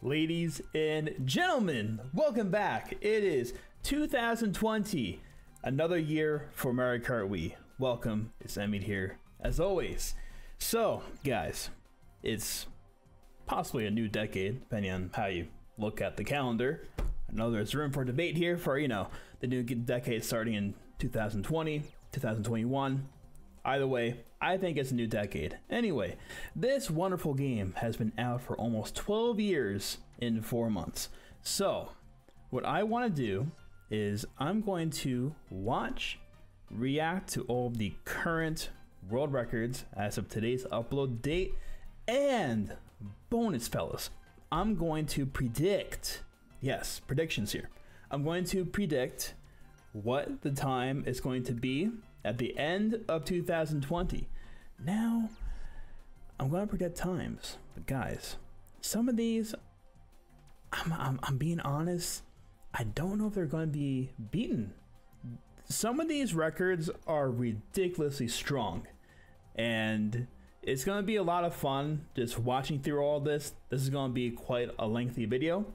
Ladies and gentlemen, welcome back. It is 2020, another year for Mario Kart Wii. Welcome, it's NMeade here, as always. So, guys, it's possibly a new decade, depending on how you look at the calendar. I know there's room for debate here for, the new decade starting in 2020, 2021. Either way, I think it's a new decade. Anyway, this wonderful game has been out for almost 12 years in 4 months. So, what I want to do is I'm going to watch, react to all of the current world records as of today's upload date, and bonus fellas, I'm going to predict, yes, predictions here. I'm going to predict what the time is going to be at the end of 2020. Now, I'm going to predict times, but guys, some of these, I'm being honest, I don't know if they're going to be beaten. Some of these records are ridiculously strong, and it's going to be a lot of fun just watching through all this. This is going to be quite a lengthy video.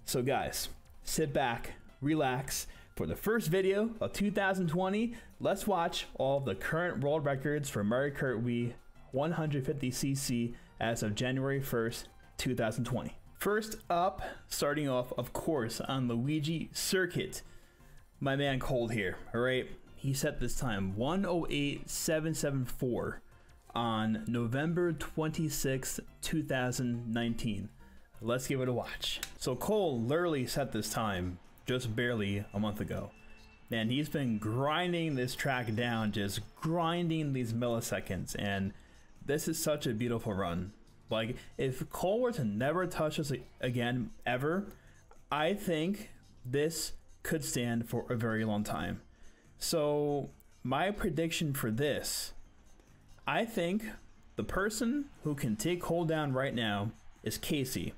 So guys, sit back, relax. For the first video of 2020, let's watch all of the current world records for Mario Kart Wii 150cc as of January 1st, 2020. First up, starting off, of course, on Luigi Circuit. My man Cold here, alright? He set this time 1:08.774 on November 26, 2019. Let's give it a watch. So Cole literally set this time just barely a month ago. Man, he's been grinding this track down, just grinding these milliseconds, and this is such a beautiful run. Like, if Cole were to never touch us again, ever, I think this could stand for a very long time. So, my prediction for this, I think the person who can take Cole down right now is Casey.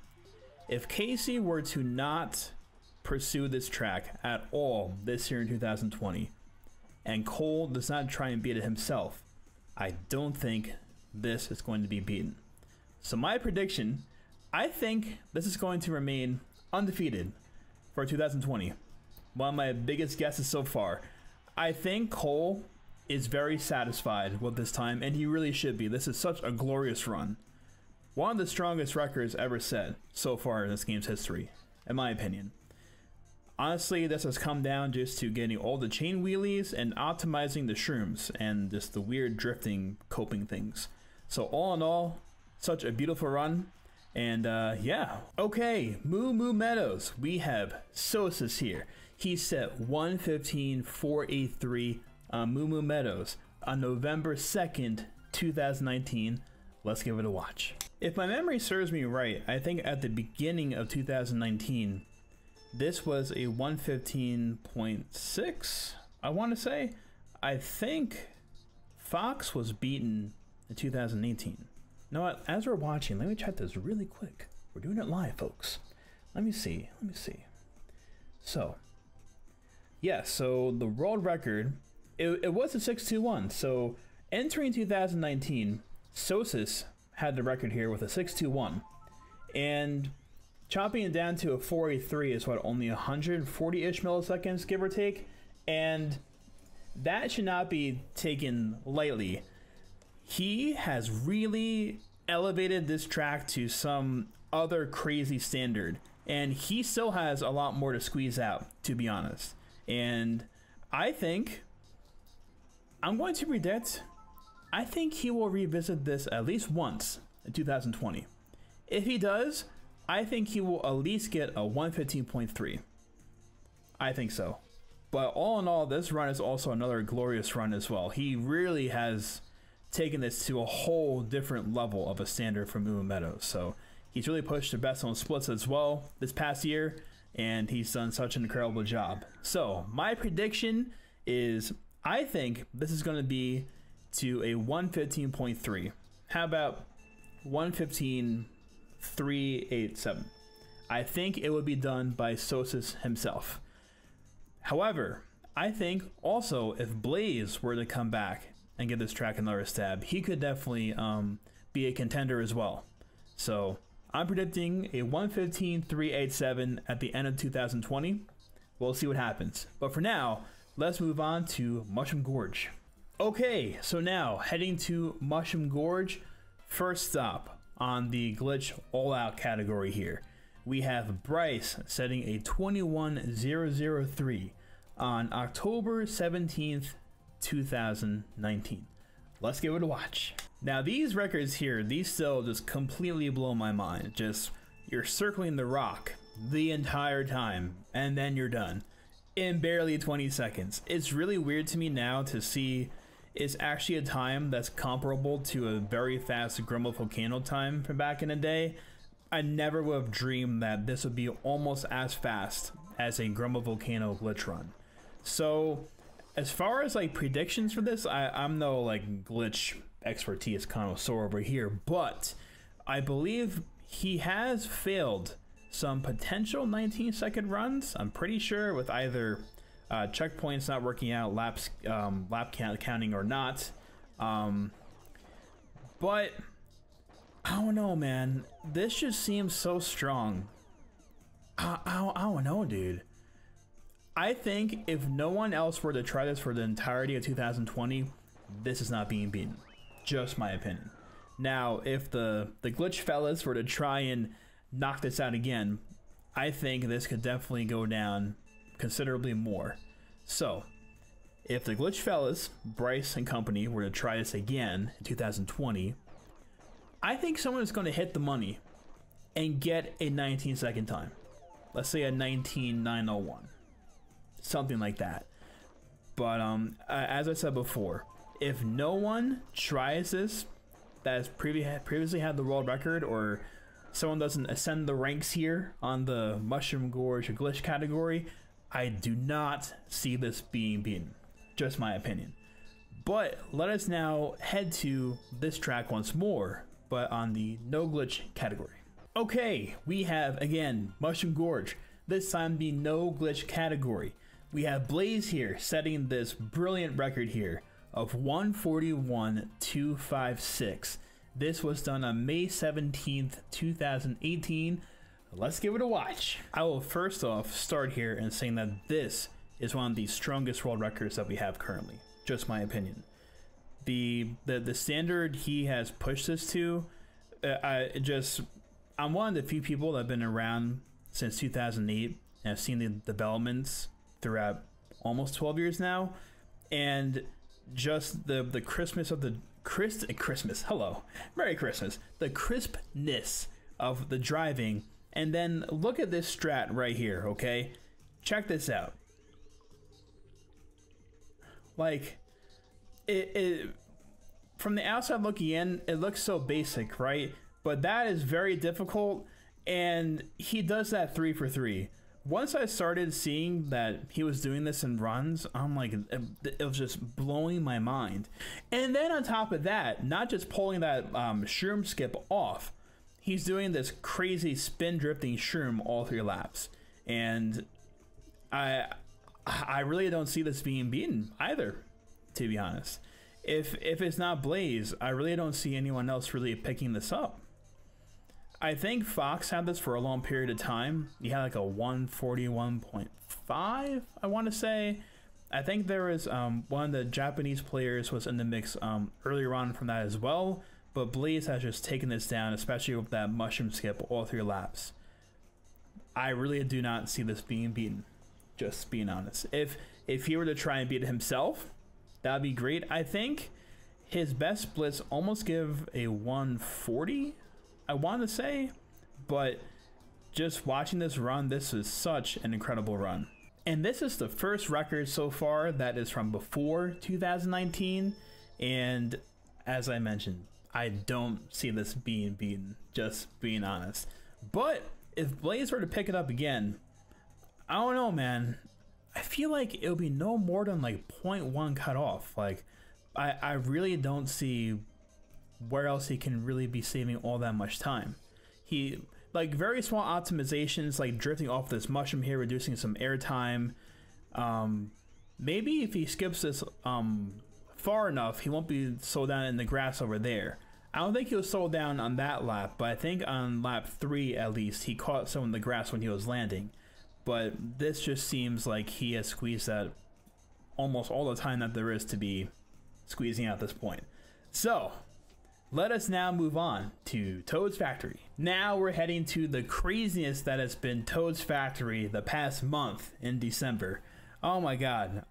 If Casey were to not pursue this track at all this year in 2020, and Cole does not try and beat it himself, I don't think this is going to be beaten. So my prediction, I think this is going to remain undefeated for 2020. One of my biggest guesses so far. I think Cole is very satisfied with this time, and he really should be. This is such a glorious run. One of the strongest records ever set so far in this game's history, in my opinion. Honestly, this has come down just to getting all the chain wheelies and optimizing the shrooms and just the weird drifting coping things. So all in all, such a beautiful run. And yeah. Okay, Moo Moo Meadows. We have Sosis here. He set 1:15.483 on Moo Moo Meadows on November 2nd, 2019. Let's give it a watch. If my memory serves me right, I think at the beginning of 2019, this was a 1:15.6, I want to say. I think Fox was beaten in 2018. You know what? As we're watching, let me check this really quick. We're doing it live, folks. Let me see. So, yeah, so the world record, it was a 6:21. So, entering 2019, Sosis had the record here with a 6:21. And chopping it down to a 4:83 is what, only 140-ish milliseconds, give or take, and that should not be taken lightly. He has really elevated this track to some other crazy standard, and he still has a lot more to squeeze out, to be honest. And I think, I'm going to predict, I think he will revisit this at least once in 2020. If he does, I think he will at least get a 1:15.3. I think so. But all in all, this run is also another glorious run as well. He really has taken this to a whole different level of a standard for Moo Moo Meadows. So he's really pushed the best on splits as well this past year, and he's done such an incredible job. So my prediction is, I think this is going to be to a 1:15.3. How about 1:15.387? I think it would be done by Sosis himself. However, I think also if Blaze were to come back and give this track another stab, he could definitely be a contender as well. So I'm predicting a 115.387 at the end of 2020. We'll see what happens. But for now, let's move on to Mushroom Gorge. Okay, so now heading to Mushroom Gorge. First stop on the glitch all-out category here. We have Bryce setting a 21.003 on October 17th, 2019. Let's give it a watch. Now these records here, these still just completely blow my mind. Just, you're circling the rock the entire time and then you're done in barely 20 seconds. It's really weird to me now to see it's actually a time that's comparable to a very fast Grumble Volcano time from back in the day. I never would have dreamed that this would be almost as fast as a Grumble Volcano glitch run. So as far as like predictions for this, I'm no like glitch expertise connoisseur over here, but I believe he has failed some potential 19-second runs. I'm pretty sure with either checkpoints not working out, lap counting or not. But I don't know, man. This just seems so strong. I don't know, dude. I think if no one else were to try this for the entirety of 2020, this is not being beaten. Just my opinion. Now, if the glitch fellas were to try and knock this out again, I think this could definitely go down considerably more. So, if the glitch fellas, Bryce and company, were to try this again in 2020, I think someone is going to hit the money and get a 19-second time. Let's say a 19.901. Something like that. But as I said before, if no one tries this that has previously had the world record, or someone doesn't ascend the ranks here on the Mushroom Gorge glitch category, I do not see this being beaten. Just my opinion. But let us now head to this track once more, but on the no glitch category. Okay, we have again Mushroom Gorge, this time the no glitch category. We have Blaze here setting this brilliant record here of 141.256. This was done on May 17th, 2018. Let's give it a watch. I will first off start here and saying that this is one of the strongest world records that we have currently. Just my opinion. The standard he has pushed this to, I'm one of the few people that have been around since 2008 and have seen the developments throughout almost 12 years now, and just the crispness of the Merry Christmas, the crispness of the driving. And then look at this strat right here, okay? Check this out. Like, it from the outside looking in, it looks so basic, right? But that is very difficult, and he does that 3 for 3. Once I started seeing that he was doing this in runs, I'm like, it was just blowing my mind. And then on top of that, not just pulling that shroom skip off, he's doing this crazy spin drifting shroom all 3 laps. And I really don't see this being beaten either, to be honest. If it's not Blaze, I really don't see anyone else really picking this up. I think Fox had this for a long period of time. He had like a 141.5, I want to say. I think there was one of the Japanese players was in the mix earlier on from that as well. But Blaze has just taken this down, especially with that mushroom skip all 3 laps. I really do not see this being beaten, just being honest. If he were to try and beat it himself, that'd be great. I think his best splits almost give a 140, I want to say, but just watching this run, this is such an incredible run. And this is the first record so far that is from before 2019, and as I mentioned, I don't see this being beaten, just being honest. But if Blaze were to pick it up again, I don't know, man. I feel like it'll be no more than like 0.1 cut off. Like, I really don't see where else he can really be saving all that much time. He, like, very small optimizations, like drifting off this mushroom here, reducing some air time. Maybe if he skips this far enough, he won't be so down in the grass over there. I don't think he was slowed down on that lap, but I think on lap 3 at least, he caught some of the grass when he was landing. But this just seems like he has squeezed out almost all the time that there is to be squeezing out at this point. So, let us now move on to Toad's Factory. Now we're heading to the craziness that has been Toad's Factory the past month in December. Oh my god,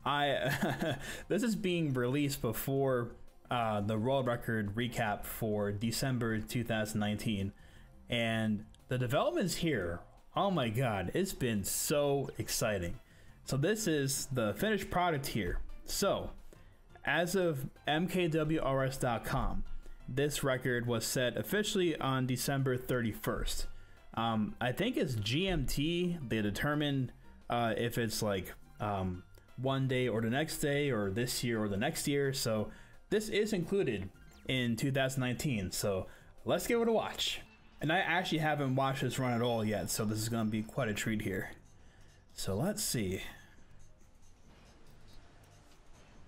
this is being released before the world record recap for December 2019, and the developments here, oh my god, it's been so exciting. So this is the finished product here. So as of mkwrs.com, this record was set officially on December 31st. I think it's GMT. They determine if it's like one day or the next day, or this year or the next year. So this is included in 2019. So let's give it a watch. And I actually haven't watched this run at all yet, so this is going to be quite a treat here. So let's see.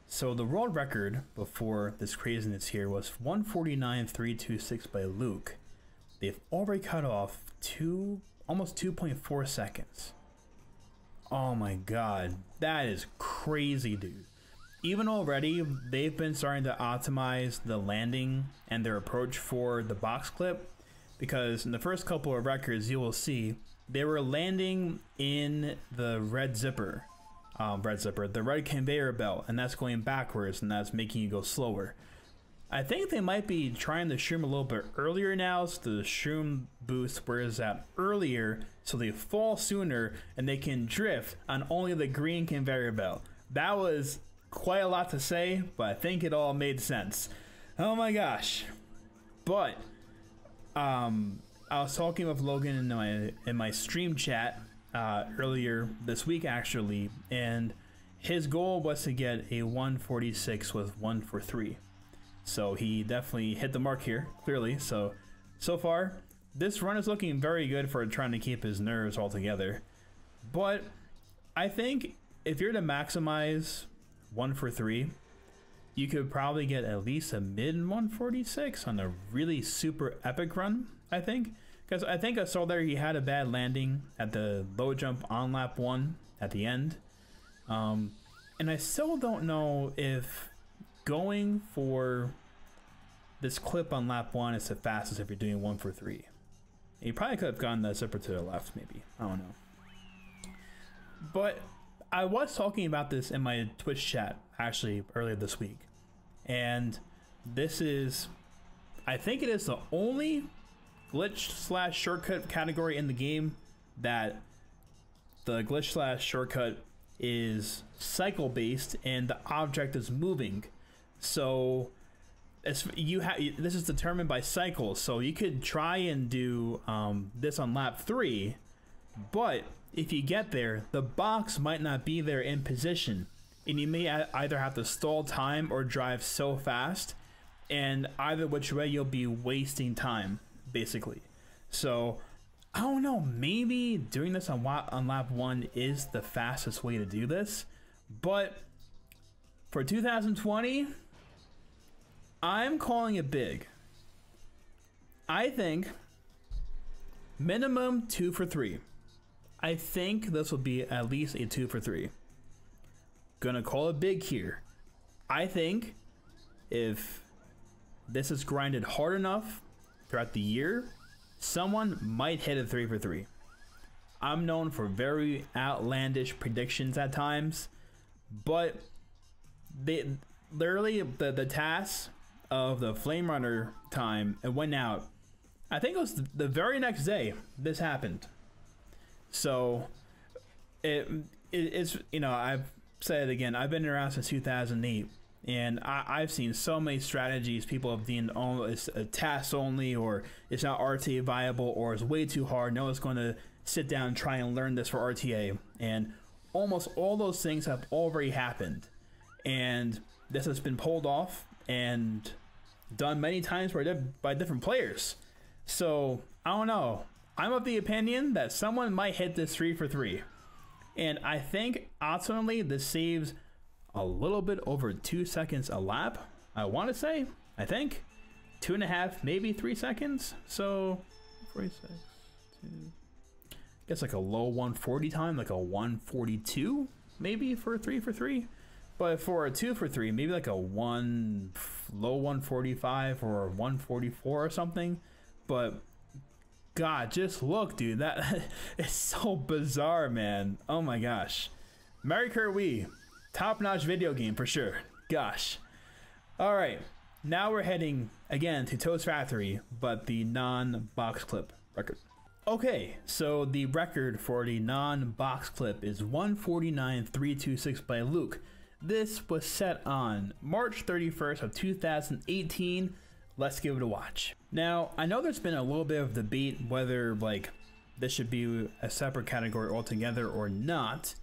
So the world record before this craziness here was 149.326 by Luke. They've already cut off almost 2.4 seconds. Oh my god, that is crazy, dude. Even already, they've been starting to optimize the landing and their approach for the box clip, because in the first couple of records you will see they were landing in the red zipper, the red conveyor belt, and that's going backwards, and that's making you go slower. I think they might be trying to shroom a little bit earlier now, so the shroom boost where is that earlier, so they fall sooner and they can drift on only the green conveyor belt. That was quite a lot to say, but I think it all made sense. Oh my gosh. But I was talking with Logan in my stream chat earlier this week actually, and his goal was to get a 146 with 143. So he definitely hit the mark here, clearly. So far, this run is looking very good for trying to keep his nerves all together. But I think if you're to maximize 143, you could probably get at least a mid 146 on a really super epic run, I think. Because I think I saw there he had a bad landing at the low jump on lap 1 at the end. And I still don't know if going for this clip on lap 1 is the fastest if you're doing 143. You probably could have gotten the zipper to the left, maybe. I don't know. But I was talking about this in my Twitch chat actually earlier this week, and this is, I think it is the only glitch / shortcut category in the game that the glitch / shortcut is cycle based and the object is moving. So this is determined by cycles, so you could try and do this on lap 3, but if you get there, the box might not be there in position, and you may either have to stall time or drive so fast, and either which way you'll be wasting time basically. So I don't know, maybe doing this on lap 1 is the fastest way to do this, but for 2020, I'm calling it big. I think minimum 2 for 3. I think this will be at least a 2 for 3. Gonna call it big here. I think if this is grinded hard enough throughout the year, someone might hit a 3 for 3. I'm known for very outlandish predictions at times, but they literally the task of the Flame Runner time, it went out, I think it was the very next day this happened. So it's, you know, I've said it again, I've been around since 2008, and I've seen so many strategies people have deemed, oh, it's a task only, or it's not RTA viable, or it's way too hard, no one's going to sit down and try and learn this for RTA, and almost all those things have already happened, and this has been pulled off and done many times by different players. So I don't know, I'm of the opinion that someone might hit this 3 for 3, and I think ultimately this saves a little bit over 2 seconds a lap. I want to say, I think 2.5, maybe 3 seconds. So 46, 2, I guess like a low 140 time, like a 142 maybe for a 3 for 3. But for a 2 for 3, maybe like a low 145 or 144 or something. But God, just look, dude, that is so bizarre, man. Oh my gosh. Mario Kart Wii, top-notch video game for sure. Gosh. All right, now we're heading again to Toad's Factory, but the non-box clip record. Okay, so the record for the non-box clip is 149.326 by Luke. This was set on March 31st of 2018. Let's give it a watch. Now, I know there's been a little bit of debate whether like this should be a separate category altogether or not.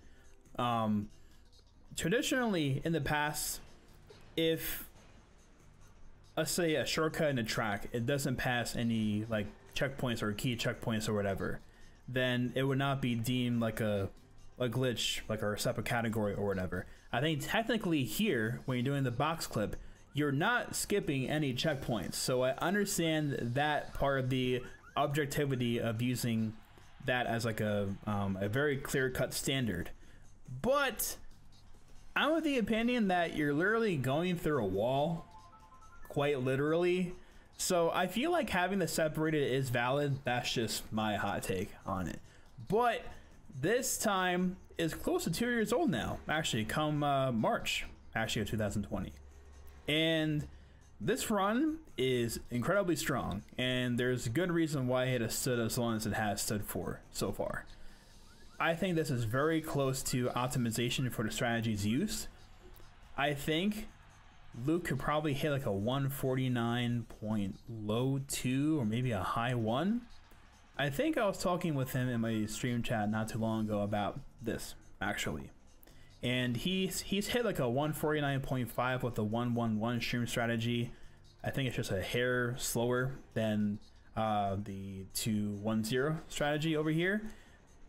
Traditionally in the past, if let's say a shortcut in a track, it doesn't pass any like checkpoints or key checkpoints or whatever, then it would not be deemed like a glitch, like a separate category or whatever. I think technically here, when you're doing the box clip, you're not skipping any checkpoints. So I understand that part of the objectivity of using that as like a very clear-cut standard. But I'm of the opinion that you're literally going through a wall, quite literally. So I feel like having this separated is valid. That's just my hot take on it. But this time is close to 2 years old now, actually, come March, actually, of 2020. And this run is incredibly strong, and there's a good reason why it has stood as long as it has stood for so far. I think this is very close to optimization for the strategies used. I think Luke could probably hit like a 149.2 or maybe a high 1. I think I was talking with him in my stream chat not too long ago about this, actually. And he's hit like a 149.5 with the 111 stream strategy. I think it's just a hair slower than the 210 strategy over here.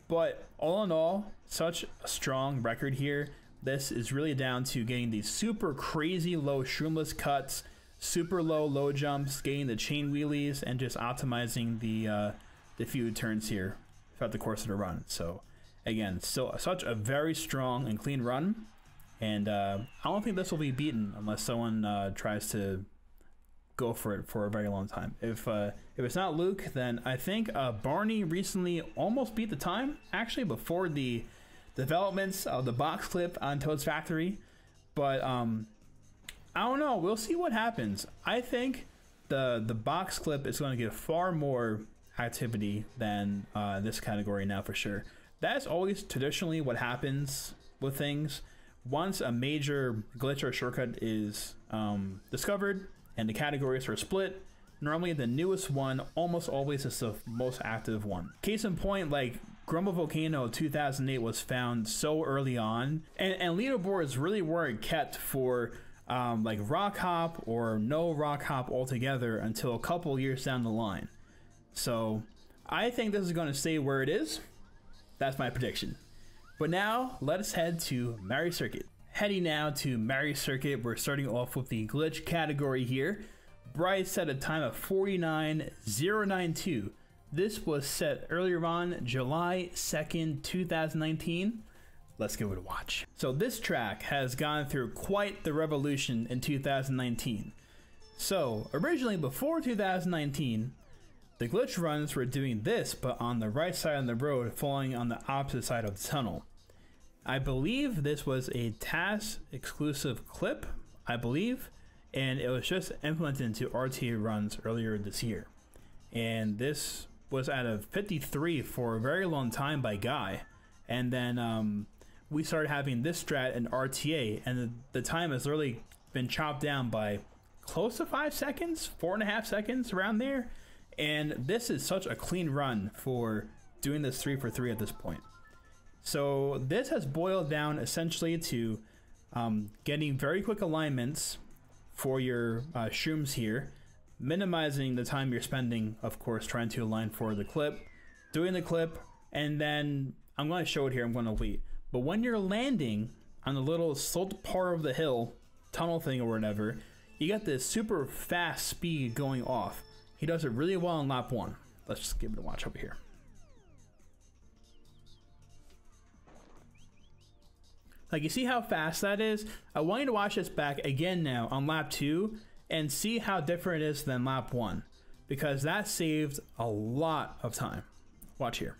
But all in all, such a strong record here. This is really down to getting these super crazy low shroomless cuts, super low jumps, getting the chain wheelies, and just optimizing the few turns here throughout the course of the run. So again, still such a very strong and clean run, and I don't think this will be beaten unless someone tries to go for it for a very long time. If it's not Luke, then I think Barney recently almost beat the time, actually, before the developments of the box clip on Toad's Factory. But I don't know, we'll see what happens. I think the box clip is going to get far more activity than this category now, for sure. That's always traditionally what happens with things. Once a major glitch or shortcut is discovered and the categories are split, normally the newest one almost always is the most active one. Case in point, like Grumble Volcano 2008 was found so early on, and leaderboards really weren't kept for like rock hop or no rock hop altogether until a couple years down the line. So I think this is going to stay where it is. That's my prediction. But now let us head to Mario Circuit. Heading now to Mario Circuit, we're starting off with the glitch category here. Bryce set a time of 49.092. This was set earlier on July 2nd, 2019. Let's give it a watch. So this track has gone through quite the revolution in 2019. So originally, before 2019, the glitch runs were doing this, but on the right side of the road, falling on the opposite side of the tunnel. I believe this was a task exclusive clip, I believe, and it was just implemented into RTA runs earlier this year. And this was out of 53 for a very long time by Guy. And then we started having this strat in RTA, and the time has literally been chopped down by close to 5 seconds, 4.5 seconds, around there. And this is such a clean run for doing this 3 for 3 at this point. So this has boiled down essentially to getting very quick alignments for your shrooms here, minimizing the time you're spending, of course, trying to align for the clip, doing the clip, and then I'm going to show it here, I'm going to wait. But when you're landing on the little sloped part of the hill, tunnel thing or whatever, you got this super fast speed going off. He does it really well on lap 1. Let's just give it a watch over here. Like, you see how fast that is? I want you to watch this back again now on lap 2 and see how different it is than lap 1, because that saved a lot of time. Watch here.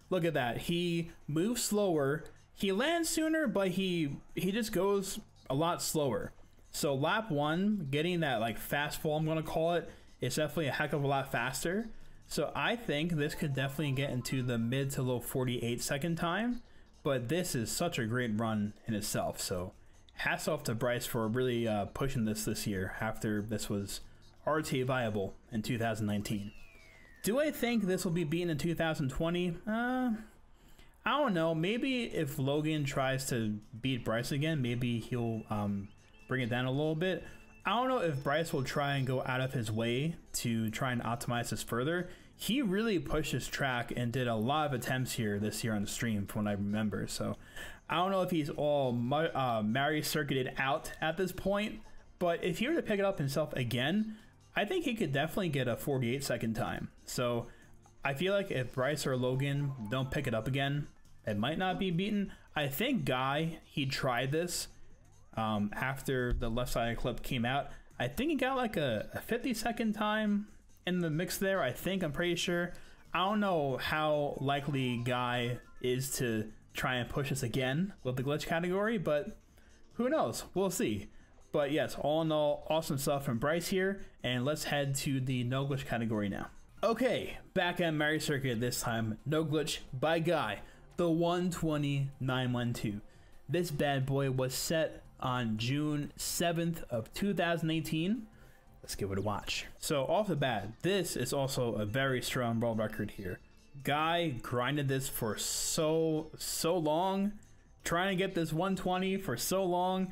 Look at that. He moves slower. He lands sooner, but he just goes a lot slower. So lap 1, getting that like fast fall, I'm gonna call it, is definitely a heck of a lot faster. So I think this could definitely get into the mid to low 48-second time, but this is such a great run in itself. So hats off to Bryce for really pushing this year after this was RTA viable in 2019. Do I think this will be beaten in 2020? I don't know. Maybe if Logan tries to beat Bryce again, maybe he'll bring it down a little bit. I don't know if Bryce will try and go out of his way to try and optimize this further. He really pushed his track and did a lot of attempts here this year on the stream from what I remember. So I don't know if he's all Mario Circuited out at this point, but if he were to pick it up himself again, I think he could definitely get a 48-second time. So I feel like if Bryce or Logan don't pick it up again, it might not be beaten. I think Guy, he tried this after the left-sided clip came out. I think he got like a 50-second time in the mix there. I'm pretty sure. I don't know how likely Guy is to try and push this again with the glitch category, but who knows? We'll see. But yes, all in all, awesome stuff from Bryce here, and let's head to the no glitch category now. Okay, back at Mario Circuit this time, no glitch by Guy, the 120-912. This bad boy was set on June 7th of 2018. Let's give it a watch. So off the bat, this is also a very strong world record here. Guy grinded this for so long, trying to get this 120 for so long.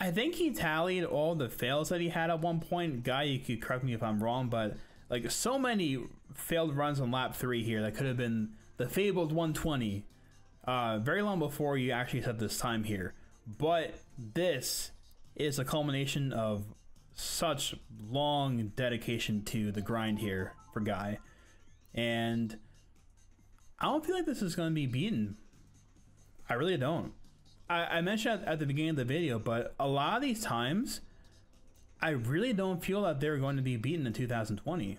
I think he tallied all the fails that he had at one point. Guy, you could correct me if I'm wrong, but like so many failed runs on lap 3 here that could have been the fabled 120 very long before you actually set this time here. But this is a culmination of such long dedication to the grind here for Guy, and I don't feel like this is going to be beaten. I really don't. I mentioned at the beginning of the video, but a lot of these times I really don't feel that they're going to be beaten in 2020.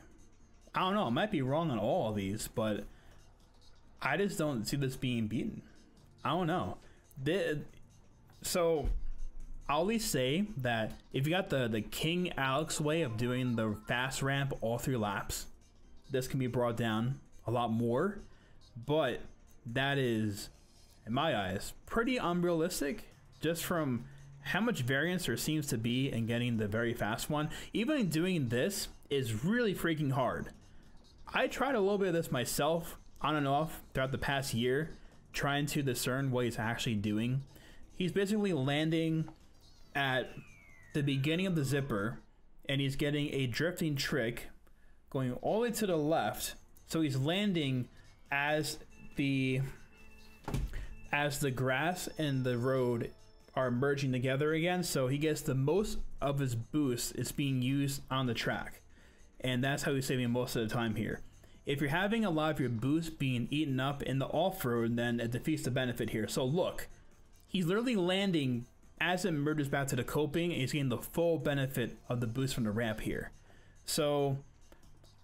I don't know, I might be wrong on all of these, but I just don't see this being beaten. I don't know. So I'll at least say that if you got the King Alex way of doing the fast ramp all 3 laps, this can be brought down a lot more, but that is, in my eyes, pretty unrealistic just from how much variance there seems to be in getting the very fast one. Even doing this is really freaking hard. I tried a little bit of this myself on and off throughout the past year, trying to discern what he's actually doing. He's basically landing at the beginning of the zipper, and he's getting a drifting trick going all the way to the left. So he's landing as the grass and the road are merging together again, so he gets the most of his boost is being used on the track, and that's how he's saving most of the time here. If you're having a lot of your boost being eaten up in the off-road, then it defeats the benefit here. So look, he's literally landing as it merges back to the coping, and he's getting the full benefit of the boost from the ramp here. So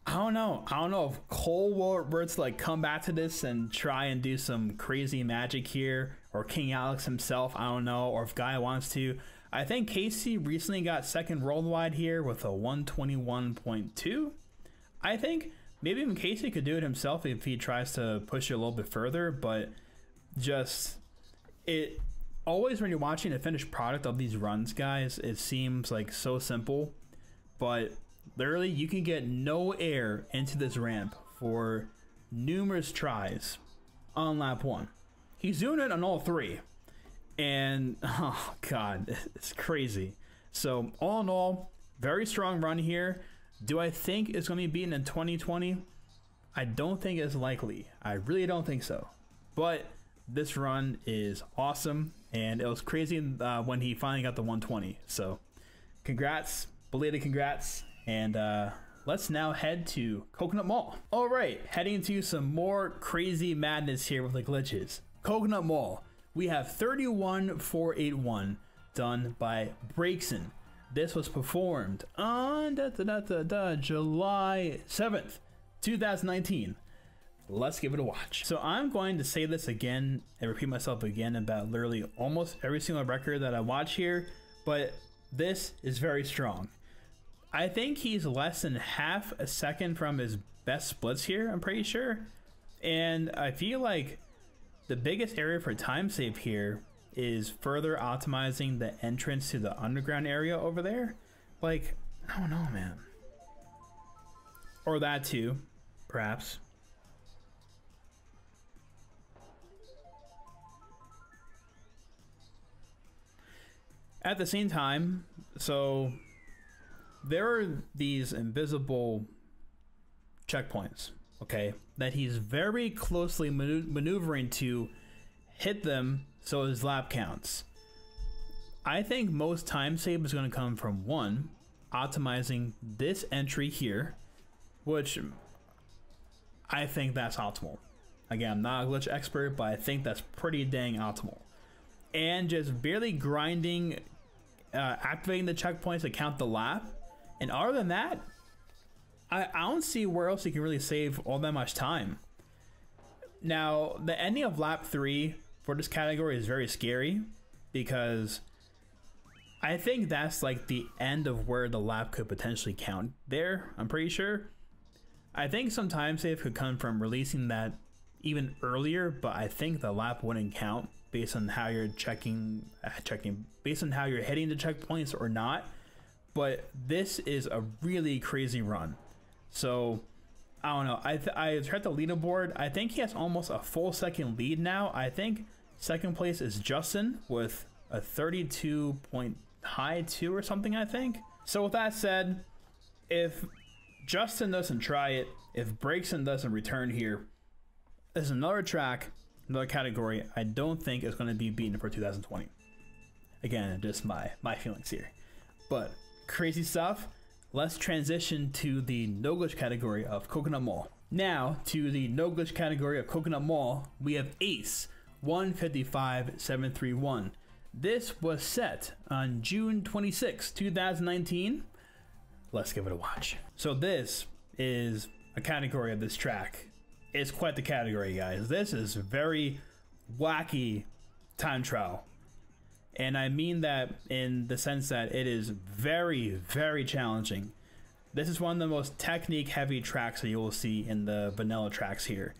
I don't know if Cole were to like come back to this and try and do some crazy magic here, or King Alex himself, I don't know, or if Guy wants to. I think Casey recently got second worldwide here with a 121.2. I think maybe even Casey could do it himself if he tries to push it a little bit further, but just it always, when you're watching a finished product of these runs, guys, it seems like so simple, but literally you can get no air into this ramp for numerous tries on lap 1. He's doing it on all 3, and oh god, it's crazy. So all in all, very strong run here. Do I think it's going to be beaten in 2020? I don't think it's likely. I really don't think so. But this run is awesome. and it was crazy when he finally got the 120. So congrats, belated congrats, and let's now head to Coconut Mall. All right, heading to some more crazy madness here with the glitches. Coconut Mall, we have 31481 done by Breakson. This was performed on July 7th, 2019. Let's give it a watch. So I'm going to say this again and repeat myself again about literally almost every single record that I watch here, but this is very strong. I think he's less than half a second from his best splits here, I'm pretty sure. And I feel like the biggest area for time save here is further optimizing the entrance to the underground area over there. Like, I don't know, man. Or that too, perhaps. At the same time, so there are these invisible checkpoints, okay, that he's very closely maneuvering to hit them so his lap counts. I think most time save is going to come from one, optimizing this entry here, which I think that's optimal. Again, I'm not a glitch expert, but I think that's pretty dang optimal. And just barely grinding, activating the checkpoints to count the lap. And other than that, I don't see where else you can really save all that much time. Now, the ending of lap 3 for this category is very scary because I think that's like the end of where the lap could potentially count there, I'm pretty sure. I think some time save could come from releasing that even earlier, but I think the lap wouldn't count based on how you're based on how you're hitting the checkpoints or not. But this is a really crazy run. So I don't know. I tried the leaderboard. I think he has almost a full second lead now. I think second place is Justin with a 32.2 or something, I think. So with that said, if Justin doesn't try it, if Breakson doesn't return here, there's another track, another category I don't think is going to be beaten for 2020. Again, just my feelings here. But crazy stuff. Let's transition to the no glitch category of Coconut Mall. Now to the no glitch category of Coconut Mall, we have Ace 155731. This was set on June 26, 2019. Let's give it a watch. So this is a category of this track. It's quite the category, guys. This is very wacky time trial. And I mean that in the sense that it is very, very challenging. This is one of the most technique heavy tracks that you will see in the vanilla tracks here.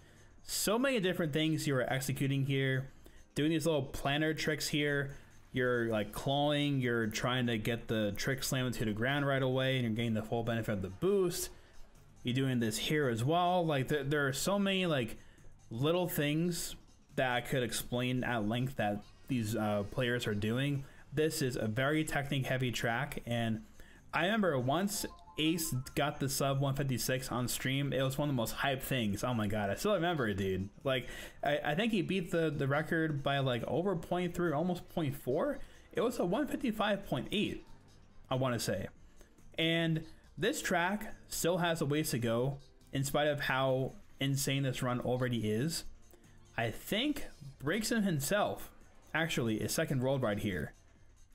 So many different things you are executing here. Doing these little planner tricks here. You're like clawing, you're trying to get the trick slam into the ground right away and you're getting the full benefit of the boost. You're doing this here as well. Like there are so many like little things that I could explain at length that these players are doing. This is a very technique heavy track, and I remember once Ace got the sub 156 on stream, it was one of the most hyped things. Oh my god, I still remember it, dude. Like I think he beat the record by like over 0.3, almost 0.4. It was a 155.8, I want to say. And this track still has a ways to go in spite of how insane this run already is. I think Breakson himself actually is second world right here.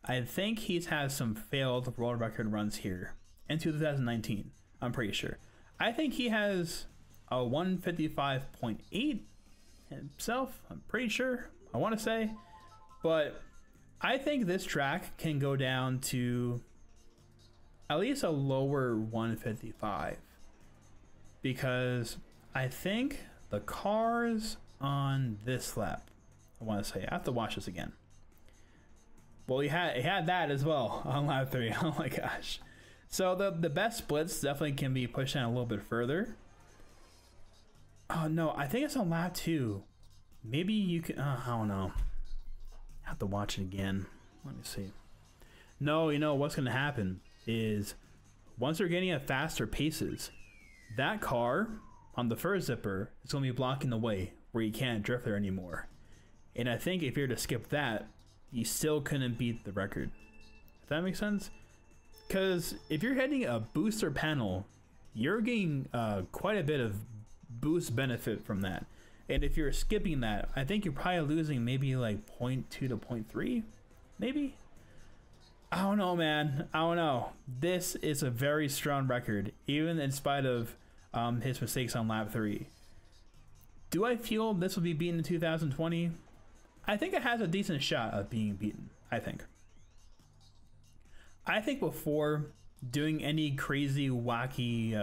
I think he's had some failed world record runs here in 2019. I'm pretty sure. I think he has a 155.8 himself. I'm pretty sure. I want to say, but I think this track can go down to at least a lower 155 because I think the cars on this lap, I want to say, I have to watch this again. Well, he had that as well on lap 3. Oh my gosh. So the best splits definitely can be pushed down a little bit further. Oh no, I think it's on lap 2. Maybe you can, I don't know. I have to watch it again. Let me see. No, you know what's going to happen is once they're getting at faster paces, that car on the first zipper is going to be blocking the way where you can't drift there anymore. And I think if you're to skip that, you still couldn't beat the record. If that makes sense? Because if you're hitting a booster panel, you're getting quite a bit of boost benefit from that. And if you're skipping that, I think you're probably losing maybe like 0.2 to 0.3, maybe? I don't know, man. I don't know. This is a very strong record, even in spite of his mistakes on lap 3. Do I feel this will be beaten in 2020? I think it has a decent shot of being beaten, I think. I think before doing any crazy, wacky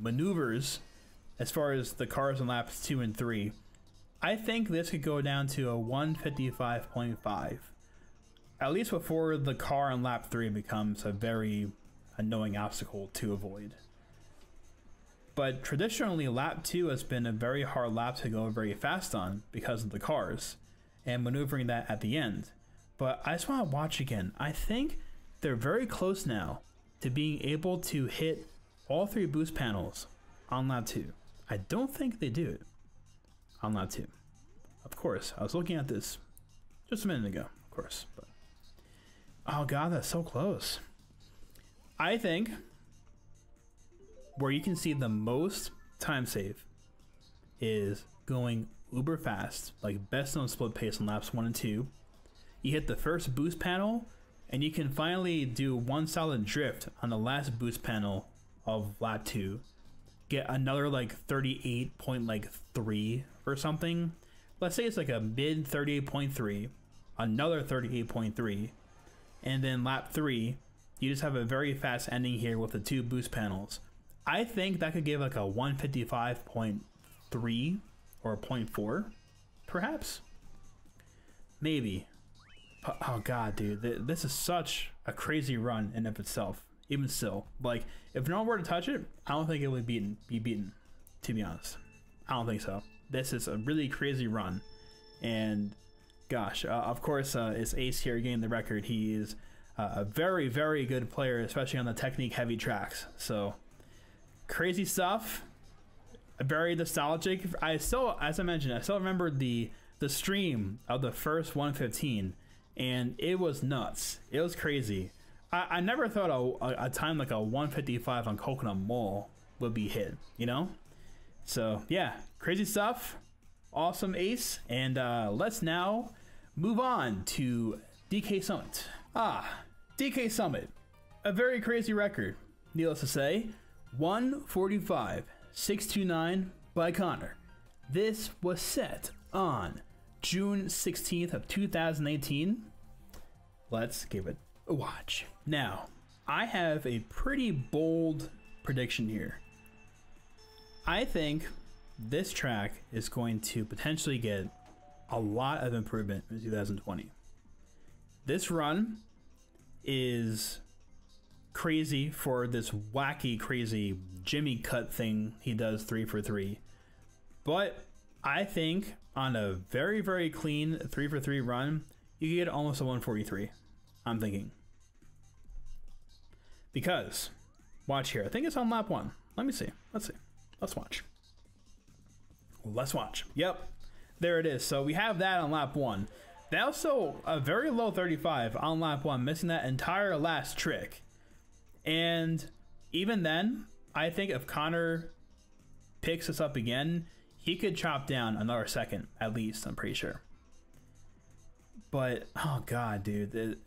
maneuvers, as far as the cars on laps 2 and 3, I think this could go down to a 155.5. At least before the car on lap 3 becomes a very annoying obstacle to avoid. But traditionally, lap 2 has been a very hard lap to go very fast on because of the cars and maneuvering that at the end. But I just want to watch again. I think they're very close now to being able to hit all 3 boost panels on lap 2. I don't think they do it on lap 2. Of course, I was looking at this just a minute ago, of course. But oh god, that's so close. I think where you can see the most time save is going uber fast, like best known split pace on laps 1 and 2. You hit the first boost panel, and you can finally do one solid drift on the last boost panel of lap 2. Get another like 38.3 or something. Let's say it's like a mid 38.3, another 38.3, and then lap 3, you just have a very fast ending here with the 2 boost panels. I think that could give like a 155.3 or 0.4, perhaps. Maybe. Oh god, dude, this is such a crazy run in of itself. Even still, like if no one were to touch it, I don't think it would be beaten. To be honest, I don't think so. This is a really crazy run, and gosh, of course, it's Ace here getting the record. He is a very, very good player, especially on the technique-heavy tracks. So crazy stuff. Very nostalgic. I still, as I mentioned, I still remember the stream of the first 115. And it was nuts. It was crazy. I never thought a time like a 155 on Coconut Mall would be hit, you know? So, yeah, crazy stuff. Awesome, Ace. And let's now move on to DK Summit. DK Summit. A very crazy record, needless to say. 145.629 by Connor. This was set on June 16th of 2018. Let's give it a watch. Now, I have a pretty bold prediction here. I think this track is going to potentially get a lot of improvement in 2020. This run is crazy for this wacky, crazy Jimmy cut thing he does 3 for 3. But I think on a very, very clean 3 for 3 run, you can get almost a 143. I'm thinking. Because, watch here. I think it's on lap 1. Let me see. Let's see. Let's watch. Let's watch. Yep. There it is. So we have that on lap 1. That also a very low 35 on lap 1, missing that entire last trick. And even then, I think if Connor picks this up again, he could chop down another second, at least, I'm pretty sure. But, oh god, dude.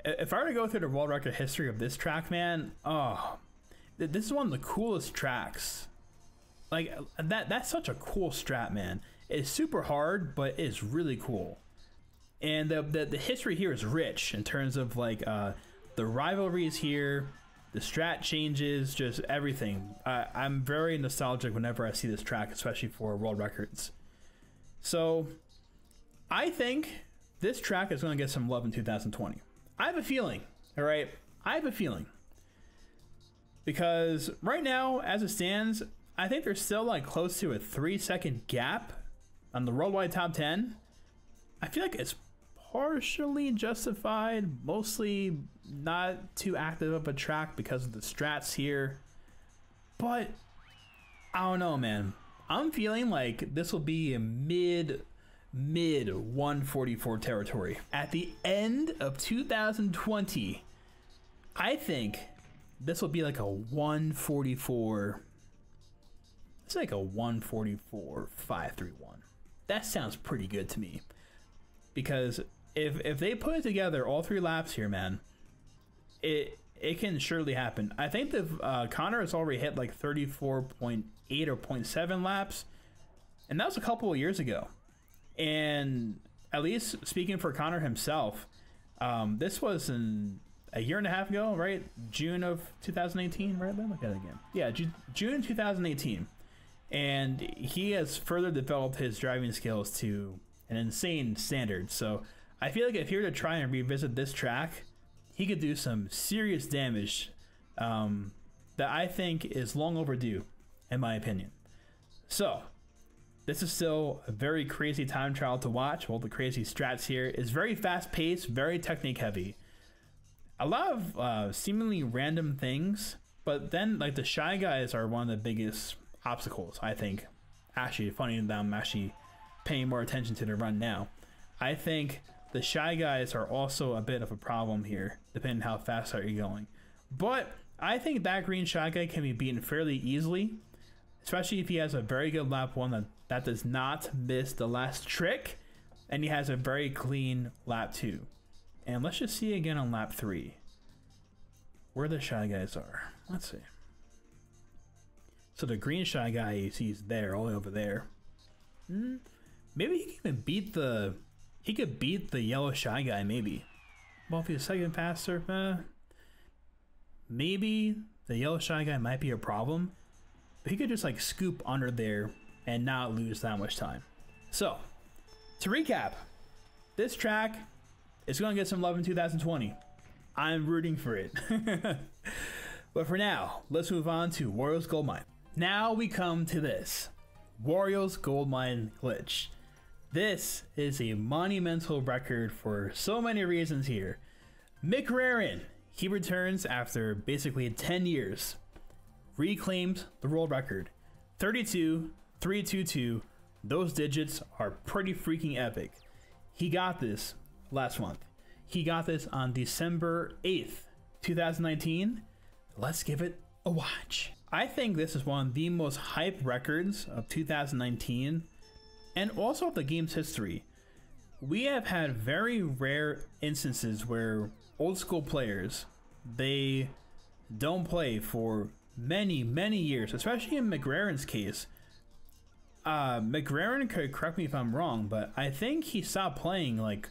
If I were to go through the world record history of this track, man, this is one of the coolest tracks. Like, that's such a cool strat, man. It's super hard, but it's really cool. And the history here is rich in terms of, like, the rivalries here, the strat changes, just everything. I'm very nostalgic whenever I see this track, especially for world records. So I think this track is going to get some love in 2020. I have a feeling, all right? I have a feeling. Because right now, as it stands, I think there's still like close to a 3-second gap on the worldwide top 10. I feel like it's partially justified, mostly not too active of a track because of the strats here. But I don't know, man. I'm feeling like this will be a mid mid 144 territory. At the end of 2020, I think this will be like a 144. It's like a 144.531. That sounds pretty good to me. Because if they put it together all 3 laps here, man, it can surely happen. I think the Connor has already hit like 34.8 or 0.7 laps, and that was a couple of years ago. And at least speaking for Connor himself, this was a year and a half ago, right? June of 2018, right? Let me look at it again. Yeah, June 2018. And he has further developed his driving skills to an insane standard. So I feel like if he were to try and revisit this track, he could do some serious damage that I think is long overdue, in my opinion. So this is still a very crazy time trial to watch. All the crazy strats here is very fast paced, very technique heavy. A lot of seemingly random things, but then like the Shy Guys are one of the biggest obstacles, I think. Actually, funny that I'm actually paying more attention to the run now. I think the Shy Guys are also a bit of a problem here, depending on how fast are you going. But I think that green Shy Guy can be beaten fairly easily, especially if he has a very good lap 1 that does not miss the last trick, and he has a very clean lap 2. And let's just see again on lap 3 where the Shy Guys are. Let's see. So the green Shy Guy, you see, he's there, all the way over there. Maybe he can even beat the... He could beat the yellow Shy Guy, maybe. Well, if he's a second faster, maybe the yellow Shy Guy might be a problem. But he could just like scoop under there and not lose that much time. So, to recap, this track is going to get some love in 2020. I'm rooting for it. But for now, let's move on to Wario's Gold Mine. Now we come to this. Wario's Gold Mine glitch. This is a monumental record for so many reasons here. Mick Rarin, he returns after basically 10 years, reclaimed the world record. 32,322, those digits are pretty freaking epic. He got this last month. He got this on December 8th, 2019. Let's give it a watch. I think this is one of the most hype records of 2019 and also of the game's history. We have had very rare instances where old school players, they don't play for many years, especially in McRaren's case. McRaren could correct me if I'm wrong, but I think he stopped playing like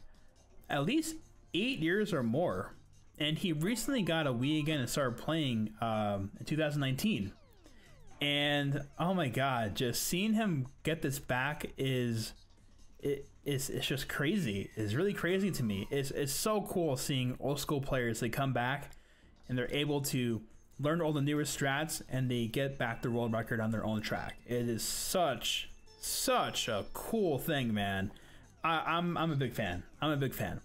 at least 8 years or more. And he recently got a Wii again and started playing in 2019. And oh my god, just seeing him get this back it's just crazy. It's really crazy to me. It's so cool seeing old school players, they come back and they're able to learn all the newer strats and they get back the world record on their own track. It is such a cool thing, man. I'm a big fan. I'm a big fan.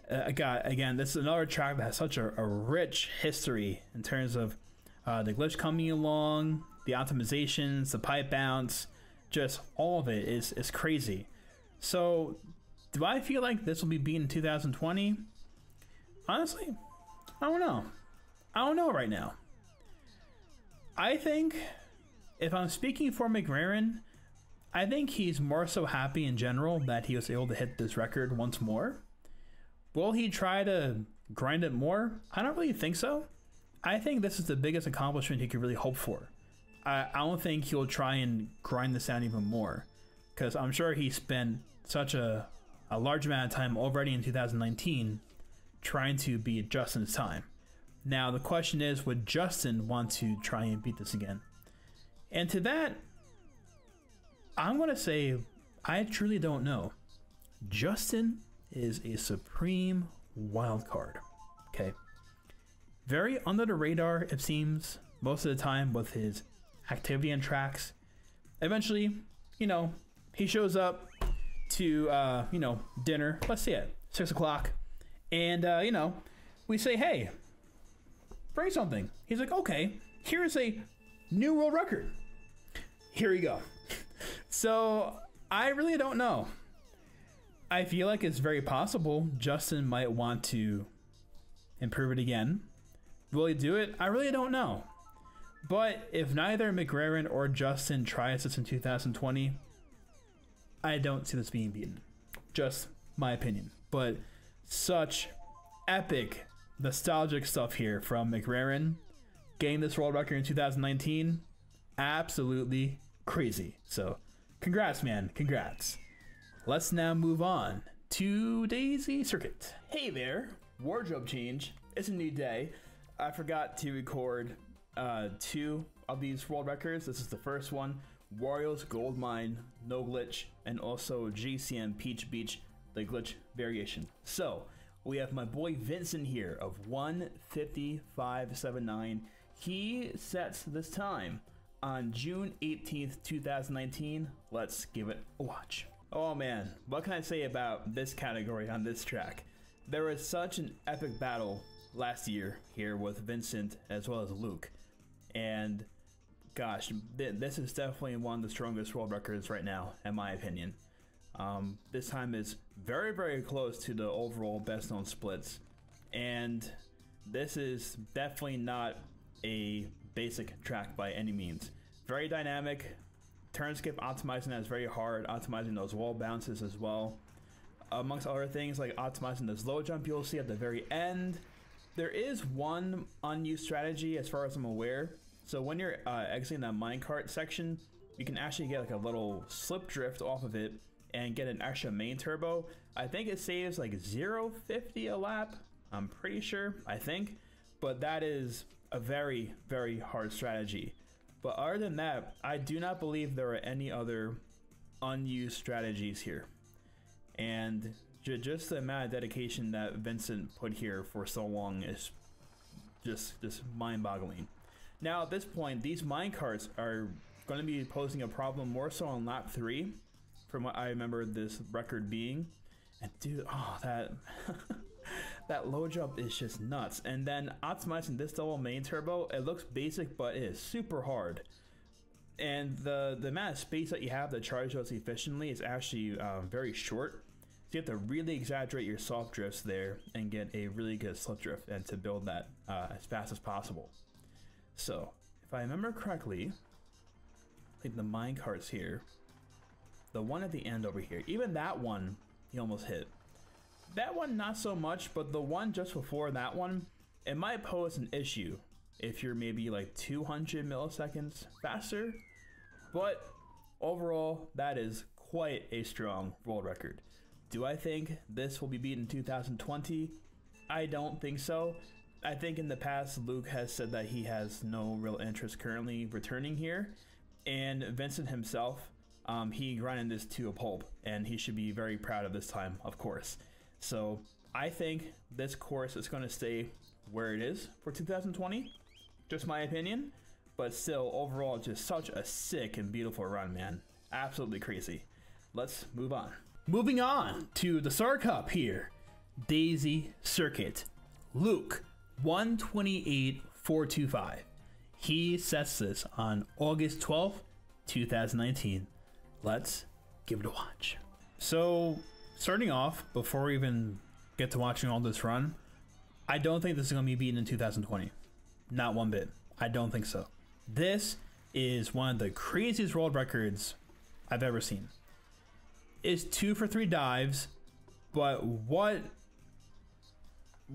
Again, this is another track that has such a rich history in terms of the glitch coming along, the optimizations, the pipe bounce, just all of it is crazy. So, do I feel like this will be beaten in 2020? Honestly, I don't know. I don't know right now. I think, if I'm speaking for McRaven, I think he's more so happy in general that he was able to hit this record once more. Will he try to grind it more? I don't really think so. I think this is the biggest accomplishment he could really hope for. I don't think he'll try and grind this out even more, because I'm sure he spent such a large amount of time already in 2019 trying to beat Justin's time. Now the question is, would Justin want to try and beat this again? And to that, I'm going to say I truly don't know. Justin is a supreme wild card. Okay. Very under the radar, it seems, most of the time with his activity and tracks. Eventually, you know, he shows up to, you know, dinner. Let's see it, 6 o'clock. And, you know, we say, hey, bring something. He's like, okay, here's a new world record. Here you go. So I really don't know. I feel like it's very possible Justin might want to improve it again. Will he do it? I really don't know. But if neither McRaven or Justin tries this in 2020, I don't see this being beaten. Just my opinion. But such epic, nostalgic stuff here from McRaven. Getting this world record in 2019, absolutely crazy. So, congrats, man. Congrats. Let's now move on to Daisy Circuit. Hey there. Wardrobe change. It's a new day. I forgot to record 2 of these world records. This is the first one. Wario's Gold Mine, no glitch, and also GCN Peach Beach, the glitch variation. So, we have my boy Vincent here of 1:55.79. He sets this time on June 18th, 2019. Let's give it a watch. Oh man, what can I say about this category on this track? There was such an epic battle last year here with Vincent as well as Luke. And gosh, this is definitely one of the strongest world records right now, in my opinion. This time is very, very close to the overall best known splits. And this is definitely not a basic track by any means. Very dynamic. Turn skip optimizing that is very hard. Optimizing those wall bounces as well. Amongst other things like optimizing this low jump you'll see at the very end. There is one unused strategy as far as I'm aware. So when you're exiting that minecart section, you can actually get like a little slip drift off of it and get an extra main turbo. I think it saves like 0.50 a lap. I'm pretty sure, I think. But that is a very, very hard strategy. But other than that, I do not believe there are any other unused strategies here. And just the amount of dedication that Vincent put here for so long is just mind-boggling. Now at this point, these minecarts are going to be posing a problem more so on lap 3, from what I remember this record being. And dude, oh, that that low jump is just nuts. And then optimizing this double main turbo, it looks basic, but it is super hard. And the amount of space that you have to charge those efficiently is actually very short. So you have to really exaggerate your soft drifts there and get a really good slip drift and to build that as fast as possible. So if I remember correctly, like the minecarts here, the one at the end over here, even that one he almost hit. That one not so much, but the one just before that one, it might pose an issue if you're maybe like 200 milliseconds faster. But overall, that is quite a strong world record. Do I think this will be beaten in 2020? I don't think so. I think in the past, Luke has said that he has no real interest currently returning here. And Vincent himself, he grinded this to a pulp, and he should be very proud of this time, of course. So I think this course is going to stay where it is for 2020. Just my opinion. But still, overall, just such a sick and beautiful run, man. Absolutely crazy. Let's move on. Moving on to the Star Cup here. Daisy Circuit. Luke, 128.425. He sets this on August 12th, 2019. Let's give it a watch. So, starting off, before we even get to watching all this run, I don't think this is going to be beaten in 2020. Not one bit. I don't think so. This is one of the craziest world records I've ever seen. It's 2 for 3 dives, but what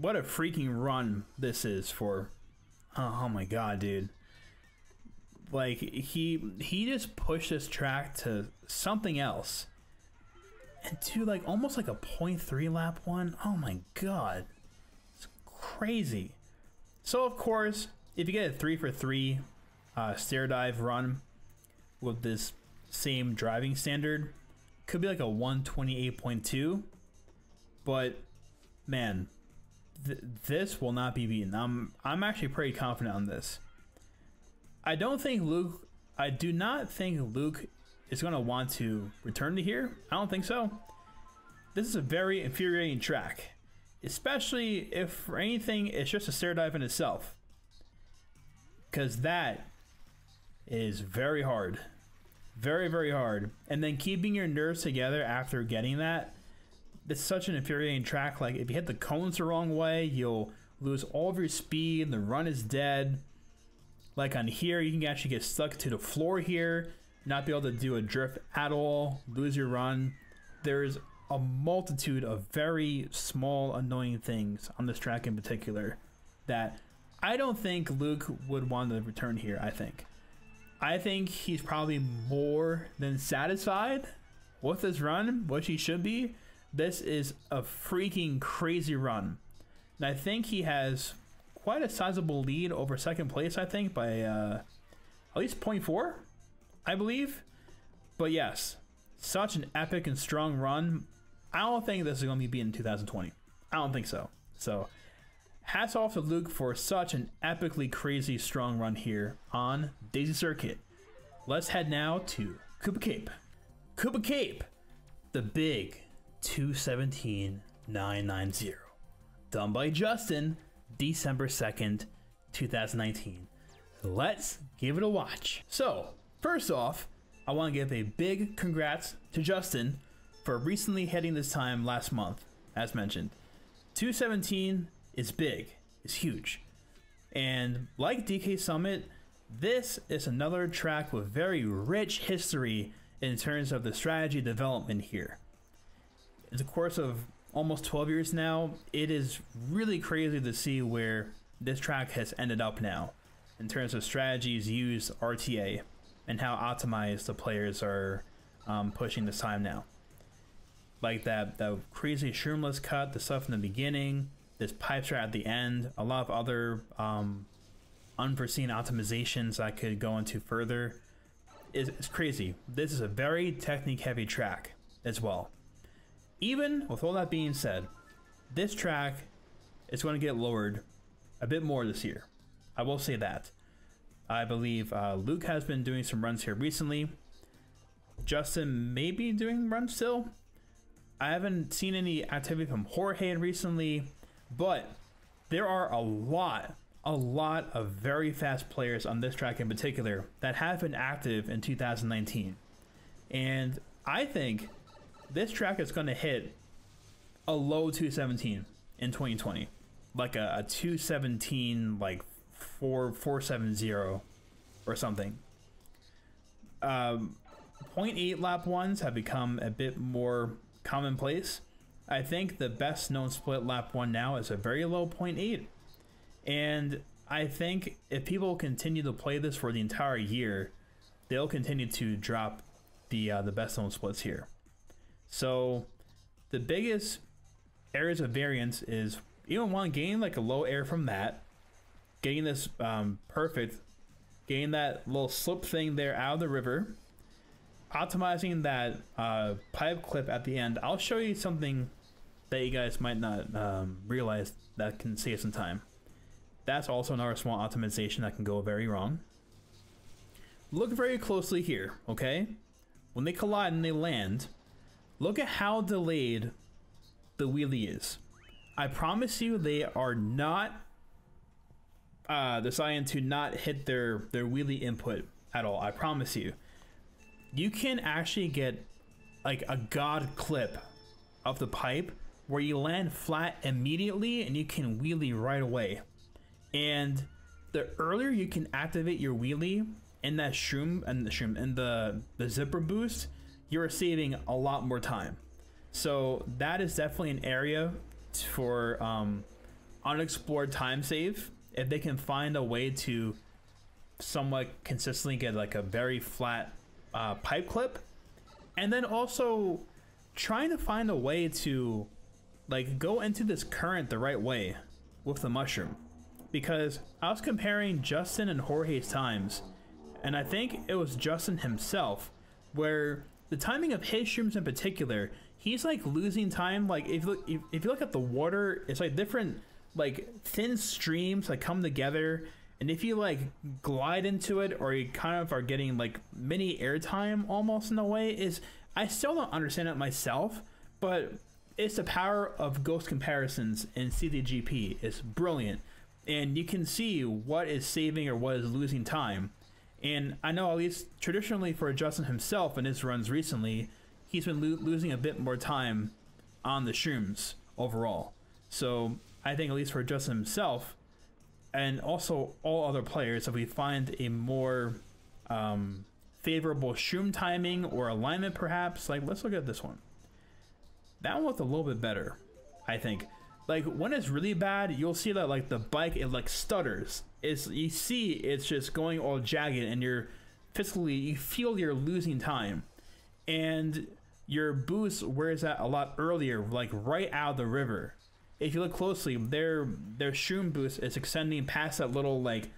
a freaking run this is for. Oh my god, dude. Like he just pushed this track to something else. And to like almost like a 0.3 lap one. Oh my god. It's crazy. So of course, if you get a 3 for 3 stair dive run with this same driving standard, could be like a 128.2, but man, this will not be beaten. I'm actually pretty confident on this. I do not think Luke is going to want to return to here. I don't think so. This is a very infuriating track, especially if for anything it's just a stair dive in itself, because that is very hard. Very, very hard. And then keeping your nerves together after getting that, it's such an infuriating track. Like if you hit the cones the wrong way, you'll lose all of your speed. The run is dead. Like on here, you can actually get stuck to the floor here, not be able to do a drift at all, lose your run. There's a multitude of very small annoying things on this track in particular that I don't think Luke would want to return here. I think he's probably more than satisfied with this run, which he should be. This is a freaking crazy run, and I think he has quite a sizable lead over second place, I think, by at least 0.4, I believe. But yes, such an epic and strong run. I don't think this is going to be beaten in 2020. I don't think so. So hats off to Luke for such an epically crazy strong run here on Daisy Circuit. Let's head now to Koopa Cape. Koopa Cape, the big 217,990. Done by Justin, December 2nd, 2019. Let's give it a watch. So, first off, I want to give a big congrats to Justin for recently hitting this time last month, as mentioned. 217 is big, is huge. And like DK Summit, this is another track with very rich history in terms of the strategy development here. In the course of almost 12 years now, it is really crazy to see where this track has ended up now in terms of strategies used RTA and how optimized the players are pushing this time now. Like that crazy shroomless cut, the stuff in the beginning, this pipe strat at the end, a lot of other unforeseen optimizations I could go into further. It's crazy. This is a very technique heavy track as well. Even with all that being said, this track is going to get lowered a bit more this year. I will say that. I believe Luke has been doing some runs here recently. Justin may be doing runs still. I haven't seen any activity from Jorge recently, but there are a lot of very fast players on this track in particular that have been active in 2019. And I think this track is going to hit a low 217 in 2020, like a 217, like 470 or something. 0.8 lap ones have become a bit more commonplace. I think the best known split lap one now is a very low 0.8, and I think if people continue to play this for the entire year, they'll continue to drop the best known splits here. So the biggest areas of variance is you don't want to gain like a low air from that, getting this perfect, getting that little slip thing there out of the river, optimizing that pipe clip at the end. I'll show you something that you guys might not realize that can save some time. That's also another small optimization that can go very wrong. Look very closely here, okay? When they collide and they land, look at how delayed the wheelie is. I promise you they are not deciding to not hit their wheelie input at all. I promise you. You can actually get like a god clip of the pipe where you land flat immediately and you can wheelie right away. And the earlier you can activate your wheelie in that shroom and the zipper boost, you're saving a lot more time. So that is definitely an area for unexplored time save. If they can find a way to somewhat consistently get like a very flat pipe clip, and then also trying to find a way to like go into this current the right way with the mushroom, because I was comparing Justin and Jorge's times, and I think it was Justin himself where the timing of his shrooms in particular, he's like losing time. Like if you look at the water, it's like different like thin streams that come together, and if you like glide into it, or you kind of are getting like mini airtime almost in a way, is I still don't understand it myself, but it's the power of ghost comparisons in CDGP. It's brilliant, and you can see what is saving or what is losing time. And I know at least traditionally for Justin himself in his runs recently, he's been losing a bit more time on the shrooms overall. So I think at least for Justin himself, and also all other players, if we find a more favorable shroom timing or alignment perhaps, like let's look at this one. That one looked a little bit better, I think. Like when it's really bad, you'll see that like the bike, it like stutters. You see it's just going all jagged, and you're physically, you feel you're losing time. And your boost wears out a lot earlier, like right out of the river. If you look closely, their shroom boost is extending past that little like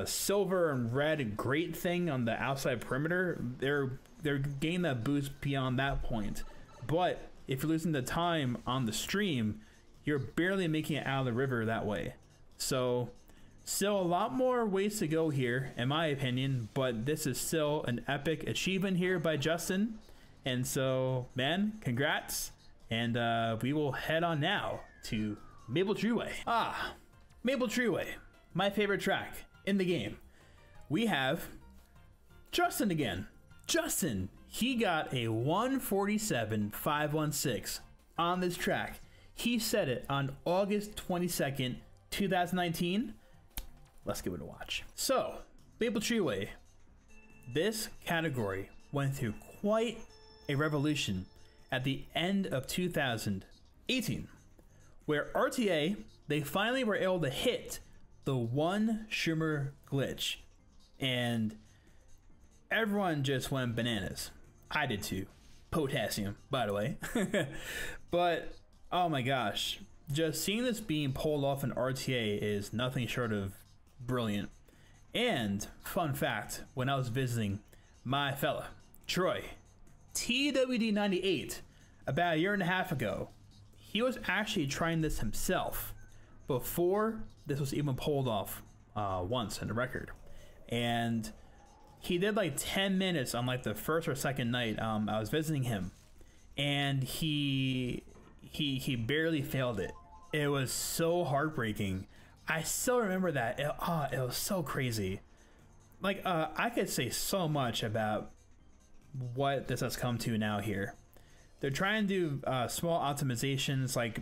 silver and red grate thing on the outside perimeter. They're gaining that boost beyond that point. But if you're losing the time on the stream, you're barely making it out of the river that way. So still a lot more ways to go here, in my opinion, but this is still an epic achievement here by Justin. And so, man, congrats. And we will head on now to Maple Treeway. Maple Treeway, my favorite track in the game. We have Justin again. Justin, he got a 147.516 on this track. He set it on August 22nd, 2019. Let's give it a watch. So, Maple Treeway, this category went through quite a revolution at the end of 2018, where RTA, they finally were able to hit the one shimmer glitch, and everyone just went bananas. I did too. Potassium, by the way. But oh my gosh, just seeing this being pulled off in RTA is nothing short of brilliant. And fun fact, when I was visiting my fella Troy, TWD98, about a year and a half ago, he was actually trying this himself before this was even pulled off once in the record. And he did like 10 minutes on like the first or second night I was visiting him, and he barely failed it. It was so heartbreaking. I still remember that. It was so crazy. Like I could say so much about what this has come to now here. They're trying to do small optimizations. Like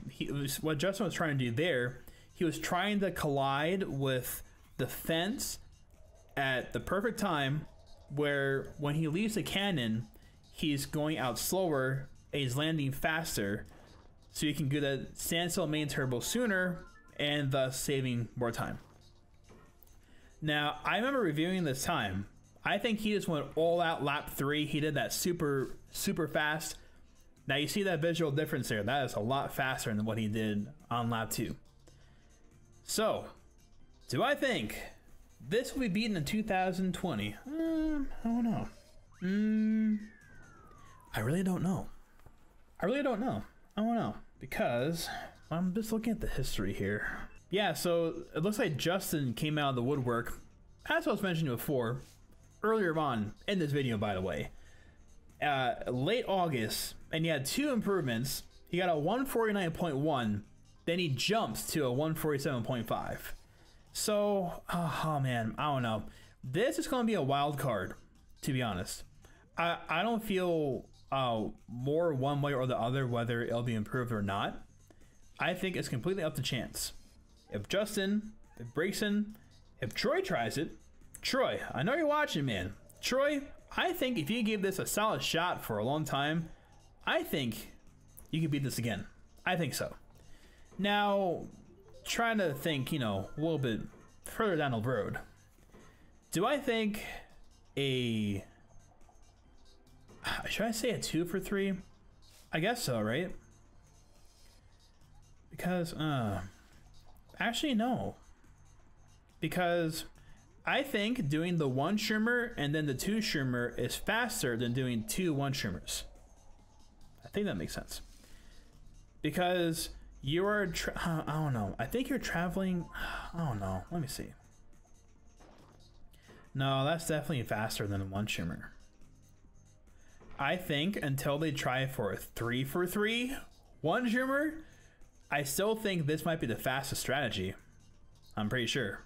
what Justin was trying to do there, he was trying to collide with the fence at the perfect time, where when he leaves the cannon, he's going out slower and he's landing faster, so you can get a standstill main turbo sooner and thus saving more time. Now, I remember reviewing this time. I think he just went all out lap 3. He did that super fast. Now you see that visual difference there. That is a lot faster than what he did on lap 2. So, do I think this will be beaten in 2020? I don't know. I really don't know. I don't know. Because I'm just looking at the history here. Yeah, so it looks like Justin came out of the woodwork, as I was mentioning before, earlier on in this video, by the way. Late August, and he had 2 improvements. He got a 149.1, then he jumps to a 147.5. So, oh man, I don't know. This is going to be a wild card, to be honest. I don't feel more one way or the other whether it'll be improved or not. I think it's completely up to chance. If Justin, if Brayson, if Troy tries it, Troy, I know you're watching, man. Troy, I think if you give this a solid shot for a long time, I think you can beat this again. I think so. Now, trying to think, you know, a little bit further down the road. Do I think should I say a 2 for 3? I guess so, right? Because, actually no. Because I think doing the 1 shimmer and then the 2 shimmer is faster than doing 2 1 shimmers. I think that makes sense. Because you are, I don't know. I think you're traveling, I don't know. Let me see. No, that's definitely faster than a 1 shimmer. I think until they try for a 3 for 3 1 shimmer, I still think this might be the fastest strategy. I'm pretty sure.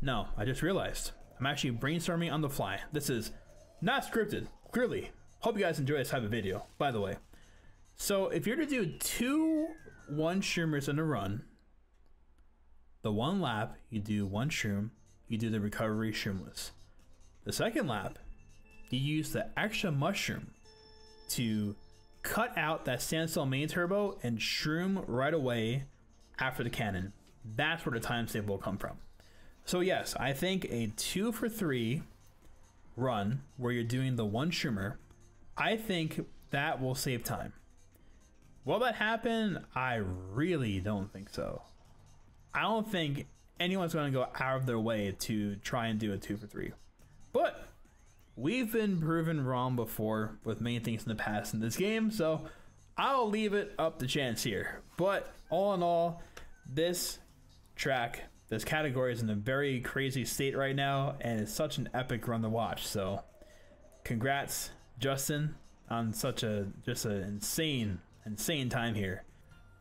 No, I just realized. I'm actually brainstorming on the fly. This is not scripted, clearly. Hope you guys enjoy this type of video, by the way. So if you're to do 2 1-shroomers in a run, the 1 lap, you do 1 shroom, you do the recovery shroomless. The 2nd lap, you use the extra mushroom to cut out that standstill main turbo and shroom right away after the cannon. That's where the time save will come from. So yes, I think a 2 for 3 run where you're doing the 1 shroomer, I think that will save time. Will that happen? I really don't think so. I don't think anyone's going to go out of their way to try and do a 2 for 3. But we've been proven wrong before with many things in the past in this game, so I'll leave it up to chance here. But all in all, this track, this category is in a very crazy state right now, and it's such an epic run to watch. So congrats, Justin, on such a just an insane time here.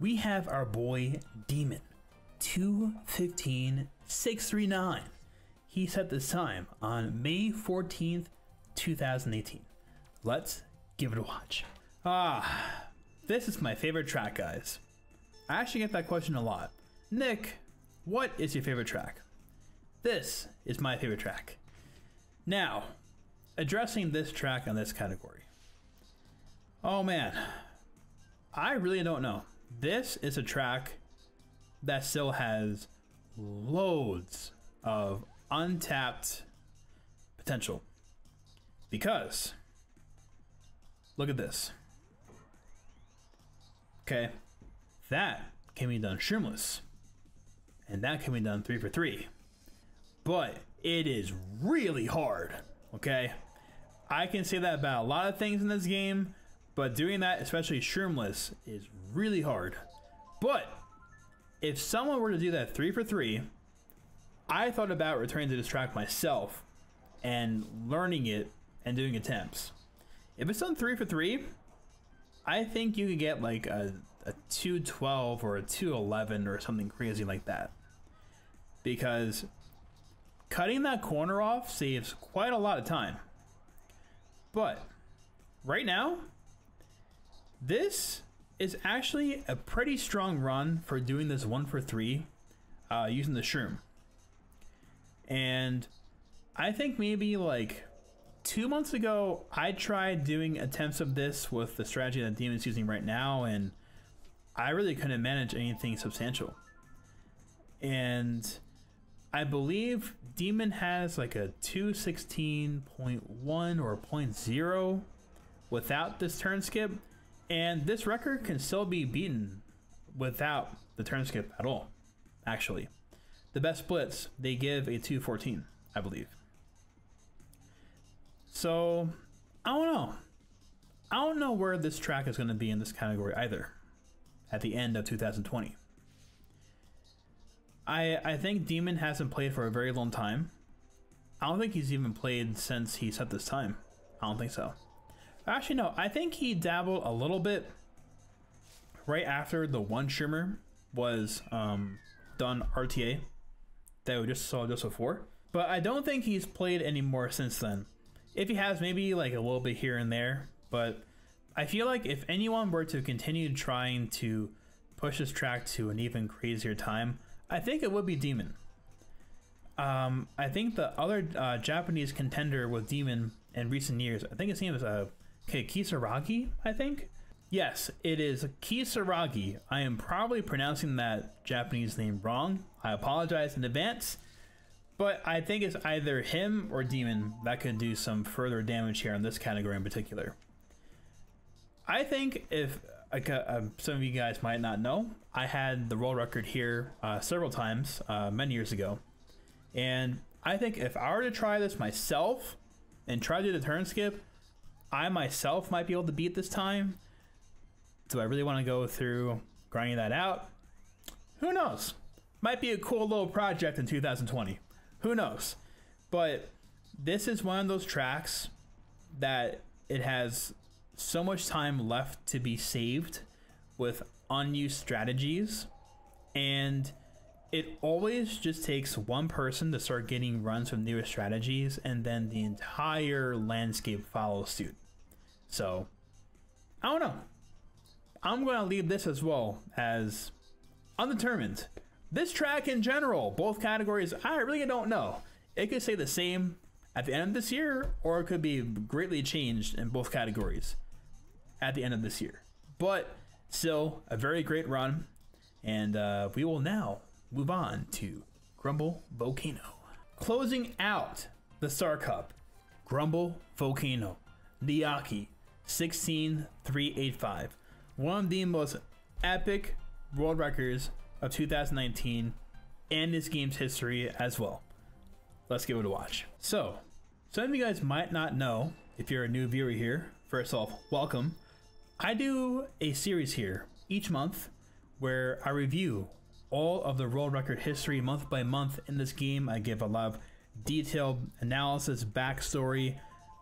We have our boy Demon 2:15.639. He set this time on May 14th, 2018. Let's give it a watch. This is my favorite track, guys. I actually get that question a lot. Nick, what is your favorite track? This is my favorite track. Now, addressing this track on this category. Oh man, I really don't know. This is a track that still has loads of untapped potential. Because, look at this. Okay, that can be done shroomless. And that can be done 3 for 3. But it is really hard, okay? I can say that about a lot of things in this game, but doing that, especially shroomless, is really hard. But if someone were to do that 3 for 3, I thought about returning to this track myself and learning it and doing attempts. If it's done 3 for 3, I think you could get like a 212 or a 211 or something crazy like that. Because cutting that corner off saves quite a lot of time. But right now, this is actually a pretty strong run for doing this 1 for 3 using the shroom. And I think maybe like 2 months ago, I tried doing attempts of this with the strategy that Demon's using right now, and I really couldn't manage anything substantial. And I believe Demon has like a 216.1 or 0.0 without this turn skip, and this record can still be beaten without the turn skip at all. Actually, the best splits, they give a 214, I believe. So I don't know. I don't know where this track is going to be in this category either at the end of 2020. I think Demon hasn't played for a very long time. I don't think he's even played since he set this time. I don't think so. Actually, no. I think he dabbled a little bit right after the 1 shimmer was done RTA that we just saw just before. But I don't think he's played anymore since then. If he has, maybe like a little bit here and there. But I feel like if anyone were to continue trying to push this track to an even crazier time, I think it would be Demon. I think the other Japanese contender with Demon in recent years, I think his name is Kisaragi, I think. Yes, it is Kisaragi. I am probably pronouncing that Japanese name wrong. I apologize in advance. But I think it's either him or Demon that could do some further damage here in this category in particular. I think if some of you guys might not know, I had the world record here several times many years ago. And I think if I were to try this myself and try to do the turn skip, I myself might be able to beat this time. Do I really want to go through grinding that out? Who knows? Might be a cool little project in 2020. Who knows? But this is one of those tracks that it has so much time left to be saved with unused strategies, and it always just takes one person to start getting runs with newer strategies, and then the entire landscape follows suit. So I don't know. I'm going to leave this as well as undetermined. This track in general, both categories, I really don't know. It could stay the same at the end of this year, or it could be greatly changed in both categories at the end of this year. But still, a very great run. And we will now move on to Grumble Volcano. Closing out the Star Cup, Grumble Volcano, Niaki 16385. One of the most epic world records of 2019 and this game's history as well. Let's give it a watch. So, some of you guys might not know, if you're a new viewer here, first off, welcome. I do a series here each month where I review all of the world record history month by month in this game. I give a lot of detailed analysis, backstory.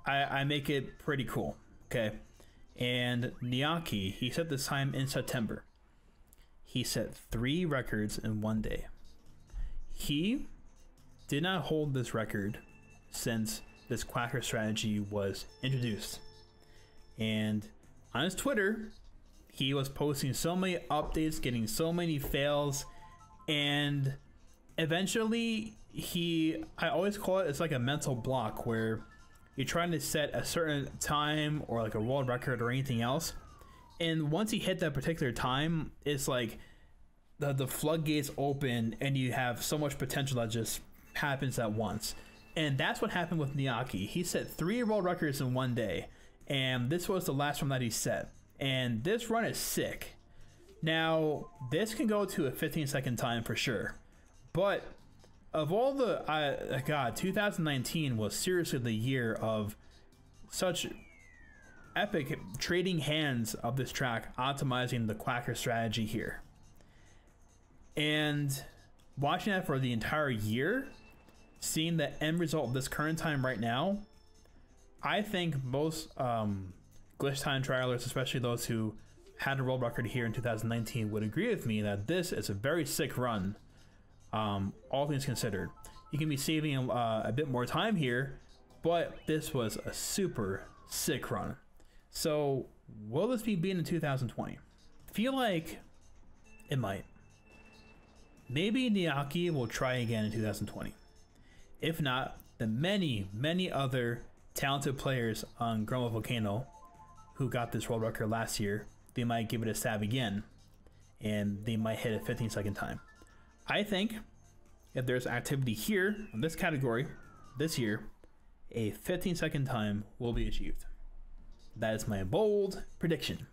I make it pretty cool, okay? And Niaki, he set this time in September. He set 3 records in one day. He did not hold this record since this Quacker strategy was introduced. And on his Twitter, he was posting so many updates, getting so many fails, and eventually I always call it's like a mental block where you're trying to set a certain time or like a world record or anything else, and once you hit that particular time, it's like the floodgates open and you have so much potential that just happens at once. And that's what happened with Niaki. He set 3 world records in one day, and this was the last one that he set. And this run is sick. Now, this can go to a 15-second time for sure, but of all the, God, 2019 was seriously the year of such epic trading hands of this track, optimizing the Quacker strategy here. And watching that for the entire year, seeing the end result of this current time right now, I think most glitch time trialers, especially those who had a world record here in 2019, would agree with me that this is a very sick run. All things considered, you can be saving a bit more time here, but this was a super sick run. So will this be beaten in 2020? Feel like it might. Maybe Niaki will try again in 2020. If not, then many other talented players on Grumble Volcano who got this world record last year, they might give it a stab again, and they might hit a 15-second time. I think if there's activity here in this category this year, a 15-second time will be achieved. That is my bold prediction.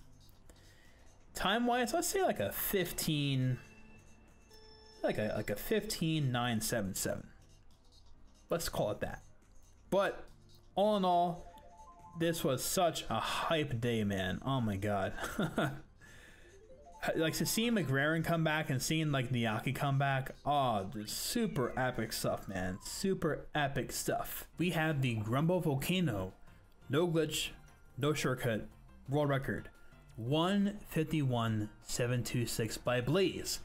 Time-wise, let's say like a 15.977. Let's call it that. But all in all, this was such a hype day, man. Oh my god. Like to see McRaren come back and seeing like Niaki come back, oh, just super epic stuff, man. Super epic stuff. We have the Grumble Volcano, no glitch, no shortcut, world record, 151.726 by Blaze.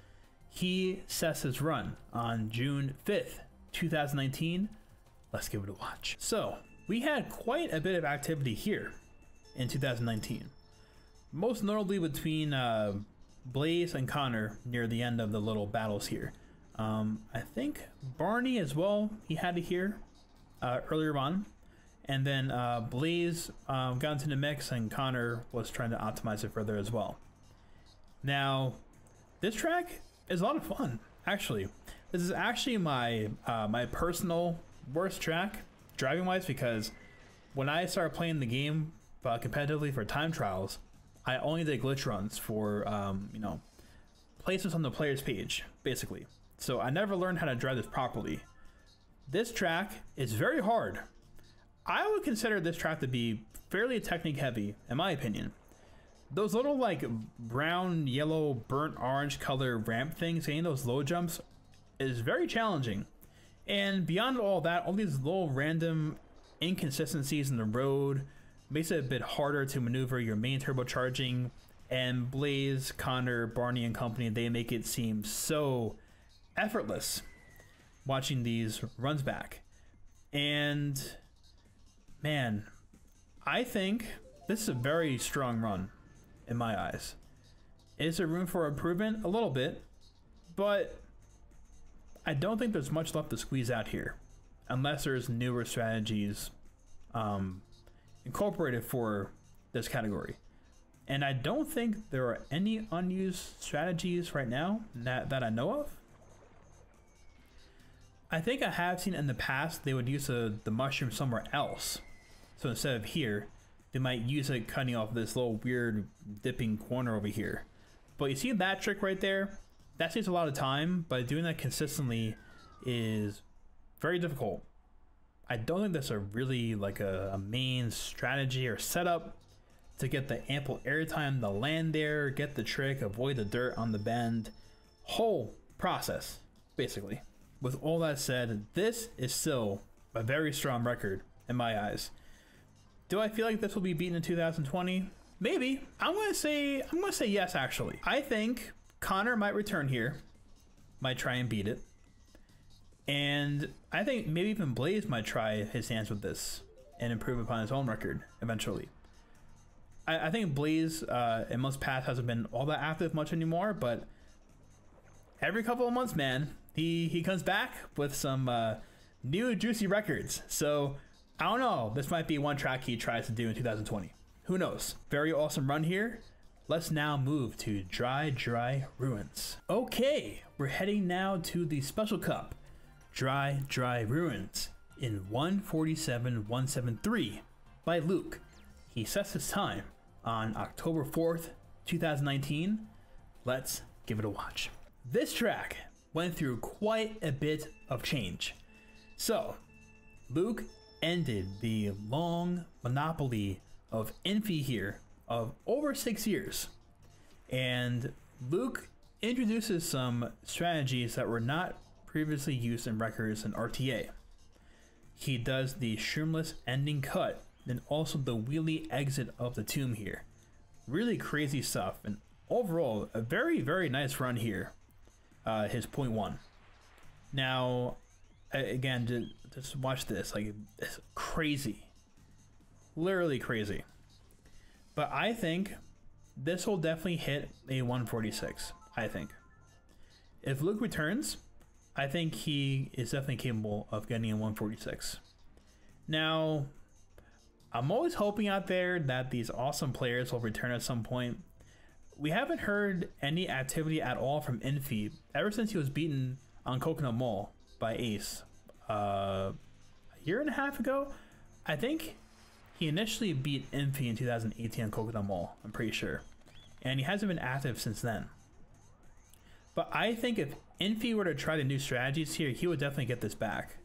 He sets his run on June 5th, 2019. Let's give it a watch. So we had quite a bit of activity here in 2019, most notably between Blaze and Connor near the end of the little battles here. I think Barney as well, he had it here earlier on, and then Blaze got into the mix and Connor was trying to optimize it further as well. Now this track is a lot of fun, actually. This is actually my my personal worst track driving wise, because when I started playing the game competitively for time trials, I only did glitch runs for you know, placements on the player's page, basically. So I never learned how to drive this properly. This track is very hard. I would consider this track to be fairly technique heavy, in my opinion. Those little like brown, yellow, burnt orange color ramp things, getting those low jumps is very challenging. And beyond all that, all these little random inconsistencies in the road makes it a bit harder to maneuver your main turbocharging. And Blaze, Connor, Barney and company, they make it seem so effortless watching these runs back. And man, I think This is a very strong run in my eyes. Is there room for improvement? A little bit, but I don't think there's much left to squeeze out here unless there's newer strategies incorporated for this category. And I don't think there are any unused strategies right now that I know of. I think I have seen in the past they would use the mushroom somewhere else. So instead of here, they might use it cutting off this little weird dipping corner over here. But you see that trick right there? That takes a lot of time, but doing that consistently is very difficult. I don't think that's a really like a main strategy or setup to get the ample airtime to land there, get the trick, avoid the dirt on the bend. Whole process, basically. With all that said, this is still a very strong record in my eyes. Do I feel like this will be beaten in 2020? Maybe. I'm gonna say yes, actually. I think Connor might return here, might try and beat it. And I think maybe even Blaze might try his hands with this and improve upon his own record eventually. I think Blaze in months past hasn't been all that active much anymore, but every couple of months, man, he comes back with some new juicy records. So I don't know, this might be one track he tries to do in 2020. Who knows? Very awesome run here. Let's now move to Dry Ruins. Okay, we're heading now to the Special Cup. Dry Ruins in 147.173 by Luke. He sets his time on October 4th, 2019. Let's give it a watch. This track went through quite a bit of change. So, Luke ended the long monopoly of Infi here of over 6 years. And Luke introduces some strategies that were not previously used in records and RTA. He does the shroomless ending cut and also the wheelie exit of the tomb here. Really crazy stuff, and overall a very nice run here. His point 1. Now again, just watch this, like it's crazy, literally crazy. But I think this will definitely hit a 146. I think if Luke returns, I think he is definitely capable of getting a 146. Now, I'm always hoping out there that these awesome players will return at some point. We haven't heard any activity at all from Infi ever since he was beaten on Coconut Mall by Ace a year and a half ago. I think he initially beat Infi in 2018 on Coconut Mall, I'm pretty sure. And he hasn't been active since then. But I think if Infi were to try the new strategies here, he would definitely get this back.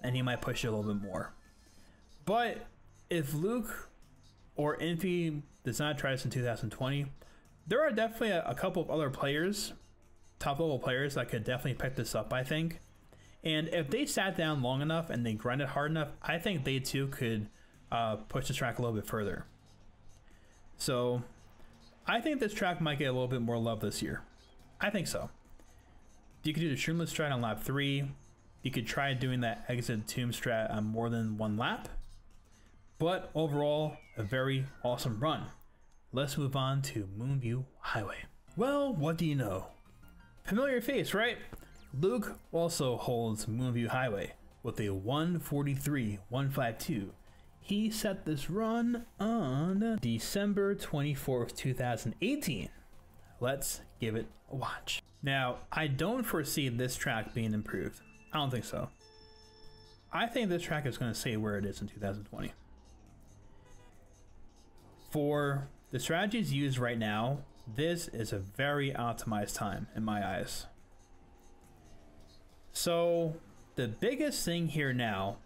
And he might push it a little bit more. But if Luke or Infi does not try this in 2020, there are definitely a couple of other players, top level players, that could definitely pick this up, I think. And if they sat down long enough and they grinded hard enough, I think they too could push this track a little bit further. So I think this track might get a little bit more love this year. I think so. You could do the shroomless strat on lap 3. You could try doing that exit tomb strat on more than one lap. But overall, a very awesome run. Let's move on to Moonview Highway. Well, what do you know? Familiar face, right? Luke also holds Moonview Highway with a 143.152. He set this run on December 24th, 2018. Let's give it a watch. Now, I don't foresee this track being improved. I don't think so. I think this track is going to stay where it is in 2020. For the strategies used right now, this is a very optimized time in my eyes. So the biggest thing here now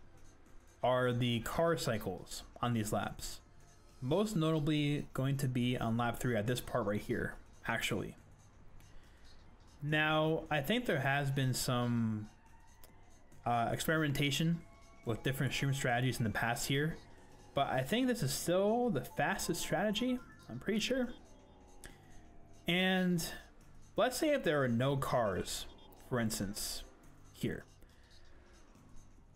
are the car cycles on these laps. Most notably going to be on lap 3 at this part right here, actually. Now, I think there has been some experimentation with different stream strategies in the past here, but I think this is still the fastest strategy, I'm pretty sure. And let's say if there are no cars, for instance, here,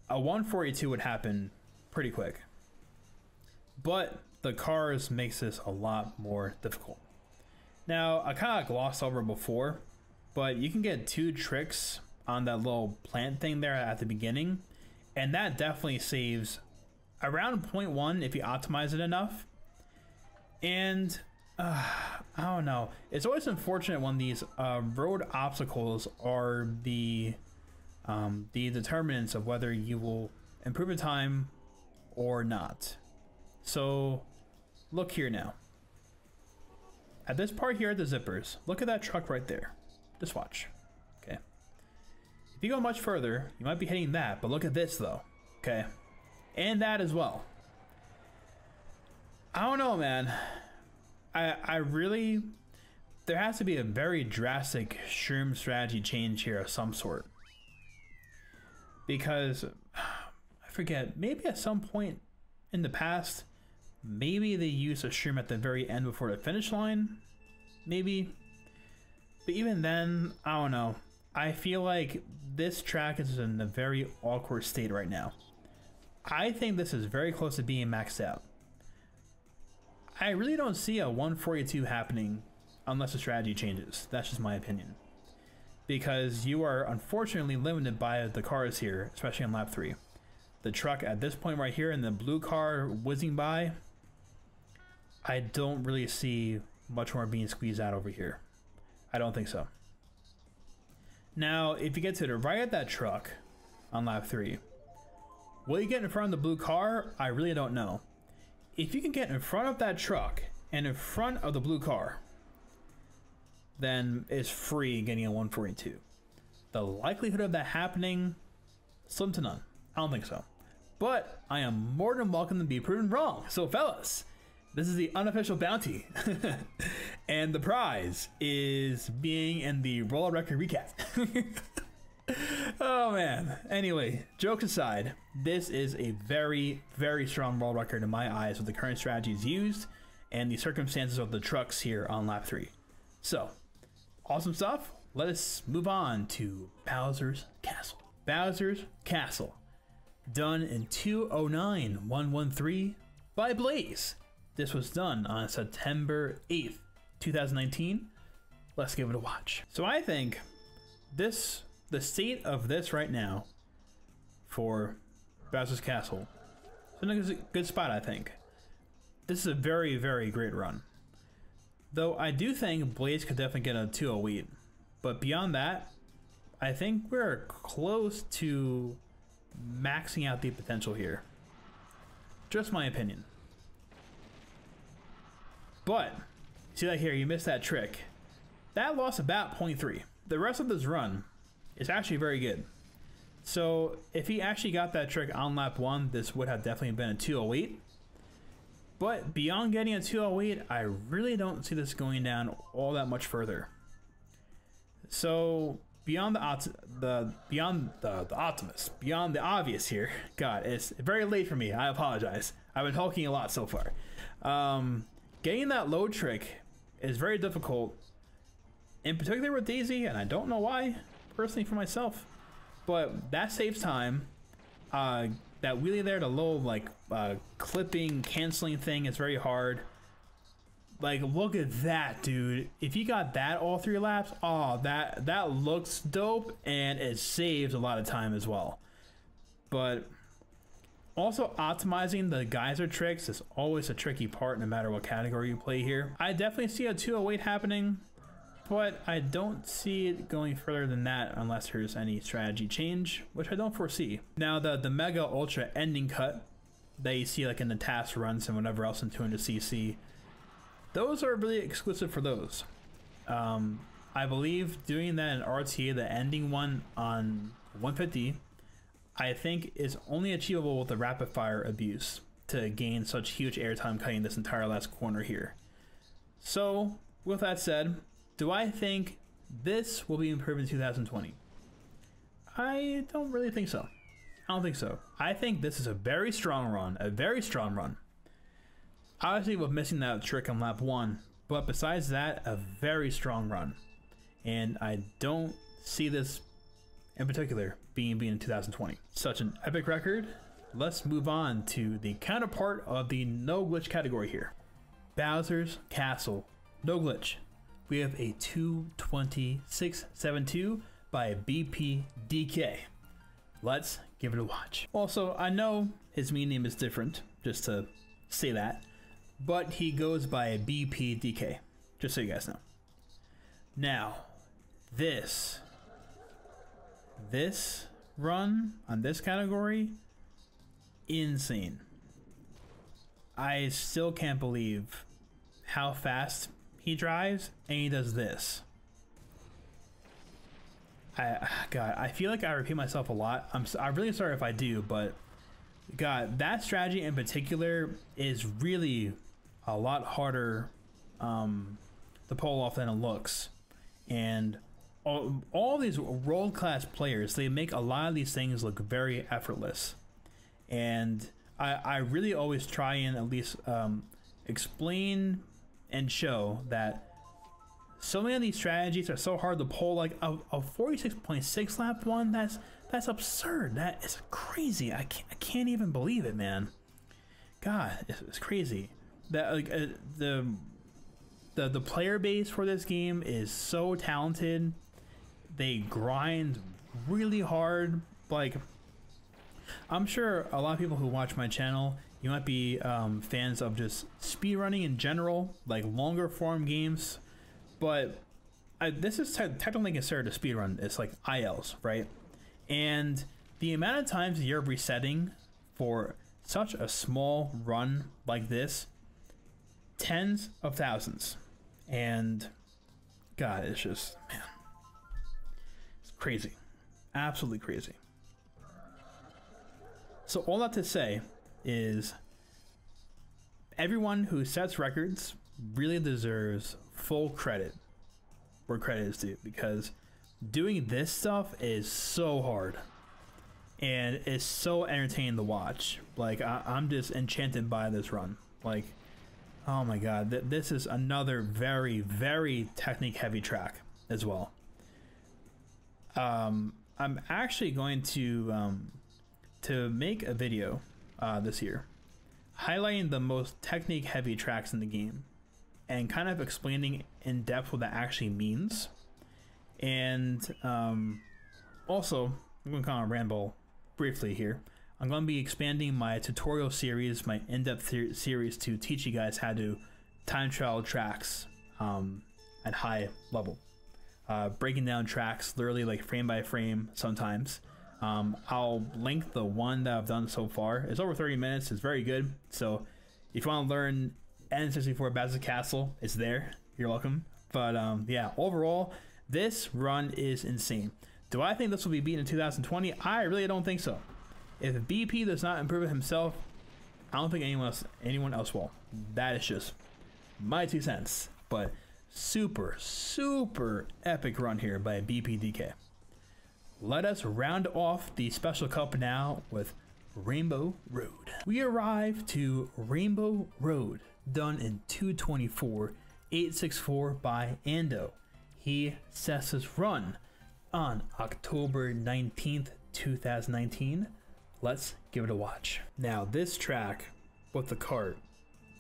a 142 would happen pretty quick. But the cars makes this a lot more difficult. Now, I kind of glossed over before, but you can get 2 tricks on that little plant thing there at the beginning, and that definitely saves around 0.1 if you optimize it enough. And I don't know, it's always unfortunate when these road obstacles are the determinants of whether you will improve your time or not. So look here now. At this part here at the zippers, look at that truck right there. Just watch. Okay. If you go much further, you might be hitting that, but look at this though. Okay. And that as well. I don't know, man. I really, there has to be a very drastic shroom strategy change here of some sort. Because, I forget, maybe at some point in the past, maybe they used a shroom at the very end before the finish line, maybe. But even then, I don't know. I feel like this track is in a very awkward state right now. I think this is very close to being maxed out. I really don't see a 142 happening unless the strategy changes. That's just my opinion. Because you are unfortunately limited by the cars here, especially on lap 3. The truck at this point right here and the blue car whizzing by, I don't really see much more being squeezed out over here. I don't think so. Now, if you get to the right of that truck on lap 3, will you get in front of the blue car? I really don't know. If you can get in front of that truck and in front of the blue car, then it's free getting a 142. The likelihood of that happening, slim to none. I don't think so. But I am more than welcome to be proven wrong. So fellas, this is the unofficial bounty. And the prize is being in the Roller Record recap. Oh man. Anyway, jokes aside, this is a very, very strong world record in my eyes with the current strategies used and the circumstances of the trucks here on lap 3. So, awesome stuff. Let us move on to Bowser's Castle. Bowser's Castle, done in 209113 by Blaze. This was done on September 8th, 2019. Let's give it a watch. So I think this, the state of this right now for Bowser's Castle, is in a good spot, I think. This is a very, very great run. Though I do think Blaze could definitely get a 208. But beyond that, I think we're close to maxing out the potential here. Just my opinion. But, see that here, you missed that trick. That lost about 0.3. The rest of this run is actually very good. So, if he actually got that trick on lap 1, this would have definitely been a 208. But beyond getting a 208, I really don't see this going down all that much further. So, beyond the Optimus, beyond the obvious here, God, it's very late for me. I apologize. I've been talking a lot so far. Getting that load trick is very difficult, in particular with Daisy, and I don't know why, personally for myself. But that saves time. That wheelie there, the little like clipping, canceling thing is very hard. Like, look at that, dude. If you got that all 3 laps, oh, that looks dope, and it saves a lot of time as well. But also, optimizing the geyser tricks is always a tricky part no matter what category you play here. I definitely see a 208 happening, but I don't see it going further than that unless there's any strategy change, which I don't foresee. Now, the Mega Ultra ending cut that you see like in the task runs and whatever else in 200cc, those are really exclusive for those. I believe doing that in RTA, the ending one on 150, I think is only achievable with the rapid fire abuse to gain such huge airtime cutting this entire last corner here. So, with that said, do I think this will be improved in 2020? I don't really think so. I don't think so. I think this is a very strong run, Obviously with missing that trick on lap 1, but besides that, a very strong run. And I don't see this in particular being in 2020. Such an epic record. let's move on to the counterpart of the no glitch category here. Bowser's Castle, no glitch. We have a 22672 by BP DK. Let's give it a watch. Also, I know his meme name is different, just to say that, but he goes by BP DK, just so you guys know. Now, this run on this category, insane. I still can't believe how fast he drives and he does this. God, I feel like I repeat myself a lot. I'm really sorry if I do, but God, that strategy in particular is really a lot harder to pull off than it looks. And all these world-class players, they make a lot of these things look very effortless. And I really always try and at least explain and show that so many of these strategies are so hard to pull. Like a 46.6 lap one, that's absurd. That is crazy. I can't even believe it, man. God, it's crazy. That like the player base for this game is so talented. They grind really hard. Like, I'm sure a lot of people who watch my channel, you might be fans of just speedrunning in general, like longer form games. But this is technically considered a speedrun. It's like ILs, right? And the amount of times you're resetting for such a small run like this, tens of thousands. And God, it's just, man, it's crazy. Absolutely crazy. So all that to say is everyone who sets records really deserves full credit where credit is due, because doing this stuff is so hard and it's so entertaining to watch. Like I'm just enchanted by this run. Like, oh my God, this is another very, very technique heavy track as well. I'm actually going to make a video this year highlighting the most technique heavy tracks in the game and kind of explaining in depth what that actually means. And also, I'm going to kind of ramble briefly here. I'm going to be expanding my tutorial series, my in-depth series, to teach you guys how to time trial tracks at high level. Breaking down tracks literally like frame by frame sometimes. I'll link the one that I've done so far. It's over 30 minutes. It's very good. So if you want to learn N64 Bowser Castle, it's there. You're welcome. But yeah, overall, this run is insane. Do I think this will be beaten in 2020? I really don't think so. If BP does not improve it himself, I don't think anyone else will. That is just my 2 cents. But super, super epic run here by BPDK. Let us round off the special cup now with Rainbow Road. We arrive to Rainbow Road, done in 2:24.864 by Ando. He sets his run on October 19th, 2019. Let's give it a watch. Now this track with the cart,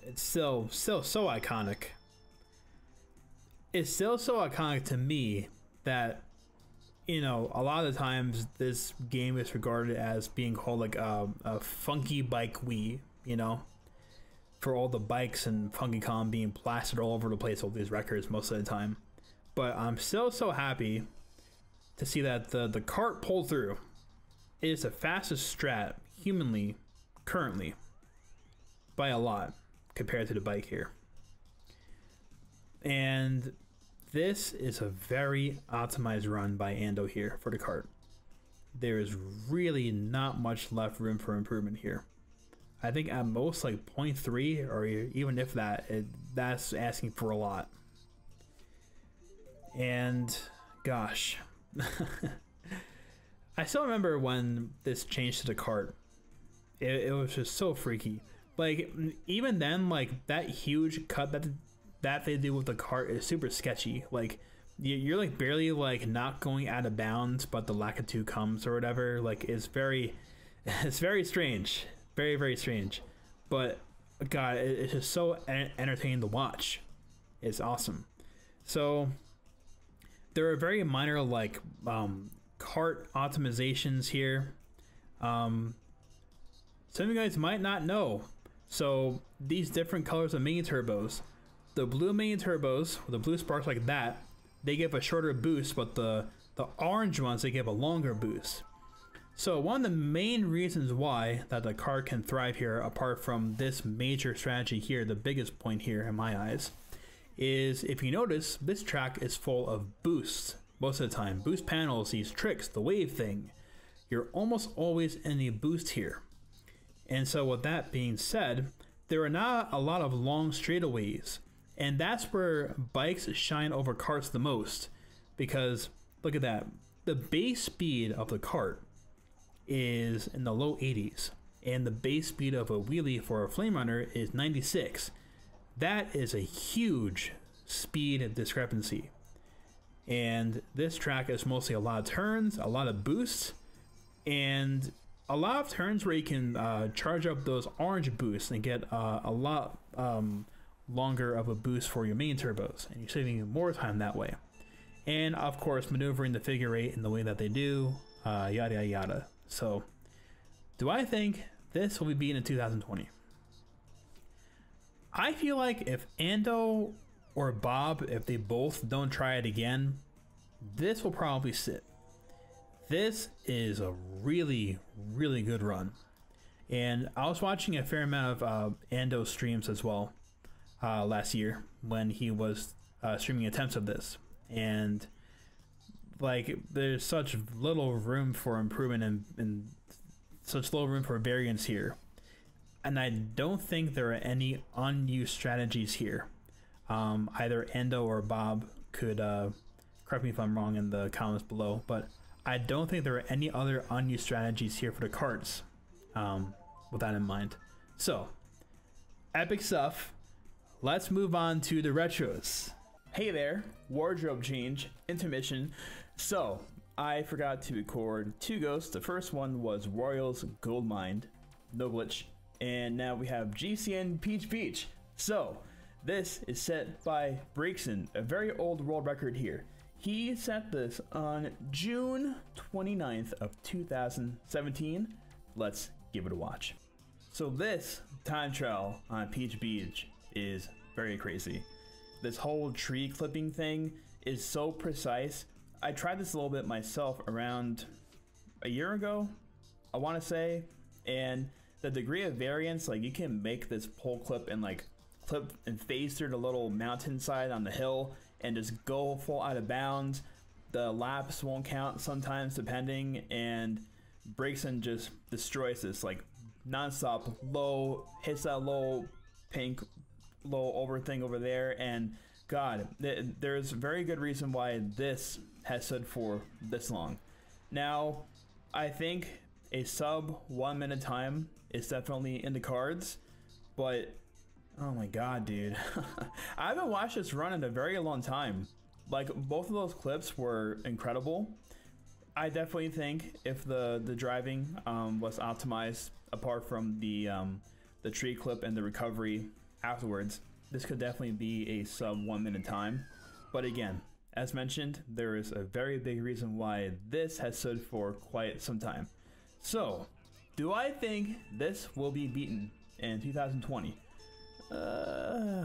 it's still so iconic. It's still so iconic to me that, you know, a lot of the times this game is regarded as being called like a funky bike Wii, you know, for all the bikes and Funky Kong being plastered all over the place with these records most of the time. But I'm still so happy to see that the cart pulled through. It is the fastest strat humanly currently by a lot compared to the bike here. And this is a very optimized run by Ando here for the cart. There is really not much left room for improvement here. I think at most like 0.3, or even if that, that's asking for a lot. And gosh, I still remember when this changed to the cart. It was just so freaky. Like even then, like that huge cut that they do with the cart is super sketchy. Like you're like barely like not going out of bounds, but the Lakitu comes or whatever. Like it's very It's very strange, very, very strange, but God, it's just so entertaining to watch. It's awesome. So there are very minor like kart optimizations here. Some of you guys might not know. So these different colors of mini turbos, the blue mini turbos with the blue sparks like that, they give a shorter boost, but the orange ones, they give a longer boost. So one of the main reasons why that the kart can thrive here, apart from this major strategy here, the biggest point here in my eyes, is if you notice, this track is full of boosts most of the time. Boost panels, these tricks, the wave thing. You're almost always in a boost here. And so with that being said, there are not a lot of long straightaways. And that's where bikes shine over karts the most. Because look at that. The base speed of the kart is in the low 80s. And the base speed of a wheelie for a flame runner is 96. That is a huge speed discrepancy. And this track is mostly a lot of turns, a lot of boosts, and a lot of turns where you can charge up those orange boosts and get a lot longer of a boost for your main turbos, and you're saving more time that way. And of course, maneuvering the figure eight in the way that they do, yada yada yada. So, do I think this will be beaten in 2020? I feel like if Ando or Bob, if they both don't try it again, this will probably sit. This is a really, really good run. And I was watching a fair amount of Ando streams as well last year when he was streaming attempts of this. And like, there's such little room for improvement and such little room for variance here. And I don't think there are any unused strategies here. Either Endo or Bob could correct me if I'm wrong in the comments below, but I don't think there are any other unused strategies here for the karts with that in mind. So, epic stuff. Let's move on to the retros. Hey there, wardrobe change, intermission. So, I forgot to record two ghosts. The first one was Royals Gold Mine, no glitch. And now we have GCN Peach Beach. So, this is set by Breakson, a very old world record here. He set this on June 29th of 2017. Let's give it a watch. So this time trial on Peach Beach is very crazy. This whole tree clipping thing is so precise. I tried this a little bit myself around a year ago, I want to say, and the degree of variance, like you can make this pole clip and like clip and phase through the little mountainside on the hill and just go full out of bounds. The laps won't count sometimes depending, and Breakson just destroys this like non-stop low, hits that low pink low over thing over there, and God, there's a very good reason why this has stood for this long. Now, I think a sub 1 minute time is definitely in the cards, but oh my God, dude. I haven't watched this run in a very long time. Like, both of those clips were incredible. I definitely think if the driving was optimized apart from the tree clip and the recovery afterwards, this could definitely be a sub 1 minute time. But again, as mentioned, there is a very big reason why this has stood for quite some time. So, do I think this will be beaten in 2020? I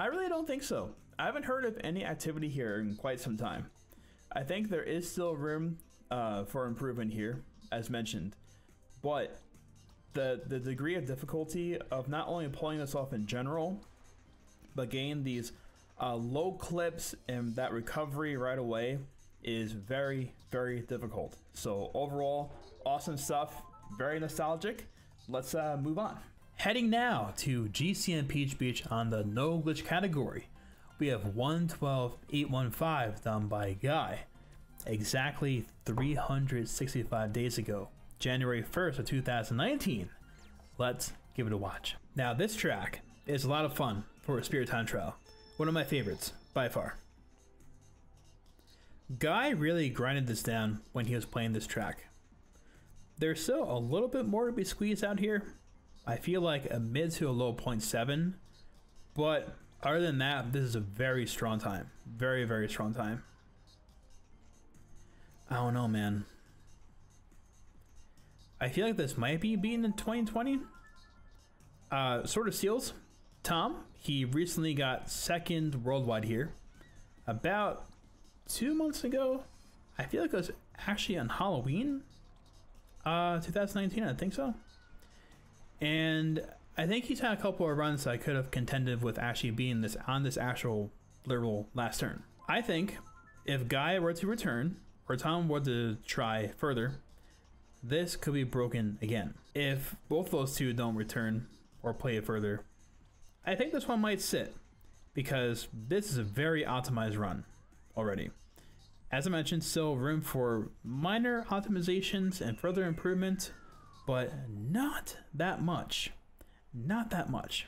really don't think so. I haven't heard of any activity here in quite some time. I think there is still room for improvement here, as mentioned, but the degree of difficulty of not only pulling this off in general, but getting these low clips and that recovery right away is very, very difficult. So overall, awesome stuff, very nostalgic. Let's move on. Heading now to GCN Peach Beach on the no glitch category. We have 112.815 done by Guy, exactly 365 days ago, January 1st of 2019. Let's give it a watch. Now this track is a lot of fun for a Spirit Time trial. One of my favorites, by far. Guy really grinded this down when he was playing this track. There's still a little bit more to be squeezed out here. I feel like a mid to a low 0.7, but other than that, this is a very strong time. Very, very strong time. I don't know, man. I feel like this might be beaten in 2020. Sort of Seals, Tom, he recently got second worldwide here. About 2 months ago. I feel like it was actually on Halloween 2019, I think so. And I think he's had a couple of runs that I could have contended with actually being this on this actual literal last turn. I think if Guy were to return, or Tom were to try further, this could be broken again. If both those two don't return or play it further, I think this one might sit, because this is a very optimized run already. As I mentioned, still room for minor optimizations and further improvement, but not that much. Not that much.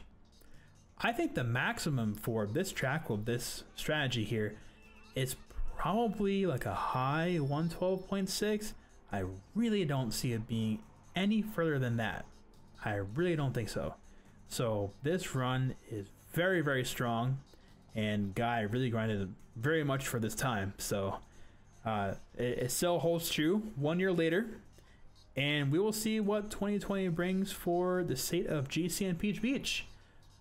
I think the maximum for this track with this strategy here is probably like a high 112.6. I really don't see it being any further than that. I really don't think so. So this run is very, very strong, and Guy really grinded very much for this time. So it still holds true 1 year later, and we will see what 2020 brings for the state of GCN Peach Beach.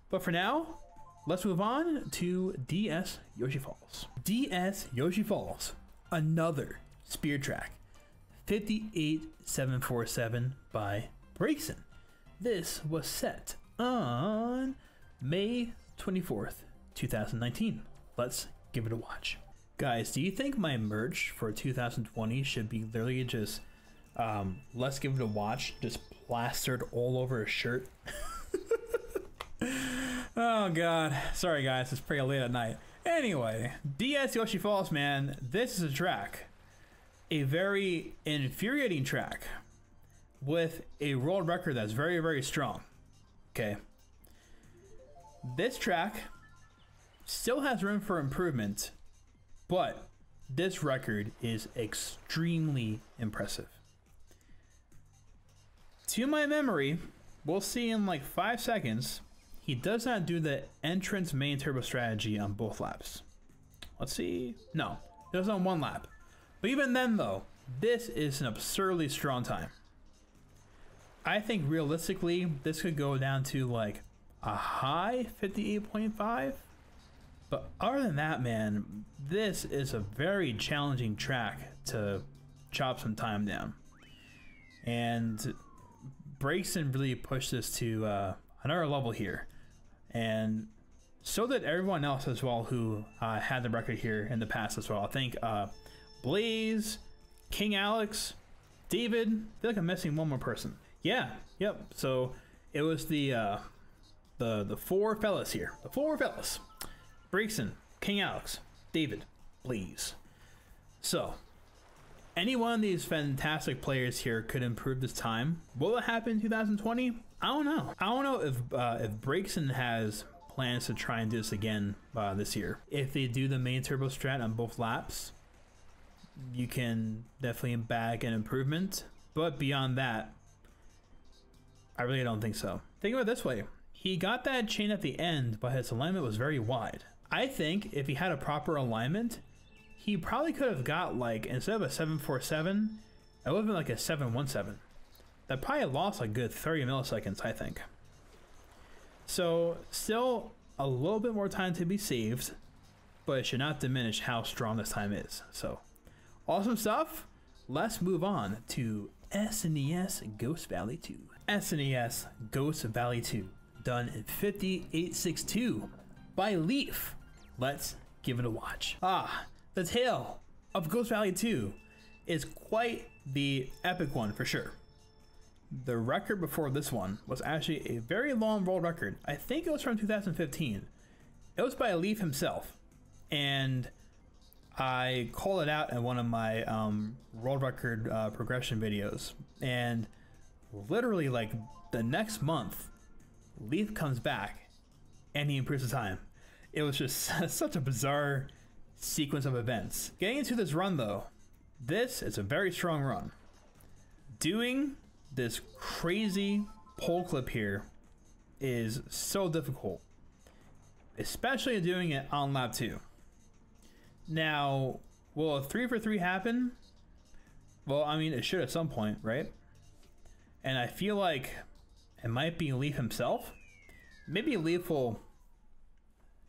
But for now, let's move on to DS Yoshi Falls. DS Yoshi Falls, another speed track, 58747 by Breakson. This was set on May 24th, 2019. Let's give it a watch. Guys, do you think my merch for 2020 should be literally just let's give it a watch, just plastered all over a shirt? Oh god, sorry guys, it's pretty late at night. Anyway, DS Yoshi Falls, man, this is a track, a very infuriating track with a world record that's very, very strong. Okay, this track still has room for improvement, but this record is extremely impressive. To my memory, we'll see in like 5 seconds, he does not do the entrance main turbo strategy on both laps. Let's see. No, it was on one lap. But even then though, this is an absurdly strong time. I think realistically, this could go down to like a high 58.5. But other than that, man, this is a very challenging track to chop some time down. And Breakson really pushed this to another level here. And so did everyone else as well who had the record here in the past as well. I think Blaze, King Alex, David, I feel like I'm missing one more person. Yeah, yep. So it was the four fellas here. The four fellas. Breakson, King Alex, David, Blaze. So any one of these fantastic players here could improve this time. Will it happen in 2020? I don't know. I don't know if Breakson has plans to try and do this again this year. If they do the main turbo strat on both laps, you can definitely bag an improvement. But beyond that, I really don't think so. Think about it this way. He got that chain at the end, but his alignment was very wide. I think if he had a proper alignment, he probably could have got like, instead of a 747, it would have been like a 717. That probably lost a good 30 milliseconds, I think. So still a little bit more time to be saved, but it should not diminish how strong this time is. So awesome stuff. Let's move on to SNES Ghost Valley 2. SNES Ghost Valley 2, done in 5862 by Leaf. Let's give it a watch. The tale of Ghost Valley 2 is quite the epic one for sure. The record before this one was actually a very long world record. I think it was from 2015. It was by Leaf himself, and I called it out in one of my world record progression videos, and literally like the next month, Leaf comes back and he improves the time. It was just such a bizarre sequence of events. Getting into this run though, this is a very strong run. Doing this crazy pole clip here is so difficult, especially doing it on lap 2. Now, will a 3 for 3 happen? Well, I mean, it should at some point, right? And I feel like it might be Leaf himself. Maybe Leaf will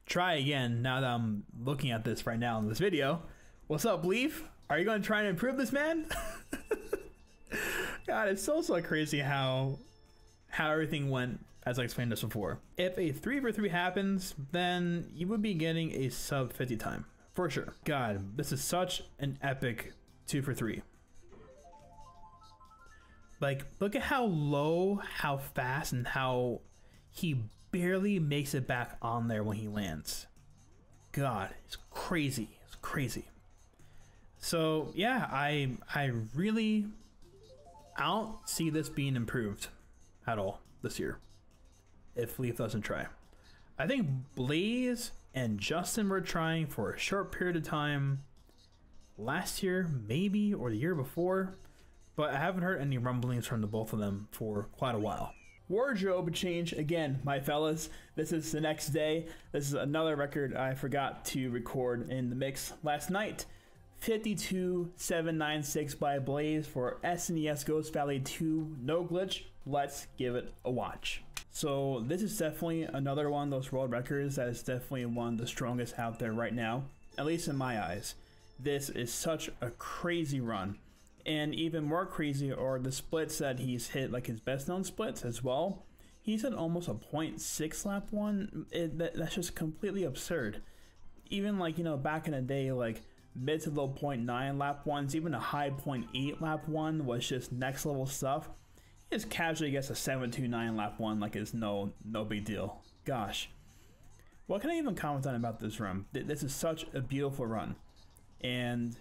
try again now that I'm looking at this right now in this video. What's up, Leaf? Are you going to try and improve this, man? God, it's so crazy how everything went, as I explained this before. If a 3 for 3 happens, then you would be getting a sub 50 time for sure. God, this is such an epic 2 for 3. Like, look at how low, how fast, and how he barely makes it back on there when he lands. God, it's crazy. It's crazy. So yeah, I don't see this being improved at all this year if Leaf doesn't try. I think Blaze and Justin were trying for a short period of time last year, maybe, or the year before, but I haven't heard any rumblings from the both of them for quite a while. Wardrobe change again, my fellas. This is the next day. This is another record I forgot to record in the mix last night. 52796 by Blaze for SNES Ghost Valley 2 no glitch. Let's give it a watch. So this is definitely another one of those world records that is definitely one of the strongest out there right now, at least in my eyes. This is such a crazy run. And even more crazy are the splits that he's hit, like his best known splits as well. He's hit almost a 0.6 lap one. That's just completely absurd. Even like, you know, back in the day, like mid to low 0.9 lap ones, even a high 0.8 lap one was just next level stuff. He just casually gets a 7.29 lap one like it's no big deal. Gosh. What can I even comment on about this run? This is such a beautiful run. And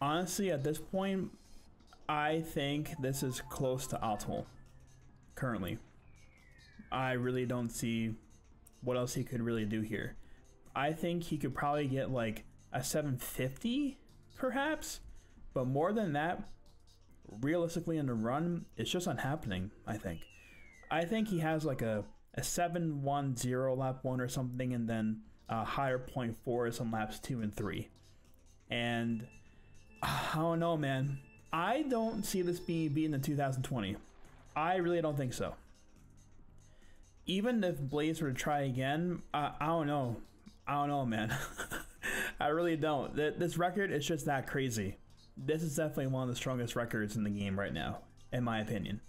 honestly, at this point, I think this is close to optimal currently. I really don't see what else he could really do here. I think he could probably get like a 750 perhaps, but more than that, realistically in the run, it's just not happening. I think he has like a 710 lap 1 or something, and then a higher 0.4 on laps 2 and 3. And I don't know, man. I don't see this being beaten in 2020. I really don't think so. Even if Blaze were to try again, I don't know. I don't know, man. I really don't. This record is just that crazy. This is definitely one of the strongest records in the game right now, in my opinion.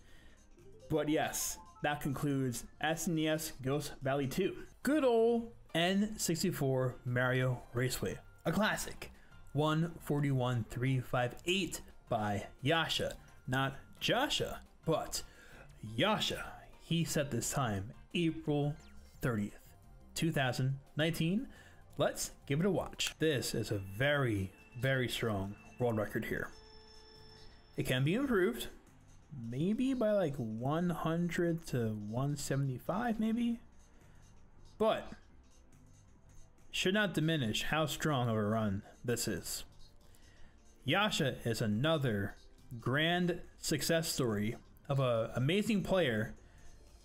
But yes, that concludes SNES Ghost Valley 2. Good old N64 Mario Raceway, a classic. 141358 by Yasha. Not Jasha, but Yasha. He set this time April 30th, 2019. Let's give it a watch. This is a very, very strong world record here. It can be improved, maybe by like 100 to 175 maybe, but should not diminish how strong of a run this is. Yasha is another grand success story of an amazing player,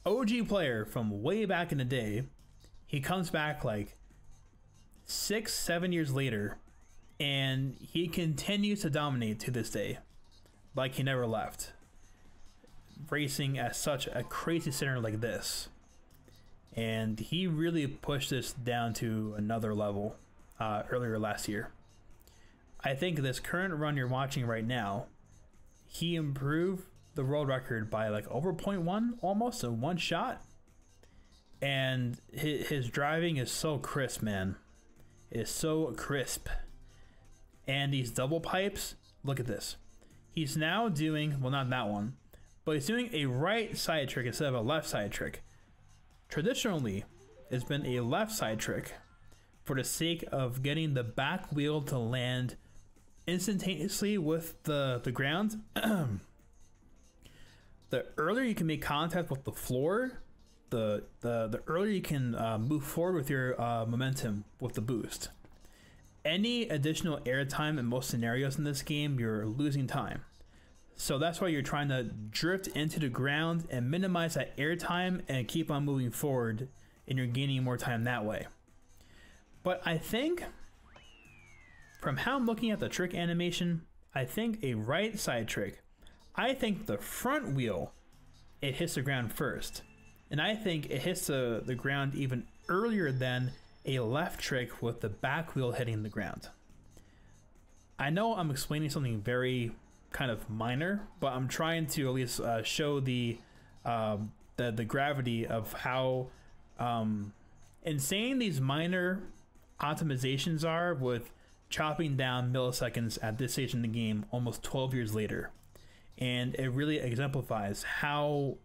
OG player from way back in the day. He comes back like 6-7 years later, and he continues to dominate to this day like he never left, racing at such a crazy center like this. And he really pushed this down to another level earlier last year. I think this current run you're watching right now, he improved the world record by like over 0.1, almost in one shot. And his driving is so crisp, man. It is so crisp. And these double pipes, look at this. He's now doing, well, not that one, but he's doing a right side trick instead of a left side trick. Traditionally, it's been a left side trick for the sake of getting the back wheel to land instantaneously with the ground. The earlier you can make contact with the floor, the earlier you can move forward with your momentum with the boost. Any additional air time in most scenarios in this game, you're losing time. So that's why you're trying to drift into the ground and minimize that air time and keep on moving forward, and you're gaining more time that way. But I think, from how I'm looking at the trick animation, I think a right side trick, I think the front wheel, it hits the ground first. And I think it hits the ground even earlier than a left trick with the back wheel hitting the ground. I know I'm explaining something very kind of minor, but I'm trying to at least show the gravity of how insane these minor optimizations are with chopping down milliseconds at this stage in the game almost 12 years later. And it really exemplifies how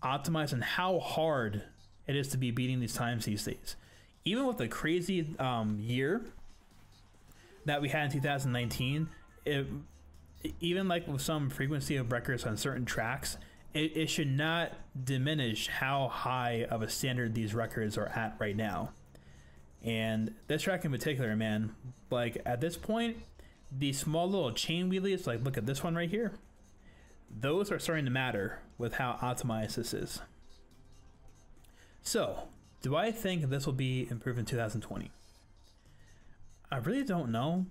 optimized and how hard it is to be beating these times these days. Even with the crazy year that we had in 2019, even like with some frequency of records on certain tracks, it should not diminish how high of a standard these records are at right now. And this track in particular, man, like at this point, these small little chain wheelies, like look at this one right here, those are starting to matter with how optimized this is. So, do I think this will be improved in 2020? I really don't know.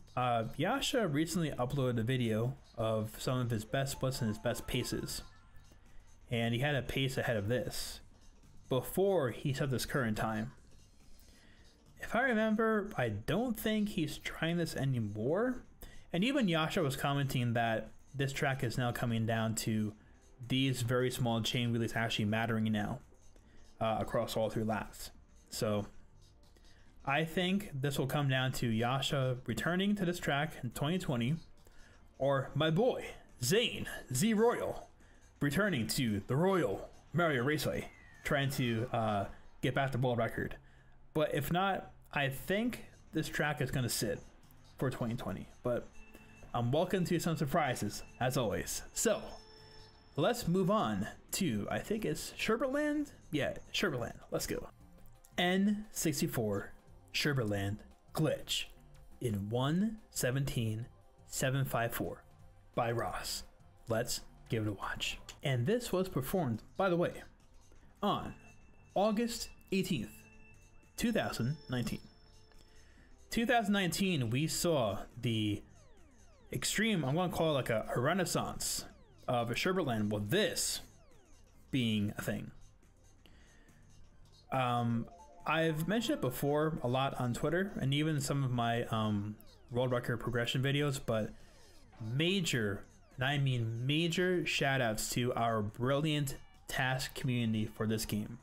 Yasha recently uploaded a video of some of his best splits and his best paces. And he had a pace ahead of this before he set this current time. If I remember, I don't think he's trying this anymore. And even Yasha was commenting that this track is now coming down to these very small chain wheelies actually mattering now across all 3 laps. So I think this will come down to Yasha returning to this track in 2020, or my boy Zane Z Royal returning to the Royal Mario Raceway, trying to get back the world record. But if not, I think this track is going to sit for 2020. But I'm welcome to some surprises, as always. So, let's move on to, I think it's Sherbet Land? Yeah, Sherbet Land. Let's go. N64 Sherbet Land Glitch in 1:17.754 by Ross. Let's give it a watch. And this was performed, by the way, on August 18th, 2019. 2019, we saw the extreme, I'm going to call it like a renaissance of a Sherbet Land, with this being a thing. I've mentioned it before a lot on Twitter and even some of my world record progression videos, but major, and I mean major, shout outs to our brilliant task community for this game.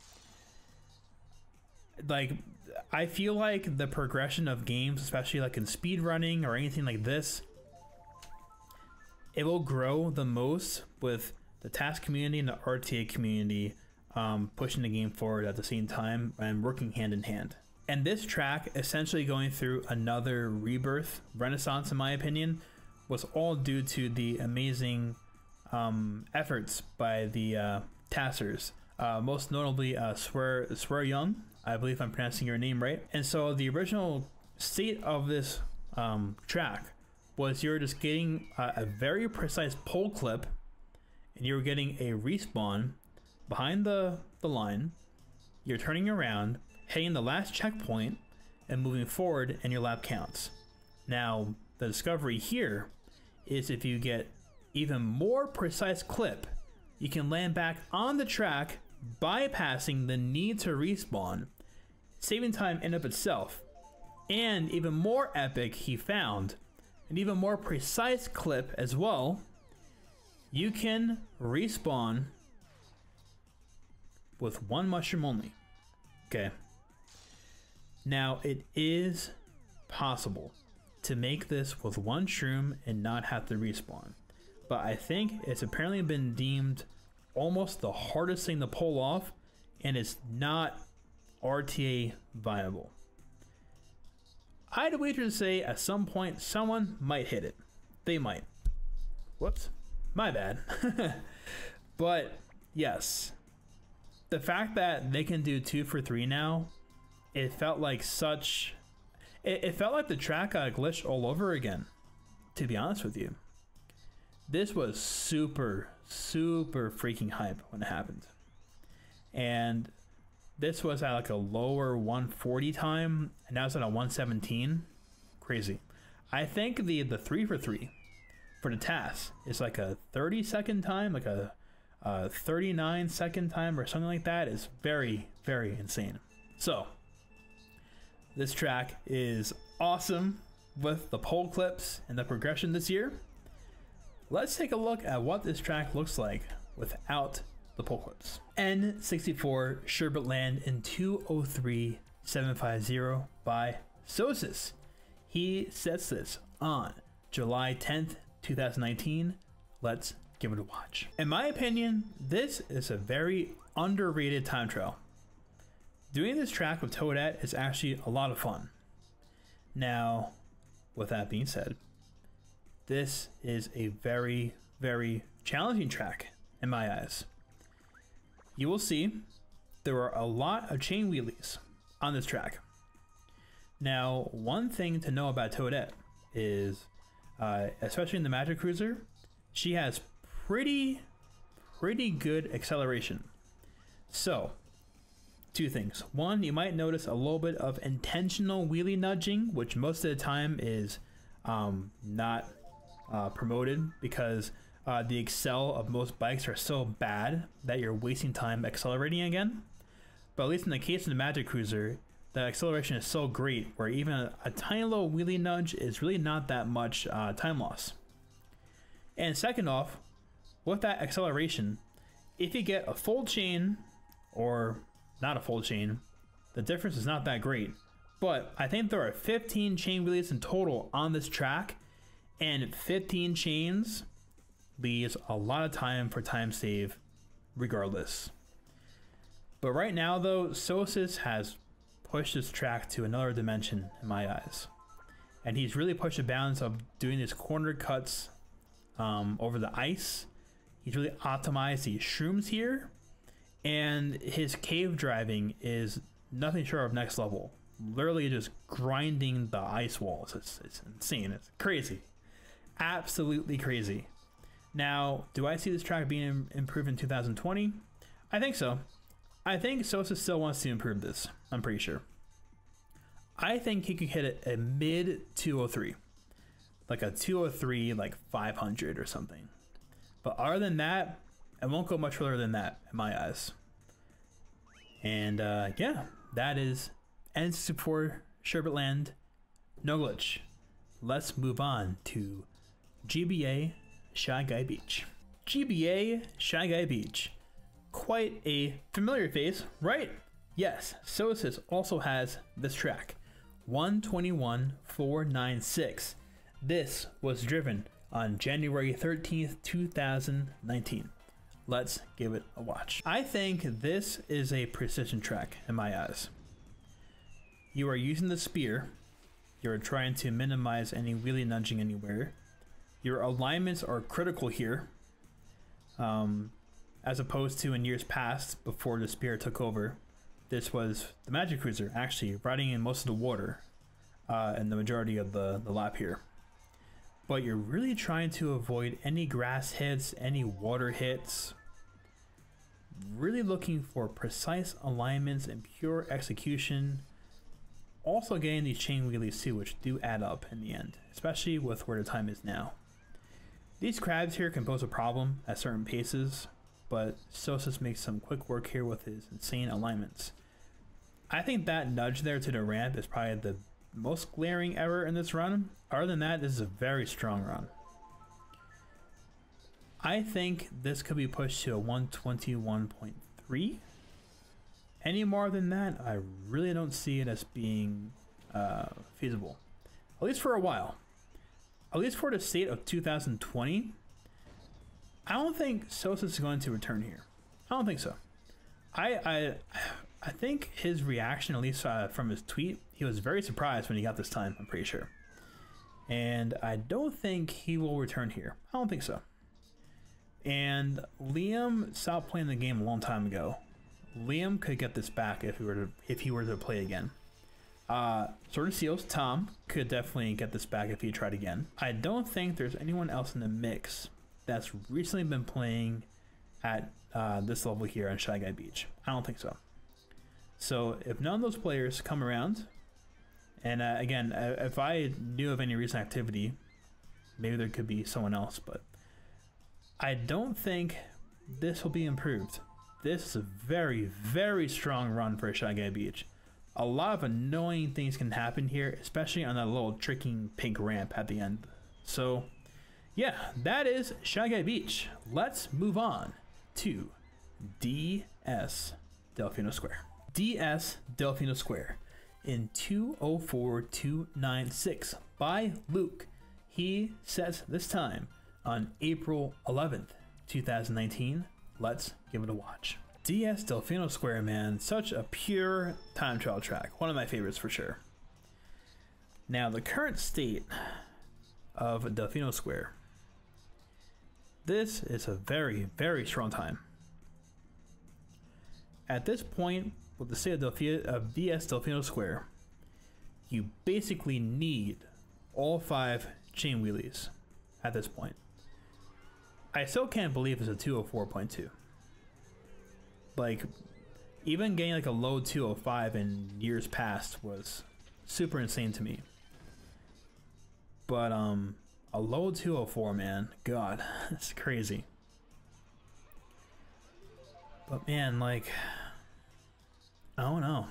Like, I feel like the progression of games, especially like in speedrunning or anything like this, it will grow the most with the task community and the RTA community pushing the game forward at the same time and working hand in hand. And this track, essentially going through another rebirth, renaissance in my opinion, was all due to the amazing efforts by the taskers, most notably Swear Young. I believe I'm pronouncing your name right. And so the original state of this track was you're just getting a very precise pole clip, and you're getting a respawn behind the line. You're turning around, hitting the last checkpoint, and moving forward, and your lap counts. Now, the discovery here is if you get even more precise clip, you can land back on the track, bypassing the need to respawn, saving time in of itself. And even more epic, he found an even more precise clip as well. You can respawn with 1 mushroom only. Okay. Now, it is possible to make this with 1 shroom and not have to respawn, but I think it's apparently been deemed almost the hardest thing to pull off, and it's not RTA viable. I'd wager to say at some point someone might hit it. They might. Whoops, my bad. But yes, the fact that they can do 2 for 3 now, it felt like such, it felt like the track glitched all over again, to be honest with you. This was super freaking hype when it happened. And this was at like a lower 140 time, and now it's at a 117. Crazy. I think the 3 for 3 for the task is like a 30-second time, like a 39-second time or something like that. Is very insane. So this track is awesome with the pole clips and the progression this year. Let's take a look at what this track looks like without the pole clips. N64 Sherbet Land in 203750 by Sosis. He sets this on July 10th, 2019. Let's give it a watch. In my opinion, this is a very underrated time trial. Doing this track with Toadette is actually a lot of fun. Now, with that being said, this is a very challenging track in my eyes. You will see there are a lot of chain wheelies on this track. Now, one thing to know about Toadette is, especially in the Magic Cruiser, she has pretty good acceleration. So, two things. One, you might notice a little bit of intentional wheelie nudging, which most of the time is not promoted because the accel of most bikes are so bad that you're wasting time accelerating again. But at least in the case of the Magic Cruiser, the acceleration is so great where even a tiny little wheelie nudge is really not that much time loss. And second off, with that acceleration, if you get a full chain or not a full chain, the difference is not that great. But I think there are 15 chain wheelies in total on this track, and 15 chains leaves a lot of time for time save regardless. But right now though, Sosis has pushed this track to another dimension in my eyes. And he's really pushed the balance of doing his corner cuts over the ice. He's really optimized these shrooms here. And his cave driving is nothing short of next level. Literally just grinding the ice walls. It's insane. It's crazy. Absolutely crazy. Now, do I see this track being improved in 2020? I think so. I think Sosa still wants to improve this. I'm pretty sure. I think he could hit a mid 203. Like a 203, like 500 or something. But other than that, it won't go much further than that in my eyes. And yeah, that is N64 Sherbet Land, no glitch. Let's move on to GBA Shy Guy Beach. GBA Shy Guy Beach. Quite a familiar face, right? Yes, Sosis also has this track, 121496. This was driven on January 13th, 2019. Let's give it a watch. I think this is a precision track in my eyes. You are using the spear. You're trying to minimize any wheelie nudging anywhere. Your alignments are critical here. As opposed to in years past, before the spear took over, this was the Magic Cruiser actually riding in most of the water and the majority of the lap here. But you're really trying to avoid any grass hits, any water hits. Really looking for precise alignments and pure execution. Also getting these chain wheelies too, which do add up in the end, especially with where the time is now. These crabs here can pose a problem at certain paces, but Sosis makes some quick work here with his insane alignments. I think that nudge there to the ramp is probably the most glaring error in this run. Other than that, this is a very strong run. I think this could be pushed to a 121.3. Any more than that, I really don't see it as being feasible. At least for a while. At least for the state of 2020. I don't think Sosis is going to return here. I don't think so. I think his reaction, at least from his tweet, he was very surprised when he got this time, I'm pretty sure. And I don't think he will return here. I don't think so. And Liam stopped playing the game a long time ago. Liam could get this back if he were to play again. Sword and Seals, Tom could definitely get this back if he tried again. I don't think there's anyone else in the mix that's recently been playing at this level here on Shy Guy Beach? I don't think so. So if none of those players come around, and again, if I knew of any recent activity, maybe there could be someone else, but I don't think this will be improved. This is a very, very strong run for Shy Guy Beach. A lot of annoying things can happen here, especially on that little tricking pink ramp at the end. So yeah, that is Shy Guy Beach. Let's move on to DS Delfino Square. DS Delfino Square in 204296 by Luke. He sets this time on April 11th, 2019. Let's give it a watch. DS Delfino Square, man, such a pure time trial track. One of my favorites for sure. Now, the current state of Delfino Square. This is a very, very strong time. At this point, with the state of DS Delfino Square, you basically need all 5 chain wheelies at this point. I still can't believe it's a 204.2. Like, even getting like a low 205 in years past was super insane to me. But a low 204, man, God, that's crazy. But man, like, I don't know.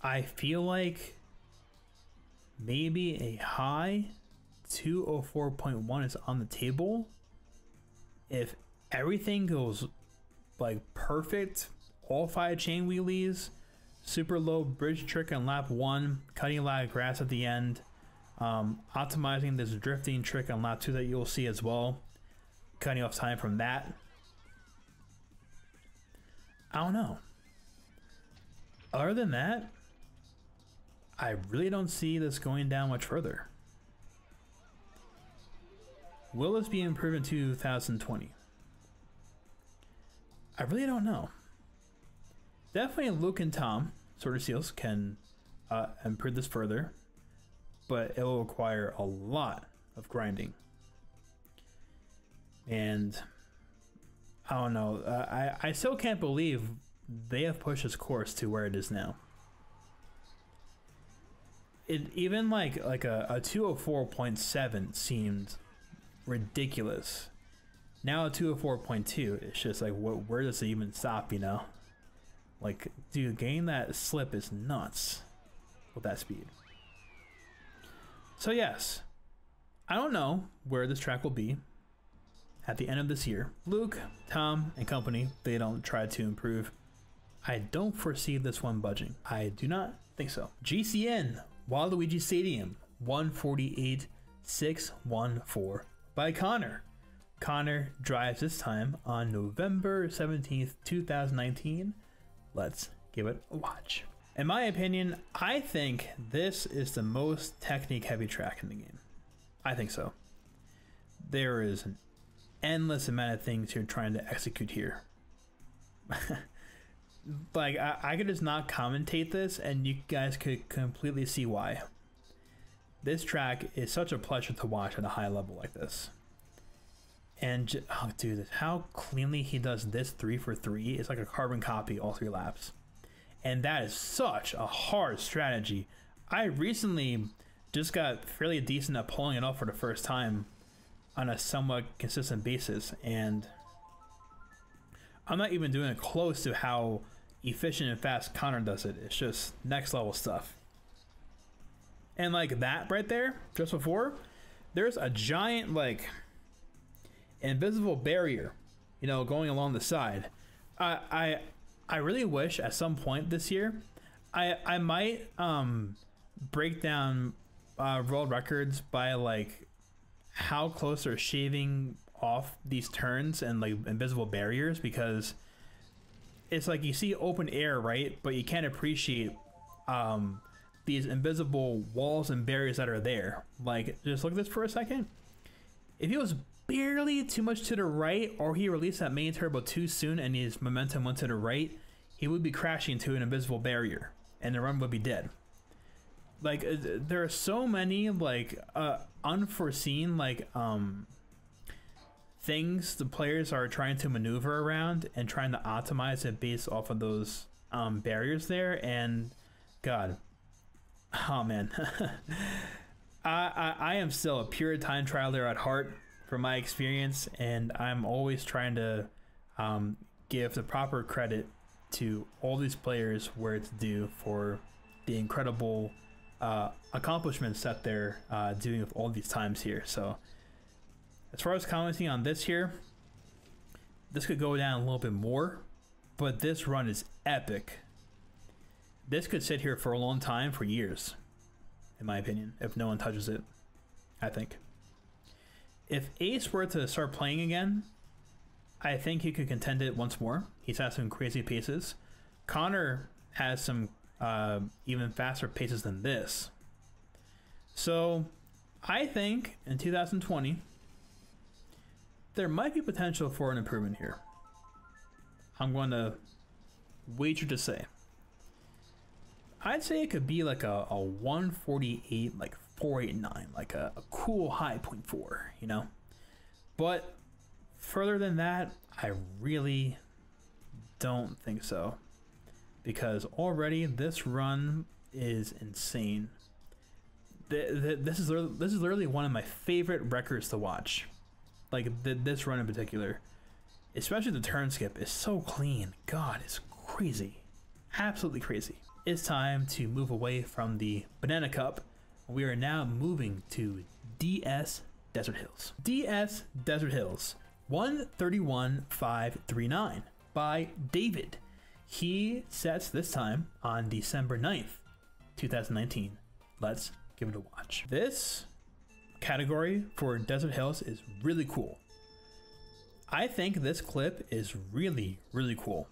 I feel like maybe a high 204.1 is on the table if everything goes like perfect. All 5 chain wheelies, super low bridge trick on lap 1, cutting a lot of grass at the end, optimizing this drifting trick on lap 2 that you'll see as well, cutting off time from that. I don't know. Other than that, I really don't see this going down much further. Will this be improved in 2020? I really don't know. Definitely Luke and Tom, Sword of Seals, can improve this further, but it will require a lot of grinding. And I don't know. I still can't believe they have pushed this course to where it is now. It even like a 204.7 seemed ridiculous. Now a 204.2, it's just like, where does it even stop, you know? Like, dude, getting that slip is nuts with that speed. So yes, I don't know where this track will be at the end of this year. Luke, Tom, and company, they don't try to improve. I don't foresee this one budging. I do not think so. GCN Waluigi Stadium 148.614 by Connor. Connor drives this time on November 17th, 2019. Let's give it a watch. In my opinion, I think this is the most technique heavy track in the game. I think so. There is an endless amount of things you're trying to execute here. Like, I could just not commentate this and you guys could completely see why. This track is such a pleasure to watch at a high level like this. And oh dude, how cleanly he does this 3 for 3 is like a carbon copy all 3 laps. And that is such a hard strategy. I recently just got fairly decent at pulling it off for the first time on a somewhat consistent basis, and I'm not even doing it close to how efficient and fast Connor does it. It's just next level stuff. And like that right there, just before, there's a giant like invisible barrier, you know, going along the side. I really wish at some point this year I might break down world records by like how close they're shaving off these turns and like invisible barriers, because it's like you see open air, right, but you can't appreciate these invisible walls and barriers that are there. Like, just look at this for a second. If he was barely too much to the right, or he released that main turbo too soon and his momentum went to the right, he would be crashing into an invisible barrier and the run would be dead. Like, there are so many like unforeseen like things the players are trying to maneuver around and trying to optimize it based off of those barriers there. And God, oh man, I am still a pure time trialer at heart from my experience, and I'm always trying to give the proper credit to all these players where it's due for the incredible accomplishments that they're doing with all these times here. So as far as commenting on this here, this could go down a little bit more, but this run is epic. This could sit here for a long time, for years, in my opinion, if no one touches it, I think. If Ace were to start playing again, I think he could contend it once more. He's had some crazy paces. Connor has some even faster paces than this. So I think in 2020, there might be potential for an improvement here. I'm going to wager to say. I'd say it could be like a 148, like 489, like a cool high 0.4, you know? But further than that, I really don't think so. Because already this run is insane. This is literally one of my favorite records to watch. Like this run in particular. Especially the turn skip is so clean. God, it's crazy. Absolutely crazy. It's time to move away from the Banana Cup. We are now moving to DS Desert Hills. DS Desert Hills 131539 by David. He sets this time on December 9th, 2019. Let's give it a watch. This category for Desert Hills is really cool. I think this clip is really, really cool.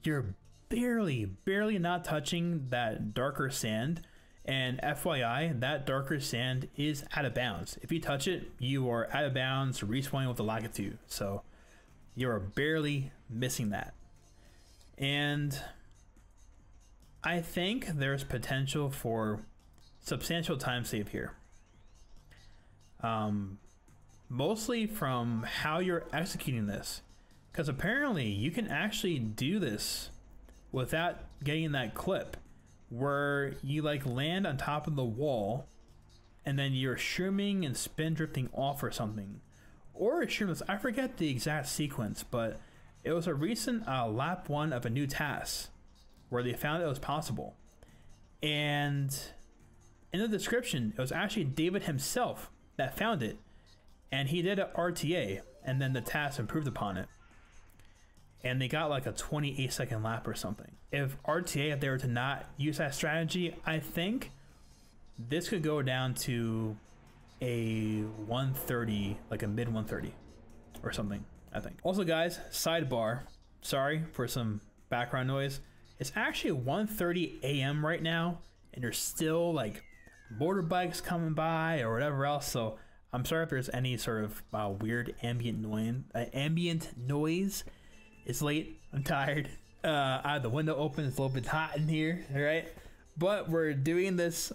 You're barely not touching that darker sand, and FYI, that darker sand is out of bounds. If you touch it, you are out of bounds, respawning with the latitude. So you're barely missing that. And I think there's potential for substantial time save here. Mostly from how you're executing this, because apparently you can actually do this without getting that clip where you like land on top of the wall and then you're shrooming and spin drifting off or something, or a shroom. I forget the exact sequence, but it was a recent lap 1 of a new task where they found it was possible. And in the description, it was actually David himself that found it, and he did an RTA, and then the task improved upon it. And they got like a 28-second lap or something. If RTA, if they were to not use that strategy, I think this could go down to a 130, like a mid 130 or something, I think. Also guys, sidebar, sorry for some background noise. It's actually 1:30 a.m. right now, and there's still like motorbikes coming by or whatever else. So I'm sorry if there's any sort of weird ambient noise. It's late. I'm tired. I have the window open. It's a little bit hot in here. All right, but we're doing this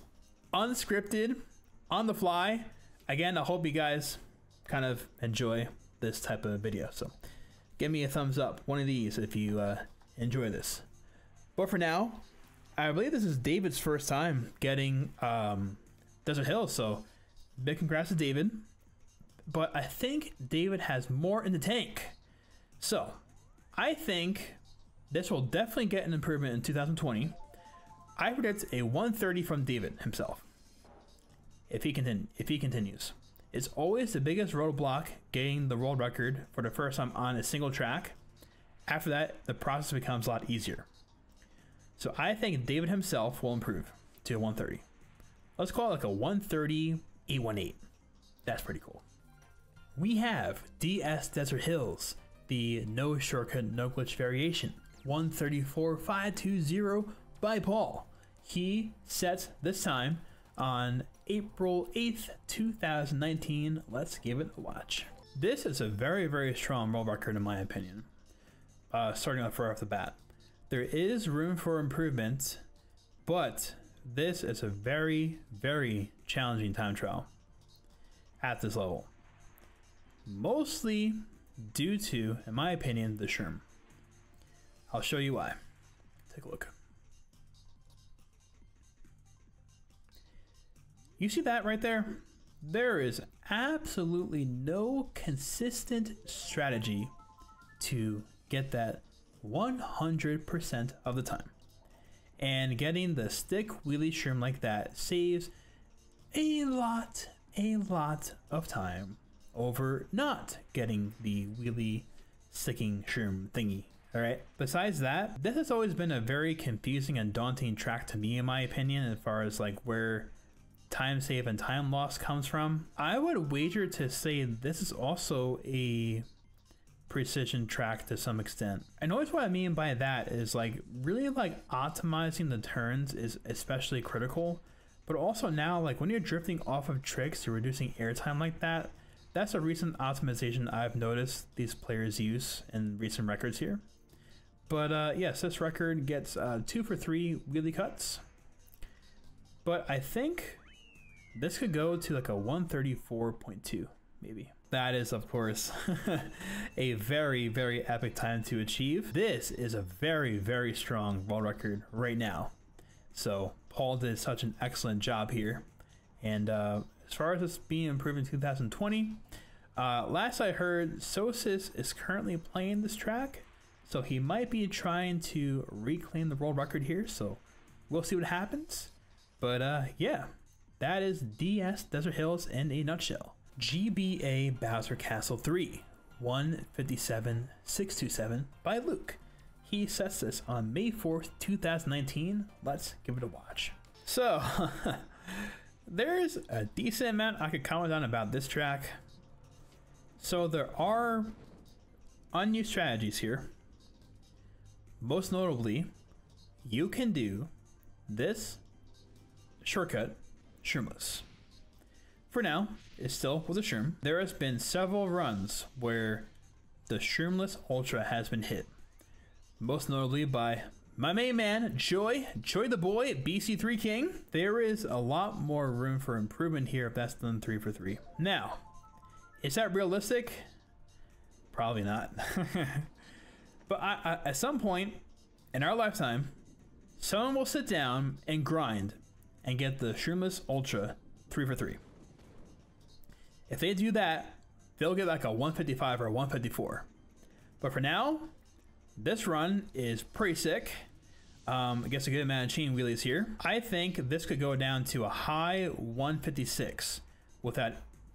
unscripted, on the fly. Again, I hope you guys kind of enjoy this type of video. So give me a thumbs up, one of these, if you enjoy this. But for now, I believe this is David's first time getting Desert Hills. So big congrats to David. But I think David has more in the tank. So I think this will definitely get an improvement in 2020. I predict a 130 from David himself. If he continues. It's always the biggest roadblock getting the world record for the first time on a single track. After that, the process becomes a lot easier. So I think David himself will improve to a 130. Let's call it like a 130-818. That's pretty cool. We have DS Desert Hills, the no shortcut, no glitch variation, 134-520 by Paul. He sets this time on April 8th, 2019. Let's give it a watch. This is a very, very strong world record in my opinion. Starting off right off the bat. There is room for improvement, but this is a very, very challenging time trial at this level. mostly due to, in my opinion, the shroom. I'll show you why. Take a look. You see that right there? There is absolutely no consistent strategy to get that 100% of the time. And getting the stick wheelie shroom like that saves a lot of time over not getting the wheelie sticking shroom thingy. Alright, besides that, this has always been a very confusing and daunting track to me, in my opinion, as far as like where time save and time loss comes from. I would wager to say this is also a precision track to some extent. And notice what I mean by that is like really like optimizing the turns is especially critical, but also now like when you're drifting off of tricks or reducing airtime like that, that's a recent optimization I've noticed these players use in recent records here. But yes, this record gets 2 for 3 wheelie cuts, but I think this could go to like a 134.2 maybe. That is, of course, a very epic time to achieve. This is a very strong world record right now. So Paul did such an excellent job here. And as far as this being improved in 2020, last I heard, Sosis is currently playing this track. So he might be trying to reclaim the world record here. So we'll see what happens. But yeah, that is DS Desert Hills in a nutshell. GBA Bowser Castle 3, 157.627 by Luke. He sets this on May 4th, 2019. Let's give it a watch. So, there's a decent amount I could comment on about this track. So there are unused strategies here. Most notably, you can do this shortcut, shroomless. For now, it's still with a shroom. There has been several runs where the shroomless ultra has been hit. Most notably by my main man, Joy the boy, BC3 King. There is a lot more room for improvement here if that's done 3 for 3. Now, is that realistic? Probably not. But at some point in our lifetime, someone will sit down and grind and get the shroomless ultra 3 for 3. If they do that, they'll get like a 155 or a 154. But for now, this run is pretty sick. I guess a good amount of chain wheelies here. I think this could go down to a high 156 without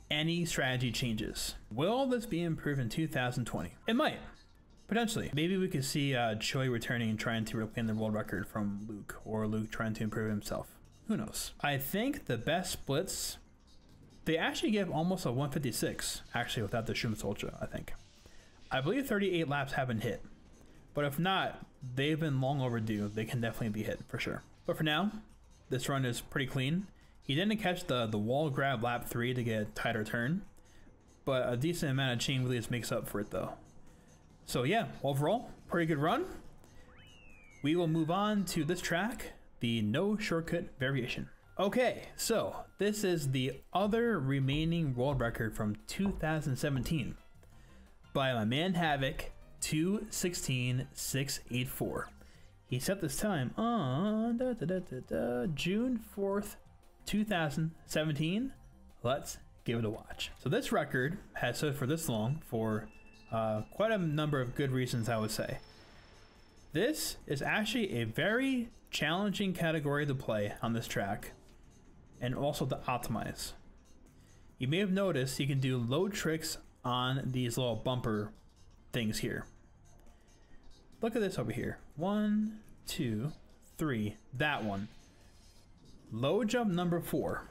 any strategy changes. Will this be improved in 2020? It might, potentially. Maybe we could see Choi returning and trying to reclaim the world record from Luke, or Luke trying to improve himself. Who knows? I think the best splits, they actually give almost a 156, actually, without the shroomless ultra, I think. I believe 38 laps have been hit, but if not, they've been long overdue. They can definitely be hit, for sure. But for now, this run is pretty clean. He didn't catch the wall grab lap 3 to get a tighter turn, but a decent amount of chain wheelies makes up for it, though. So yeah, overall, pretty good run. We will move on to this track, the no shortcut variation. Okay, so this is the other remaining world record from 2017 by my man Havoc, 2:16.684. He set this time on June 4th, 2017. Let's give it a watch. So this record has stood for this long for quite a number of good reasons, I would say. This is actually a very challenging category to play on this track, and also to optimize. You may have noticed you can do low tricks on these little bumper things here. Look at this over here. 1, 2, 3, that one. Low jump number 4.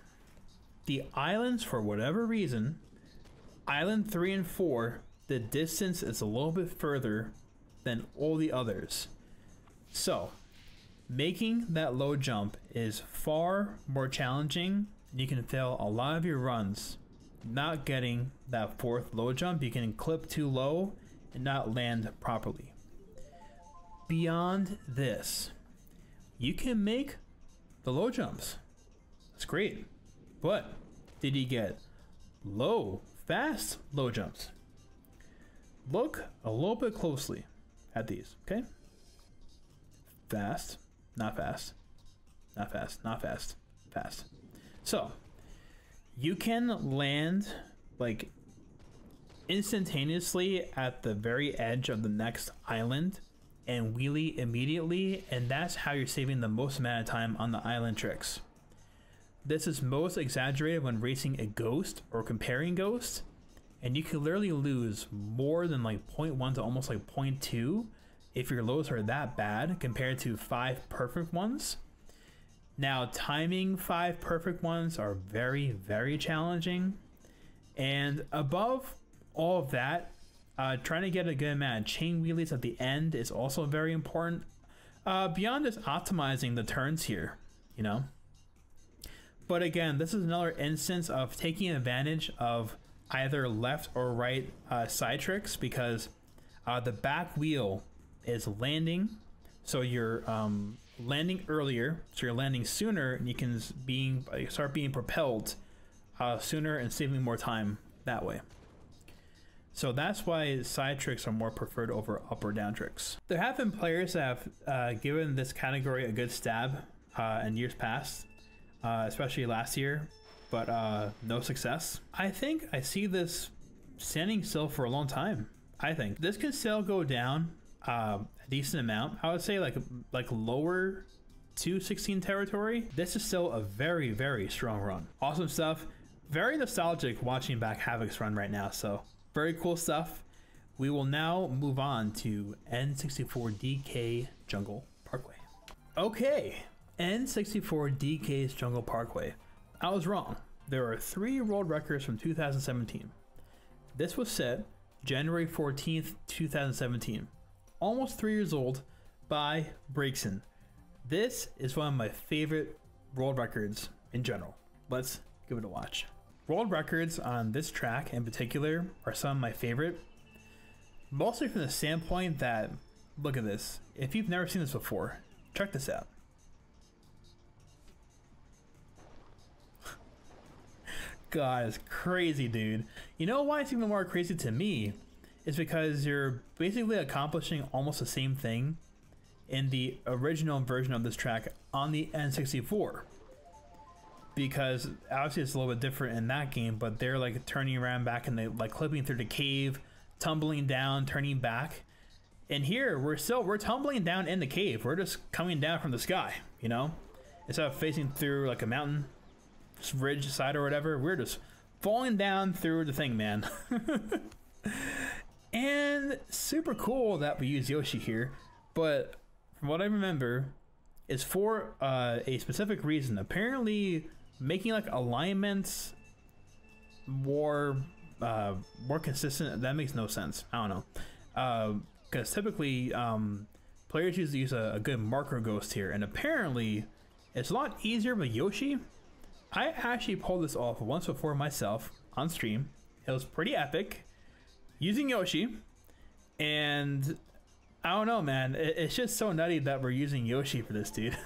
The islands, for whatever reason, island 3 and 4, the distance is a little bit further than all the others. So, making that low jump is far more challenging. You can fail a lot of your runs not getting that 4th low jump. You can clip too low and not land properly. Beyond this, you can make the low jumps. That's great. But did you get low, fast, low jumps. Look a little bit closely at these, okay? Fast, not fast, not fast, not fast, fast. So, you can land like instantaneously at the very edge of the next island and wheelie immediately, and that's how you're saving the most amount of time on the island tricks. This is most exaggerated when racing a ghost or comparing ghosts, and you can literally lose more than like 0.1 to almost like 0.2 if your lows are that bad compared to 5 perfect ones. Now, timing 5 perfect ones are very, very challenging, and above all of that, trying to get a good amount of chain wheelies at the end is also very important. Beyond just optimizing the turns here, you know. But again, this is another instance of taking advantage of either left or right side tricks, because the back wheel is landing, so you're landing earlier, so you're landing sooner, and you can start being propelled sooner and saving more time that way. So that's why side tricks are more preferred over up or down tricks. There have been players that have given this category a good stab in years past, especially last year, but no success. I think I see this standing still for a long time. I think this can still go down a decent amount. I would say like lower 216 territory. This is still a very, very strong run. Awesome stuff. Very nostalgic watching back Havoc's run right now, so very cool stuff. We will now move on to N64 DK Jungle Parkway. Okay, N64 DK's Jungle Parkway. I was wrong. There are 3 world records from 2017. This was set January 14th, 2017. Almost 3 years old, by Breakson. This is one of my favorite world records in general. Let's give it a watch. World records on this track in particular are some of my favorite, mostly from the standpoint that, look at this. If you've never seen this before, check this out. God, it's crazy, dude. You know why it's even more crazy to me? Is because you're basically accomplishing almost the same thing in the original version of this track on the N64. Because obviously it's a little bit different in that game, but they're like turning around back and they like clipping through the cave, tumbling down, turning back. And here we're tumbling down in the cave. We're just coming down from the sky, you know? Instead of facing through like a mountain ridge side or whatever, we're just falling down through the thing, man. And super cool that we use Yoshi here, but from what I remember, it's for a specific reason. Apparently, making like alignments more consistent. That makes no sense. I don't know, because typically players usually use a good marker ghost here, and apparently it's a lot easier with Yoshi. I actually pulled this off once before myself on stream. It was pretty epic using Yoshi, and I don't know, man. It's just so nutty that we're using Yoshi for this, dude.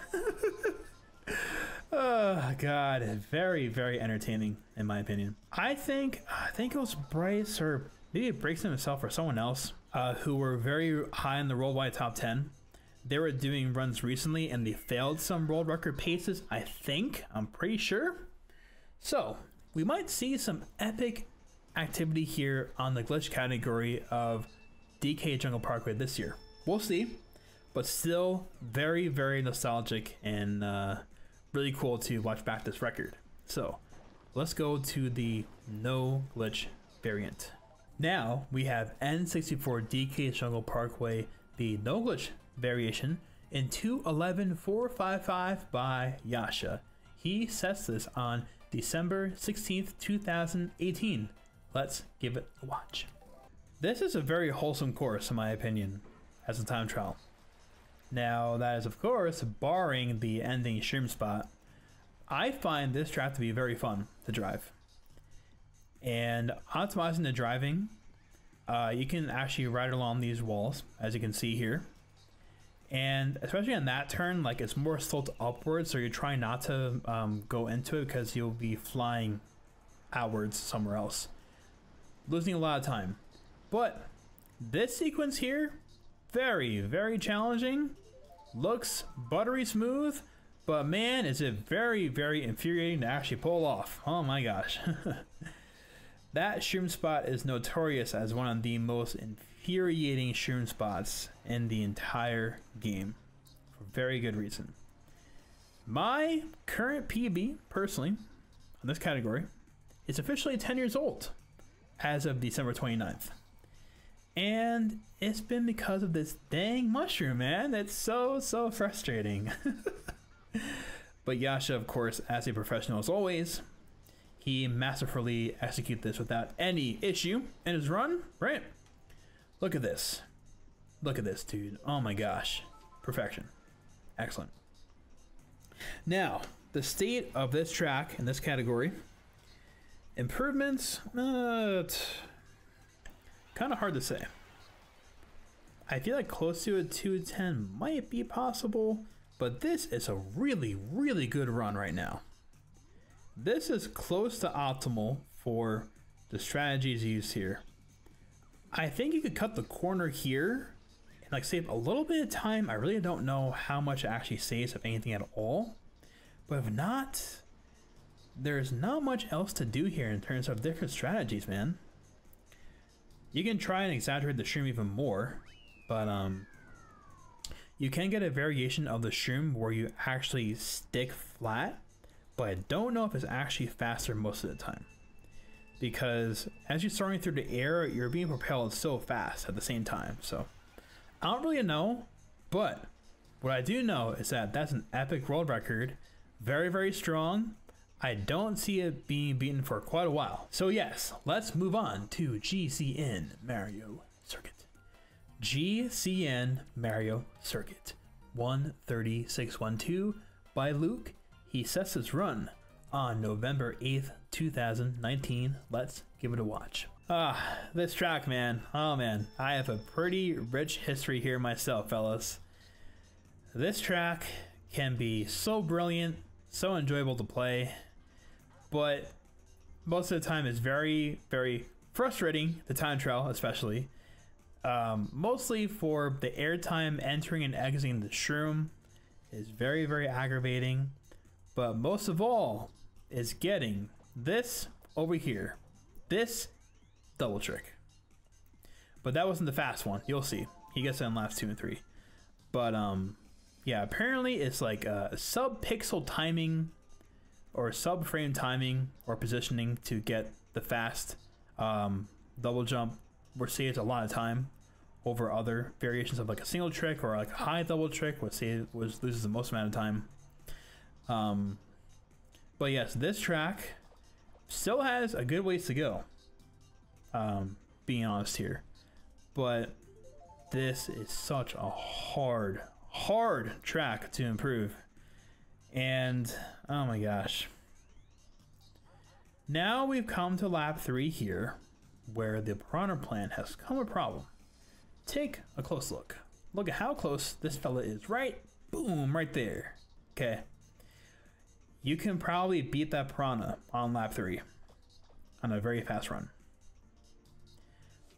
Oh god, very, very entertaining in my opinion. I think it was Bryce, or maybe it breaks himself or someone else, who were very high in the worldwide top 10. They were doing runs recently and they failed some world record paces, I think. I'm pretty sure. So we might see some epic activity here on the glitch category of DK Jungle Parkway this year. We'll see, but still very, very nostalgic and really cool to watch back this record. So let's go to the no glitch variant. Now we have N64 DK Jungle Parkway, the no glitch variation in 211455 by Yasha. He sets this on December 16th, 2018. Let's give it a watch. This is a very wholesome course in my opinion as a time trial. Now that is of course barring the ending stream spot. I find this track to be very fun to drive. And optimizing the driving, you can actually ride along these walls as you can see here. And especially on that turn, like it's more sloped upwards, so you're trying not to go into it because you'll be flying outwards somewhere else. Losing a lot of time. But this sequence here, very, very challenging. Looks buttery smooth, but man, is it very, very infuriating to actually pull off. Oh my gosh. That shroom spot is notorious as one of the most infuriating shroom spots in the entire game, for very good reason. My current PB, personally, in this category, is officially 10 years old as of December 29th. And it's been because of this dang mushroom, man. It's so frustrating. But Yasha, of course, as a professional as always, he masterfully executes this without any issue in his run, right? Look at this. Look at this, dude. Oh my gosh. Perfection. Excellent. Now, the state of this track in this category. Improvements, kind of hard to say. I feel like close to a 210 might be possible, but this is a really, really good run right now. This is close to optimal for the strategies used here. I think you could cut the corner here and like save a little bit of time. I really don't know how much it actually saves, if anything at all. But if not, there's not much else to do here in terms of different strategies, man. You can try and exaggerate the shroom even more, but you can get a variation of the shroom where you actually stick flat, but I don't know if it's actually faster most of the time. Because as you're soaring through the air, you're being propelled so fast at the same time. So I don't really know, but what I do know is that that's an epic world record. Very, very strong. I don't see it being beaten for quite a while. So yes, let's move on to GCN Mario Circuit. GCN Mario Circuit 13612 by Luke. He sets his run on November 8th, 2019. Let's give it a watch. This track, man. Oh man, I have a pretty rich history here myself, fellas. This track can be so brilliant, so enjoyable to play, but most of the time it's very, very frustrating, the time trial especially. Mostly for the airtime entering and exiting the shroom is very, very aggravating. But most of all is getting this over here. This double trick. But that wasn't the fast one. You'll see. He gets it in laps 2 and 3. But yeah, apparently it's like sub-pixel timing or sub-frame timing or positioning to get the fast double jump, which saves a lot of time over other variations of like a single trick or like a high double trick, which loses the most amount of time. But yes, this track still has a good ways to go, being honest here. But this is such a hard track to improve. And oh my gosh. Now we've come to lap 3 here, where the piranha plant has become a problem. Take a close look. Look at how close this fella is. Right? Boom, right there. Okay. You can probably beat that piranha on lap 3 on a very fast run.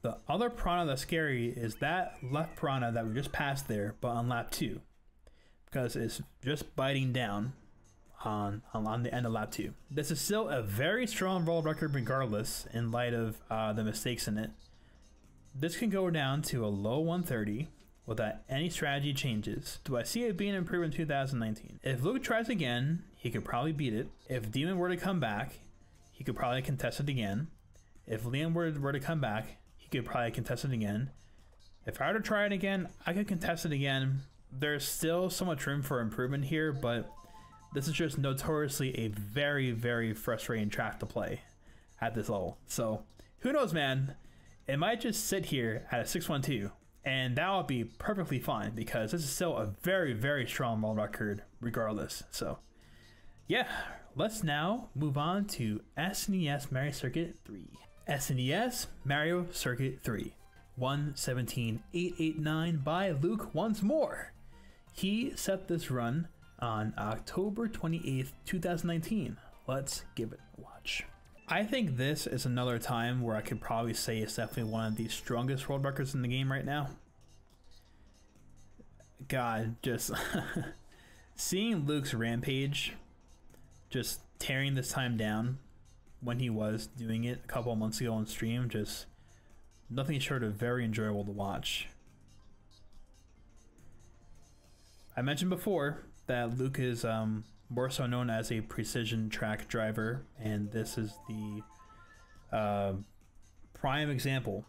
The other piranha that's scary is that left piranha that we just passed there, but on lap 2. Because it's just biting down on the end of lap 2. This is still a very strong world record regardless, in light of the mistakes in it. This can go down to a low 130 without any strategy changes. Do I see it being improved in 2019? If Luke tries again, he could probably beat it. If Demon were to come back, he could probably contest it again. If Liam were to come back, he could probably contest it again. If I were to try it again, I could contest it again. There's still so much room for improvement here, but this is just notoriously a very, very frustrating track to play at this level. So who knows, man? It might just sit here at a 612, and that would be perfectly fine because this is still a very, very strong world record regardless. So yeah, let's now move on to SNES Mario Circuit 3. SNES Mario Circuit 3, 117,889 by Luke once more. He set this run on October 28th, 2019. Let's give it a watch. I think this is another time where I could probably say it's definitely one of the strongest world records in the game right now. God, just seeing Luke's rampage, just tearing this time down when he was doing it a couple of months ago on stream, just nothing short of very enjoyable to watch. I mentioned before that Luke is more so known as a precision track driver, and this is the prime example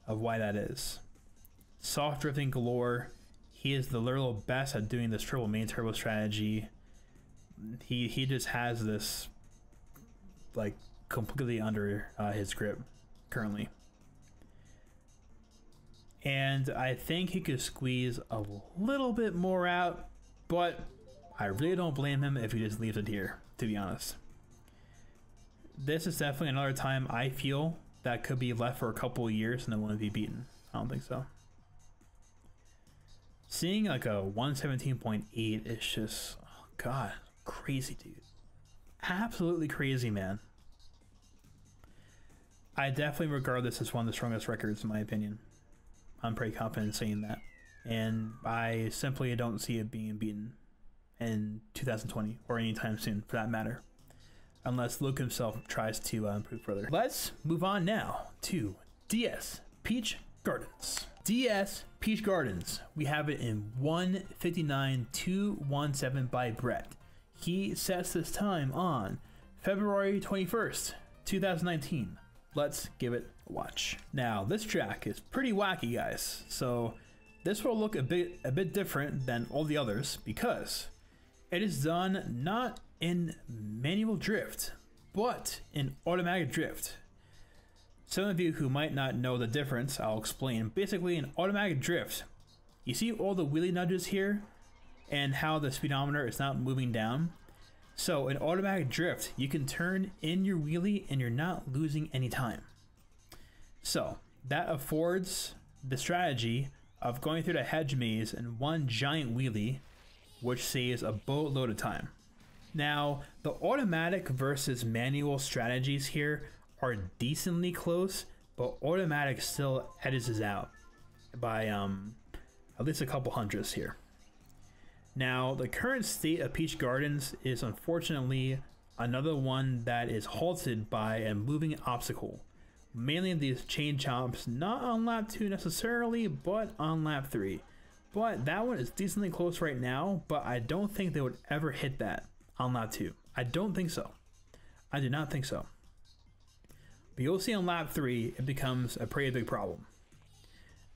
of why that is. Soft drifting galore. He is the literal best at doing this triple main turbo strategy. He just has this like completely under his grip currently. And I think he could squeeze a little bit more out, but I really don't blame him if he just leaves it here, to be honest. This is definitely another time I feel that could be left for a couple of years and then won't be beaten. I don't think so. Seeing like a 117.8 is just, oh God, crazy, dude. Absolutely crazy, man. I definitely regard this as one of the strongest records in my opinion. I'm pretty confident in saying that. And I simply don't see it being beaten in 2020 or anytime soon for that matter. Unless Luke himself tries to improve further. Let's move on now to DS Peach Gardens. DS Peach Gardens, we have it in 1:59.217 by Brett. He sets this time on February 21st, 2019. Let's give it a watch. Now, this track is pretty wacky, guys. So this will look a bit different than all the others because it is done not in manual drift, but in automatic drift. Some of you who might not know the difference, I'll explain. Basically, in automatic drift, you see all the wheelie nudges here and how the speedometer is not moving down. So in automatic drift, you can turn in your wheelie and you're not losing any time. So that affords the strategy of going through the hedge maze in one giant wheelie, which saves a boatload of time. Now, the automatic versus manual strategies here are decently close, but automatic still edges out by at least a couple hundredths here. Now, the current state of Peach Gardens is unfortunately another one that is halted by a moving obstacle. Mainly these chain chomps, not on lap 2 necessarily, but on lap 3. But that one is decently close right now, but I don't think they would ever hit that on lap 2. I don't think so. I do not think so. But you'll see on lap 3, it becomes a pretty big problem.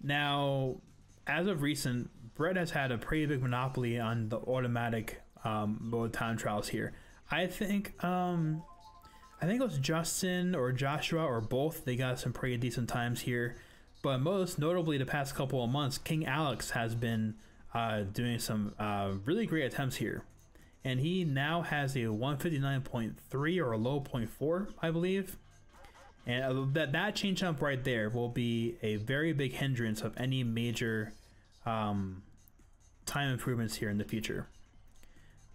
Now, as of recent, Brett has had a pretty big monopoly on the automatic mode time trials here. I think it was Justin or Joshua or both. They got some pretty decent times here. But most notably the past couple of months, King Alex has been doing some really great attempts here. And he now has a 159.3 or a low 0.4, I believe. And that chain jump right there will be a very big hindrance of any major time improvements here in the future.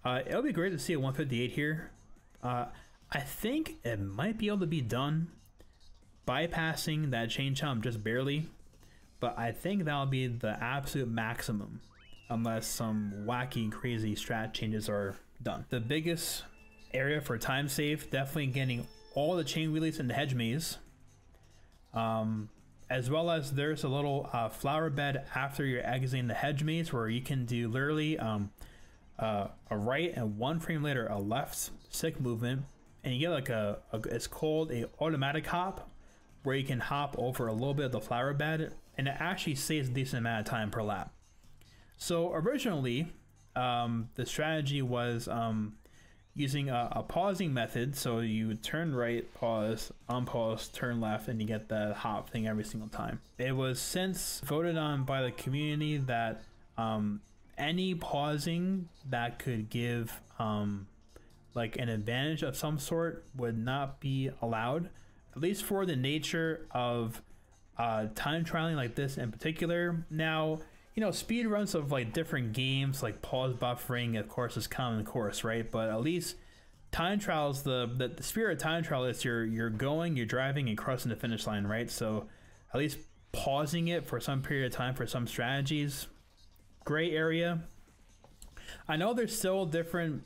It'll be great to see a 158 here. I think it might be able to be done bypassing that chain jump just barely, but I think that'll be the absolute maximum unless some wacky crazy strat changes are done. The biggest area for time save, definitely getting all the chain wheelies in the hedge maze, as well as there's a little flower bed after you're exiting the hedge maze where you can do literally a right and one frame later a left stick movement, and you get like it's called a automatic hop, where you can hop over a little bit of the flower bed and it actually saves a decent amount of time per lap. So originally the strategy was using a pausing method, so you would turn right, pause, unpause, turn left, and you get the hop thing every single time. It was since voted on by the community that any pausing that could give like an advantage of some sort would not be allowed, at least for the nature of time trialing like this in particular. Now, you know, speed runs of like different games like pause buffering of course is common course, right? But at least time trials, the spirit of time trial is you're going, you're driving, and crossing the finish line, right? So at least pausing it for some period of time for some strategies, gray area. I know there's still different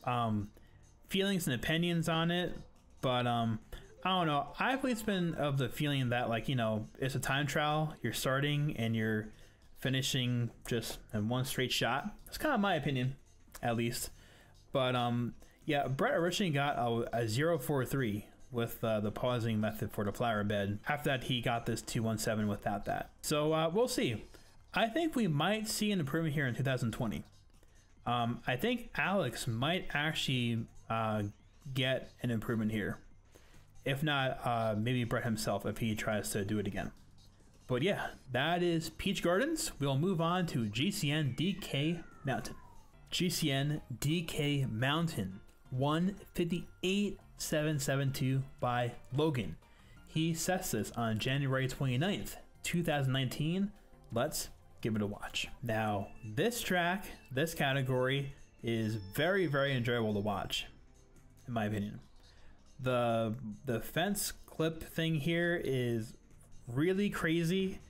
feelings and opinions on it, but I don't know. I've always been of the feeling that, like, you know, it's a time trial. You're starting and you're finishing just in one straight shot. That's kind of my opinion, at least. But yeah, Brett originally got a 043 with the pausing method for the flower bed. After that, he got this 217 without that. So we'll see. I think we might see an improvement here in 2020. I think Alex might actually get an improvement here. If not, maybe Brett himself if he tries to do it again. But yeah, that is Peach Gardens. We'll move on to GCN DK Mountain. GCN DK Mountain 158772 by Logan. He sets this on January 29th, 2019. Let's give it a watch. Now, this track, this category is very, very enjoyable to watch, in my opinion. The fence clip thing here is really crazy,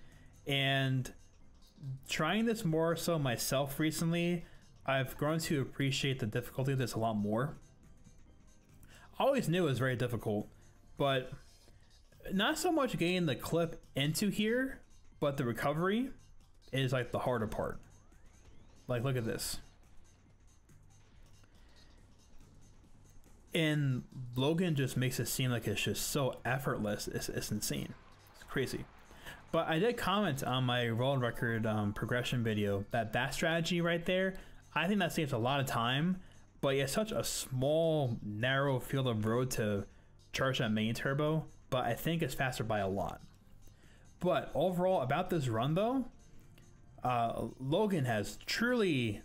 and trying this more so myself recently, I've grown to appreciate the difficulty of this a lot more. I always knew it was very difficult, but not so much getting the clip into here, but the recovery is like the harder part. Like, look at this. And Logan just makes it seem like it's just so effortless. It's insane. It's crazy. But I did comment on my world record progression video that strategy right there, I think that saves a lot of time, but it's such a small, narrow field of road to charge that main turbo, but I think it's faster by a lot. But overall, about this run though, Logan has truly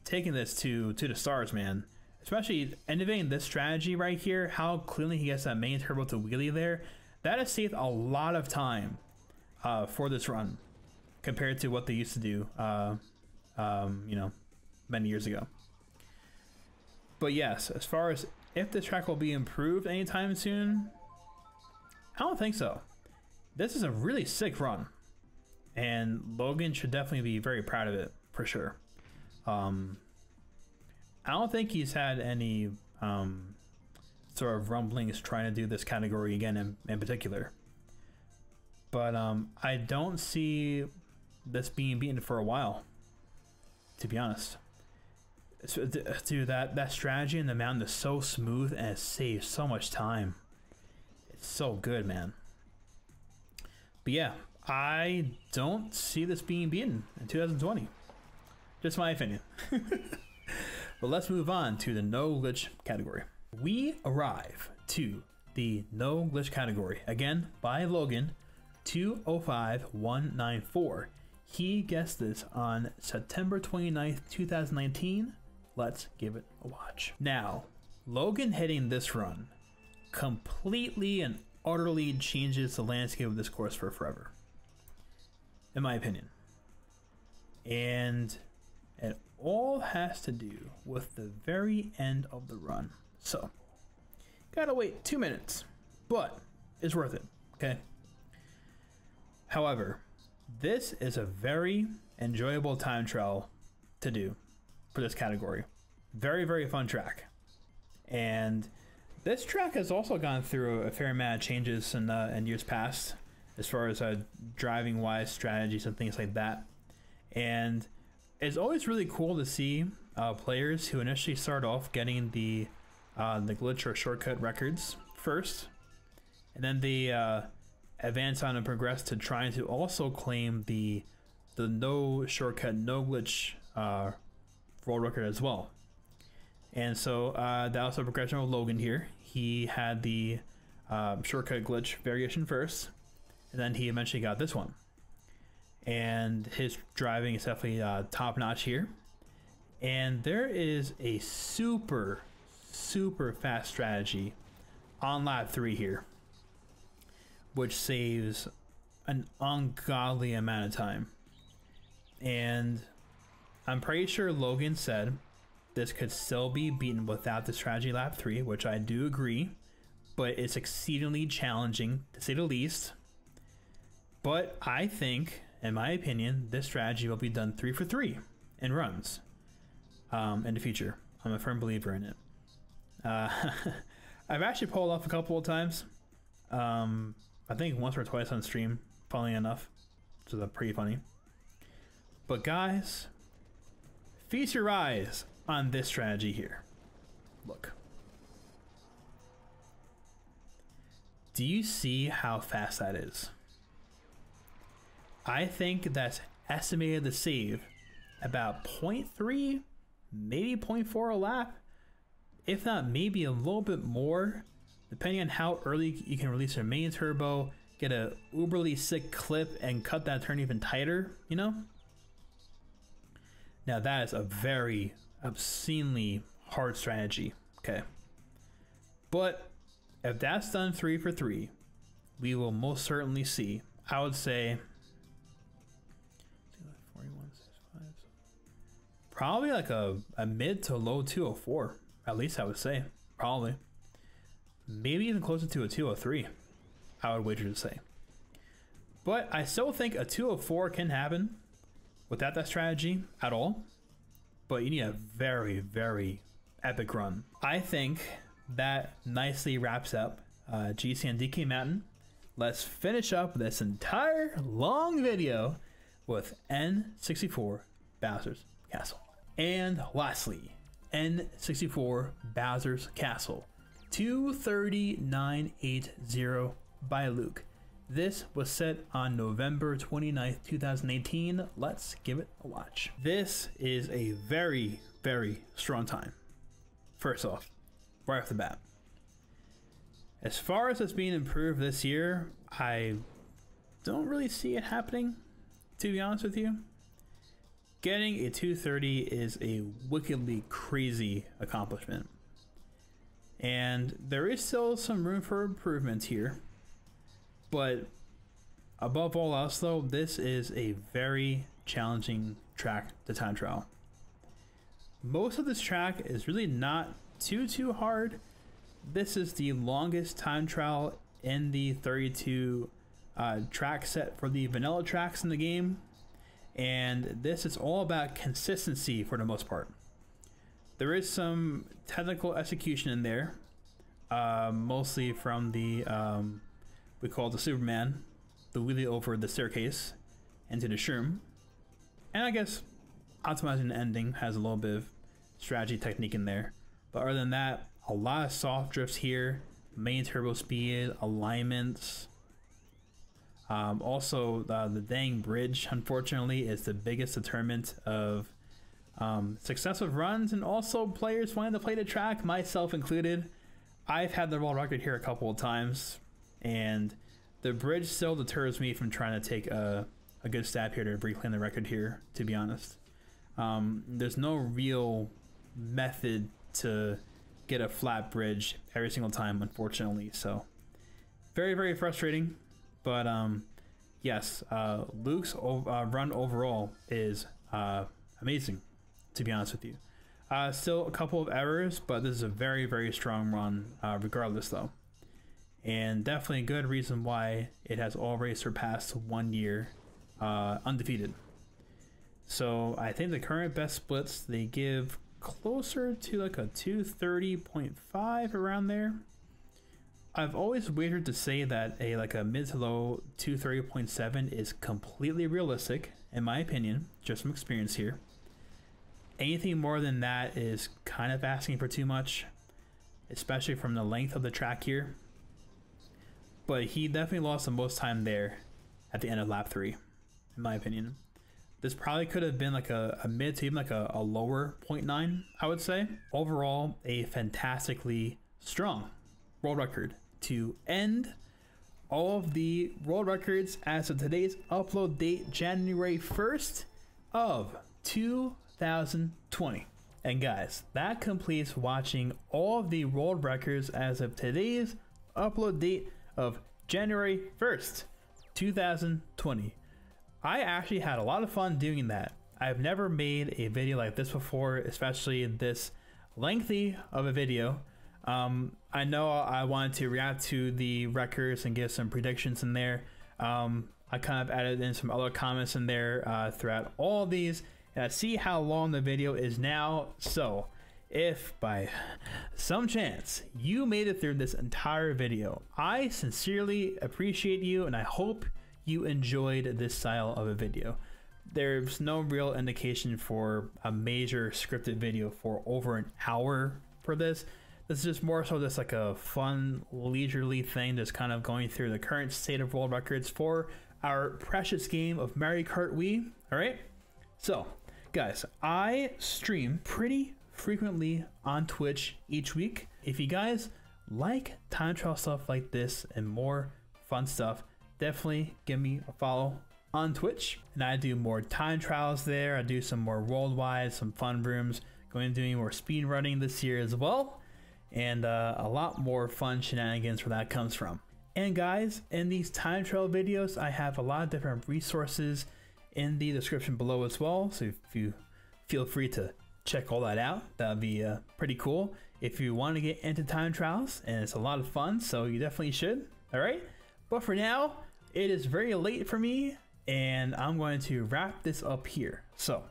taken this to the stars, man. Especially innovating this strategy right here, how cleanly he gets that main turbo to wheelie there. That has saved a lot of time for this run compared to what they used to do, you know, many years ago. But yes, as far as if this track will be improved anytime soon, I don't think so. This is a really sick run, and Logan should definitely be very proud of it for sure. I don't think he's had any sort of rumblings trying to do this category again in particular. But I don't see this being beaten for a while, to be honest. So, dude, that strategy in the mountain is so smooth and it saves so much time. It's so good, man. But yeah, I don't see this being beaten in 2020. Just my opinion. But let's move on to the no glitch category. We arrive to the no glitch category, again by Logan, 205194. He guessed this on September 29th, 2019. Let's give it a watch. Now, Logan hitting this run completely and utterly changes the landscape of this course for forever, in my opinion. And it all has to do with the very end of the run. So, gotta wait 2 minutes, but it's worth it, okay? However, this is a very enjoyable time trial to do for this category. Very, very fun track. And this track has also gone through a fair amount of changes in years past, as far as driving wise strategies and things like that. And it's always really cool to see players who initially start off getting the glitch or shortcut records first, and then they advance on and progress to trying to also claim the no shortcut, no glitch world record as well. And so that was a progression with Logan here. He had the shortcut glitch variation first, and then he eventually got this one. And his driving is definitely top notch here. And there is a super fast strategy on lap 3 here, which saves an ungodly amount of time. And I'm pretty sure Logan said this could still be beaten without the strategy lap 3, which I do agree, but it's exceedingly challenging to say the least. But I think, in my opinion, this strategy will be done 3 for 3 in runs in the future. I'm a firm believer in it. I've actually pulled off a couple of times. I think once or twice on stream, funnily enough, which is pretty funny. But guys, feast your eyes on this strategy here. Look. Do you see how fast that is? I think that's estimated to save about 0.3, maybe 0.4 a lap, if not maybe a little bit more, depending on how early you can release your main turbo, get a uberly sick clip, and cut that turn even tighter, you know? Now that is a very obscenely hard strategy, okay? But if that's done 3 for 3, we will most certainly see, I would say, probably like a mid to low 204, at least I would say, probably. Maybe even closer to a 203, I would wager to say. But I still think a 204 can happen without that strategy at all. But you need a very, very epic run. I think that nicely wraps up GCN DK Mountain. Let's finish up this entire long video with N64 Bowser's Castle. And lastly, N64 Bowser's Castle 23980 by Luke. This was set on November 29th, 2018. Let's give it a watch. This is a very, very strong time. First off, right off the bat. As far as it's being improved this year, I don't really see it happening, to be honest with you. Getting a 230 is a wickedly crazy accomplishment. And there is still some room for improvement here. But above all else though, this is a very challenging track to time trial. Most of this track is really not too hard. This is the longest time trial in the 32 track set for the vanilla tracks in the game. And this is all about consistency for the most part. There is some technical execution in there, mostly from the, we call it the Superman, the wheelie over the staircase into the shroom. And I guess optimizing the ending has a little bit of strategy technique in there. But other than that, a lot of soft drifts here, main turbo speed, alignments. Also, the dang bridge, unfortunately, is the biggest determinant of successive runs and also players wanting to play the track, myself included. I've had the world record here a couple of times, and the bridge still deters me from trying to take a good stab here to reclaim the record here, to be honest. There's no real method to get a flat bridge every single time, unfortunately, so very, very frustrating. But yes, Luke's run overall is amazing, to be honest with you. Still a couple of errors, but this is a very, very strong run regardless though. And definitely a good reason why it has already surpassed 1 year undefeated. So I think the current best splits, they give closer to like a 230.5 around there. I've always wagered to say that a mid to low 230.7 is completely realistic, in my opinion, just from experience here. Anything more than that is kind of asking for too much, especially from the length of the track here. But he definitely lost the most time there at the end of lap 3, in my opinion. This probably could have been like a mid to even like a lower 0.9, I would say. Overall, a fantastically strong world record to end all of the world records as of today's upload date, January 1st of 2020. And guys, that completes watching all of the world records as of today's upload date of January 1st, 2020. I actually had a lot of fun doing that. I've never made a video like this before, especially this lengthy of a video. I know I wanted to react to the records and give some predictions in there. I kind of added in some other comments in there throughout all of these. See how long the video is now. So if by some chance you made it through this entire video, I sincerely appreciate you, and I hope you enjoyed this style of a video. There's no real indication for a major scripted video for over an hour for this. This is just more so just like a fun, leisurely thing, just kind of going through the current state of world records for our precious game of Mario Kart Wii. All right, so guys, I stream pretty frequently on Twitch each week. If you guys like time trial stuff like this and more fun stuff, definitely give me a follow on Twitch. And I do more time trials there. I do some more worldwide, some fun rooms, going to do more speed running this year as well, and a lot more fun shenanigans where that comes from. And guys, in these time trial videos, I have a lot of different resources in the description below as well, so if you feel free to check all that out, that would be pretty cool if you want to get into time trials, and it's a lot of fun, so you definitely should. All right, but for now, it is very late for me, and I'm going to wrap this up here. So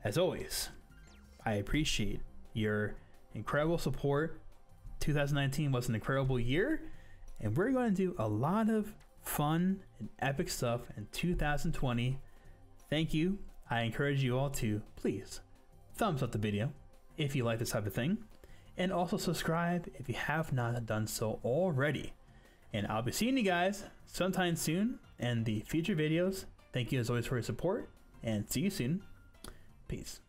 as always, I appreciate your incredible support. 2019 was an incredible year, and we're going to do a lot of fun and epic stuff in 2020. Thank you. I encourage you all to please thumbs up the video if you like this type of thing, and also subscribe if you have not done so already. And I'll be seeing you guys sometime soon in the future videos. Thank you as always for your support, and see you soon. Peace.